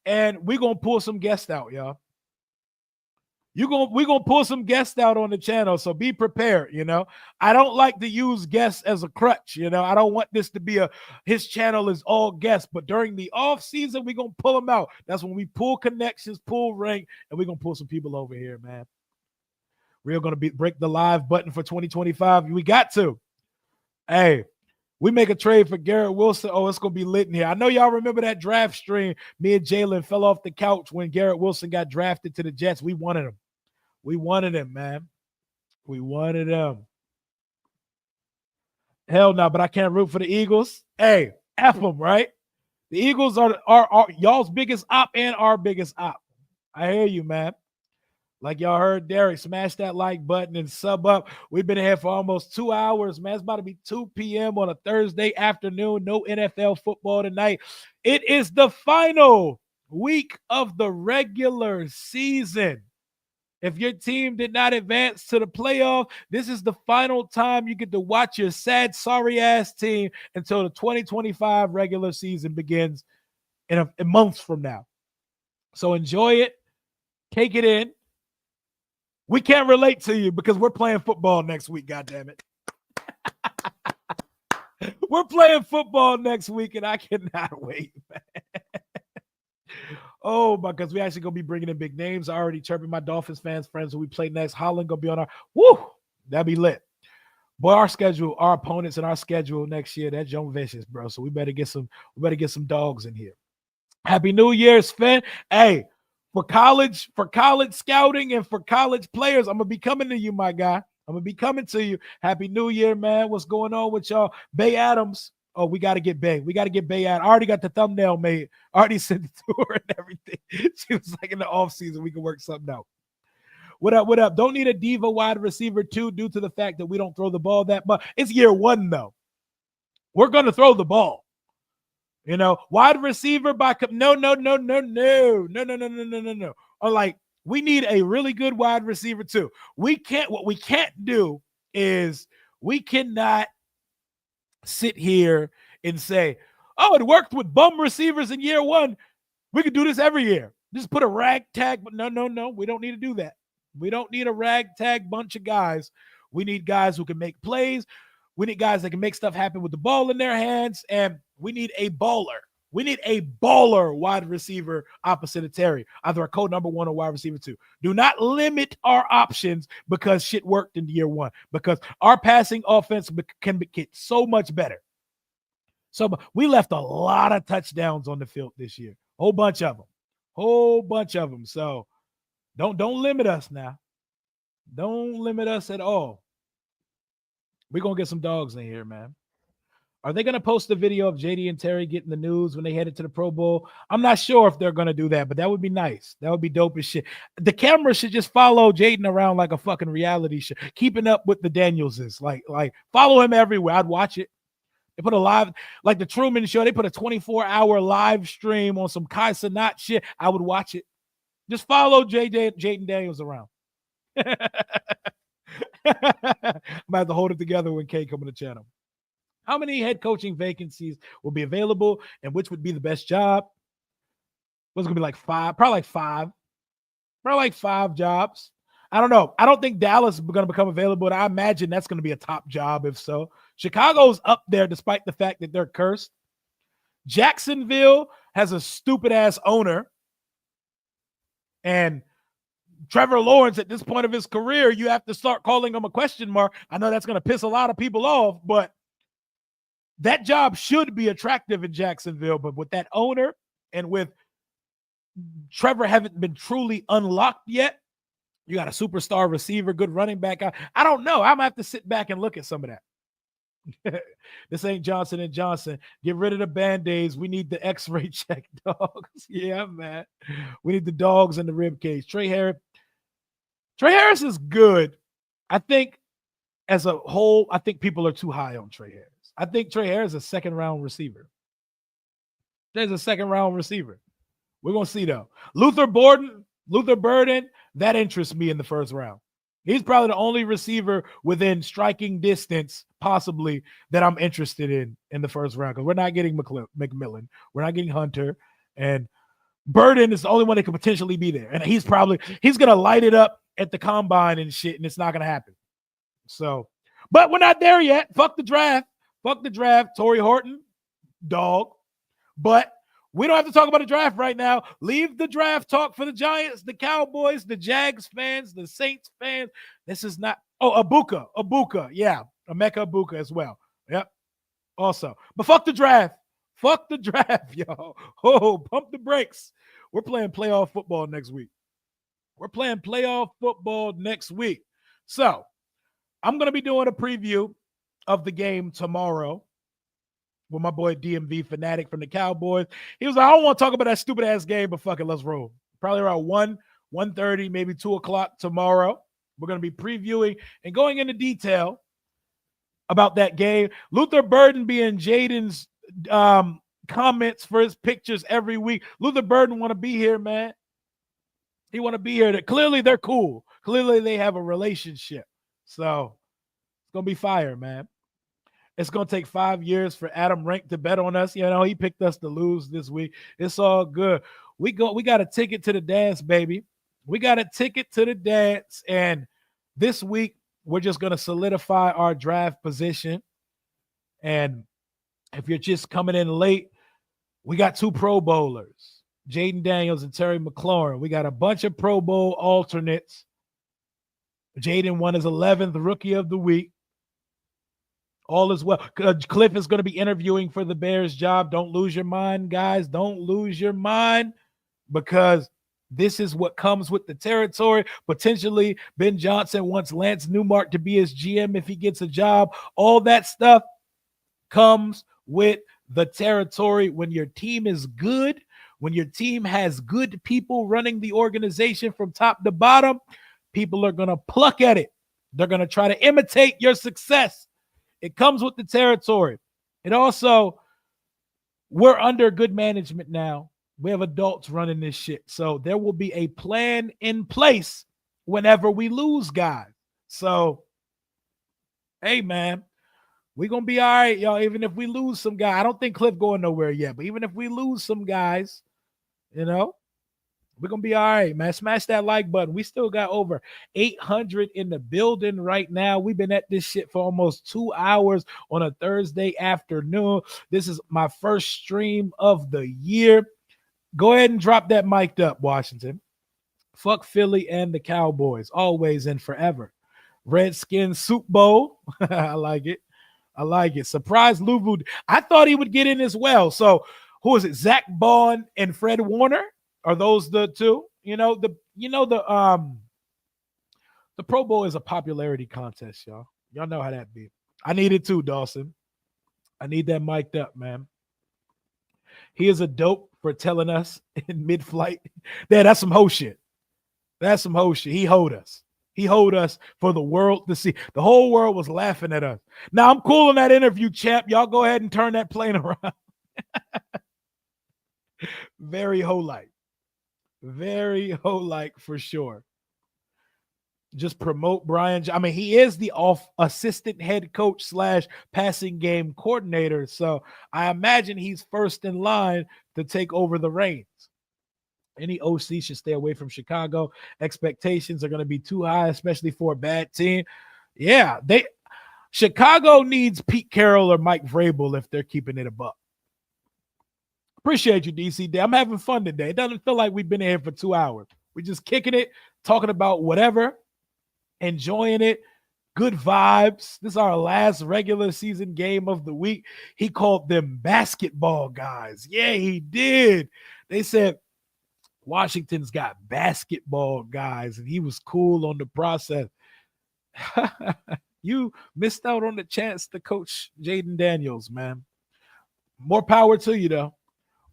and we're going to pull some guests out, y'all. We're going to pull some guests out on the channel, so be prepared, I don't like to use guests as a crutch, I don't want this to be his channel is all guests, but during the off season, we're going to pull them out. That's when we pull connections, pull rank, and we're going to pull some people over here, man. We're going to break the live button for 2025. We got to. Hey, we make a trade for Garrett Wilson. Oh, it's going to be lit in here. I know y'all remember that draft stream. Me and Jaylen fell off the couch when Garrett Wilson got drafted to the Jets. We wanted him. We wanted him, man. We wanted him. Hell no, but I can't root for the Eagles. Hey, F them, right? The Eagles are y'all's biggest op and our biggest op. I hear you, man. Like y'all heard Derek, smash that like button and sub up. We've been here for almost 2 hours, man. It's about to be 2 p.m. on a Thursday afternoon. No NFL football tonight. It is the final week of the regular season. If your team did not advance to the playoff, this is the final time you get to watch your sad, sorry-ass team until the 2025 regular season begins in months from now. So enjoy it. Take it in. We can't relate to you because we're playing football next week, goddammit. We're playing football next week, and I cannot wait, man. Oh, because we actually going to be bringing in big names. I already chirping my Dolphins friends who we play next. Holland going to be on our – woo! That'd be lit. Boy, our schedule, our opponents and our schedule next year, that's young vicious, bro. So we better get some dogs in here. Happy New Year, Sven. Hey, for college scouting and for college players, I'm going to be coming to you, my guy. I'm going to be coming to you. Happy New Year, man. What's going on with y'all? Bay Adams. Oh, we got to get Bay. We got to get Bay out. I already got the thumbnail made. I already sent it to her and everything. She was like, in the offseason, we can work something out. What up? Don't need a diva wide receiver, too, due to the fact that we don't throw the ball that much. It's year one, though. We're going to throw the ball. Wide receiver by no. Like, we need a really good wide receiver too. What we can't do is we cannot sit here and say, oh, it worked with bum receivers in year one. We could do this every year. Just put a ragtag. But no. We don't need to do that. We don't need a ragtag bunch of guys. We need guys who can make plays. We need guys that can make stuff happen with the ball in their hands, and we need a baller. We need a baller wide receiver opposite of Terry, either a code number one or wide receiver two. Do not limit our options because shit worked in year one, because our passing offense can get so much better. So we left a lot of touchdowns on the field this year, whole bunch of them. So don't limit us now. Don't limit us at all. We're going to get some dogs in here, man. Are they going to post a video of JD and Terry getting the news when they headed to the Pro Bowl? I'm not sure if they're going to do that, but that would be nice. That would be dope as shit. The camera should just follow Jayden around like a fucking reality show, keeping up with the Danielses. Like follow him everywhere. I'd watch it. They put a live, like the Truman Show, they put a 24-hour live stream on some Kai Cenat shit. I would watch it. Just follow Jayden Daniels around. I'm going to have to hold it together when Kay come on the channel. How many head coaching vacancies will be available and which would be the best job? What's going to be like 5? Probably like 5. Probably like 5 jobs. I don't know. I don't think Dallas is going to become available, and I imagine that's going to be a top job if so. Chicago's up there despite the fact that they're cursed. Jacksonville has a stupid-ass owner. And Trevor Lawrence, at this point of his career, you have to start calling him a question mark. I know that's going to piss a lot of people off, but that job should be attractive in Jacksonville. But with that owner and with Trevor haven't been truly unlocked yet, you got a superstar receiver, good running back. I don't know. I'm going to have to sit back and look at some of that. This ain't Johnson and Johnson. Get rid of the band-aids. We need the X-ray check dogs. Yeah, man. We need the dogs in the rib cage. Trey Harris is good. I think as a whole, I think people are too high on Trey Harris. I think Trey Harris is a second-round receiver. There's a second-round receiver. We're going to see, though. Luther Burden, that interests me in the first round. He's probably the only receiver within striking distance, possibly, that I'm interested in the first round, because we're not getting McMillan. We're not getting Hunter. And Burden is the only one that could potentially be there. And he's going to light it up at the combine and shit, and it's not going to happen. So, but we're not there yet. Fuck the draft. Torrey Horton, dog. But we don't have to talk about the draft right now. Leave the draft talk for the Giants, the Cowboys, the Jags fans, the Saints fans. This is not – Ibuka. Yeah, Emeka Ibuka as well. Yep, also. But fuck the draft. Yo. Oh, pump the brakes. We're playing playoff football next week. So I'm going to be doing a preview of the game tomorrow with my boy DMV Fanatic from the Cowboys. He was like, I don't want to talk about that stupid ass game, but fuck it, let's roll. Probably around 1:30, maybe 2 o'clock tomorrow. We're going to be previewing and going into detail about that game. Luther Burden being Jayden's comments for his pictures every week. Luther Burden want to be here, man. He want to be here. Clearly, they're cool. Clearly, they have a relationship. So, it's going to be fire, man. It's going to take 5 years for Adam Rank to bet on us. You know, he picked us to lose this week. It's all good. We got a ticket to the dance, baby. We got a ticket to the dance. And this week, we're just going to solidify our draft position. And if you're just coming in late, we got 2 Pro Bowlers, Jayden Daniels and Terry McLaurin. We got a bunch of Pro Bowl alternates. Jayden won his 11th Rookie of the Week. All is well. Kliff is going to be interviewing for the Bears job. Don't lose your mind, guys. Don't lose your mind, because this is what comes with the territory. Potentially, Ben Johnson wants Lance Newmark to be his GM if he gets a job. All that stuff comes with the territory. When your team is good, when your team has good people running the organization from top to bottom, people are going to pluck at it. They're going to try to imitate your success. It comes with the territory. It also, we're under good management now. We have adults running this shit. So there will be a plan in place whenever we lose guys. So, hey, man, we're going to be all right, y'all, even if we lose some guys. I don't think Kliff going nowhere yet, but even if we lose some guys, you know, we're going to be all right, man. Smash that like button. We still got over 800 in the building right now. We've been at this shit for almost 2 hours on a Thursday afternoon. This is my first stream of the year. Go ahead and drop that mic'd up, Washington. Fuck Philly and the Cowboys, always and forever. Redskins Soup Bowl. I like it. Surprise Louvu. I thought he would get in as well. So who is it? Zach Bond and Fred Warner? Are those the two? The Pro Bowl is a popularity contest, y'all. Y'all know how that be. I need it too, Dawson. I need that mic'd up, man. He is a dope for telling us in mid-flight. Yeah, that's some hoe shit. He hoed us. He hoed us for the world to see. The whole world was laughing at us. Now, I'm cool in that interview, champ. Y'all go ahead and turn that plane around. Very hoe-like. Very hoe-like for sure. Just promote Brian. I mean, he is the assistant head coach / passing game coordinator. So I imagine he's first in line to take over the reins. Any OC should stay away from Chicago. Expectations are going to be too high, especially for a bad team. Yeah, Chicago needs Pete Carroll or Mike Vrabel if they're keeping it above. Appreciate you, DC. I'm having fun today. It doesn't feel like we've been here for 2 hours. We're just kicking it, talking about whatever, enjoying it, good vibes. This is our last regular season game of the week. He called them basketball guys. Yeah, he did. They said Washington's got basketball guys, and he was cool on the process. You missed out on the chance to coach Jayden Daniels, man. More power to you, though.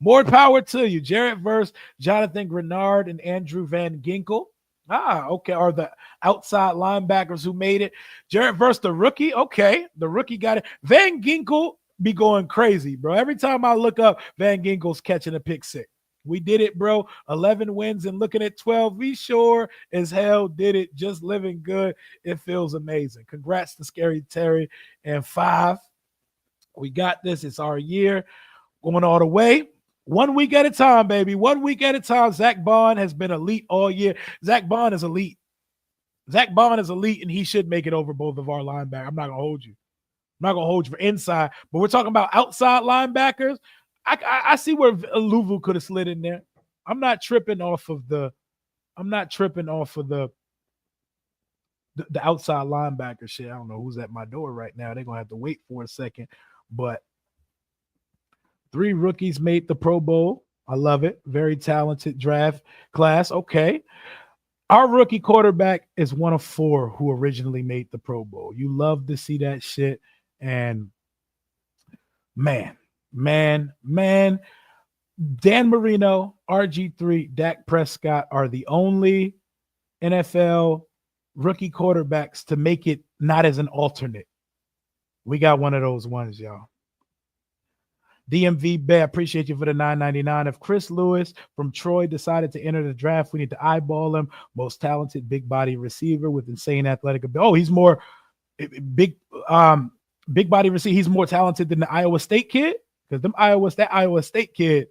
More power to you. Jarrett Verse, Jonathan Grenard, and Andrew Van Ginkel. Okay. Are the outside linebackers who made it. Jarrett Verse, the rookie. Okay. The rookie got it. Van Ginkel be going crazy, bro. Every time I look up, Van Ginkel's catching a pick six. We did it, bro. 11 wins and looking at 12. We sure as hell did it. Just living good. It feels amazing. Congrats to Scary Terry and 5. We got this. It's our year. Going all the way. 1 week at a time, baby. 1 week at a time. Zach Bond has been elite all year. Zach Bond is elite. Zach Bond is elite, and he should make it over both of our linebackers. I'm not going to hold you. I'm not going to hold you for inside, but we're talking about outside linebackers. I see where Luvu could have slid in there. I'm not tripping off of the outside linebacker shit. I don't know who's at my door right now. They're going to have to wait for a second, but 3 rookies made the Pro Bowl. I love it. Very talented draft class. Okay. Our rookie quarterback is one of 4 who originally made the Pro Bowl. You love to see that shit. And man, Dan Marino, RG3, Dak Prescott are the only NFL rookie quarterbacks to make it not as an alternate. We got one of those ones, y'all. DMV Bay, I appreciate you for the $9.99. If Chris Lewis from Troy decided to enter the draft, we need to eyeball him. Most talented big body receiver with insane athletic ability. Oh, he's more big body receiver. He's more talented than the Iowa State kid, because that Iowa State kid,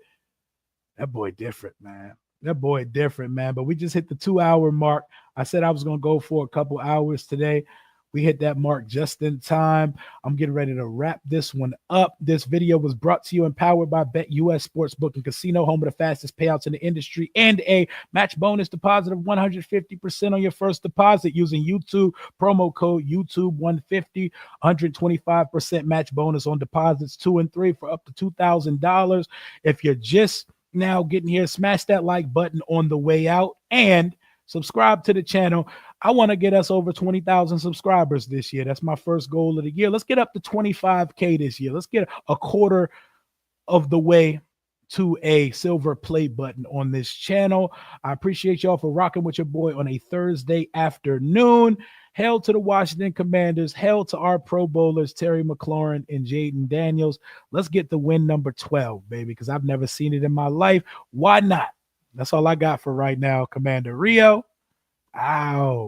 that boy different, man. That boy different, man. But we just hit the 2-hour mark. I said I was going to go for a couple hours today. We hit that mark just in time. I'm getting ready to wrap this one up. This video was brought to you and powered by BetUS Sportsbook and Casino, home of the fastest payouts in the industry, and a match bonus deposit of 150% on your first deposit using YouTube promo code YouTube150. 125% match bonus on deposits 2 and 3 for up to $2,000. If you're just now getting here, smash that like button on the way out and subscribe to the channel. I want to get us over 20,000 subscribers this year. That's my first goal of the year. Let's get up to 25K this year. Let's get a quarter of the way to a silver play button on this channel. I appreciate y'all for rocking with your boy on a Thursday afternoon. Hail to the Washington Commanders. Hail to our Pro Bowlers, Terry McLaurin and Jayden Daniels. Let's get the win number 12, baby, because I've never seen it in my life. Why not? That's all I got for right now, Commander Rio. Ow.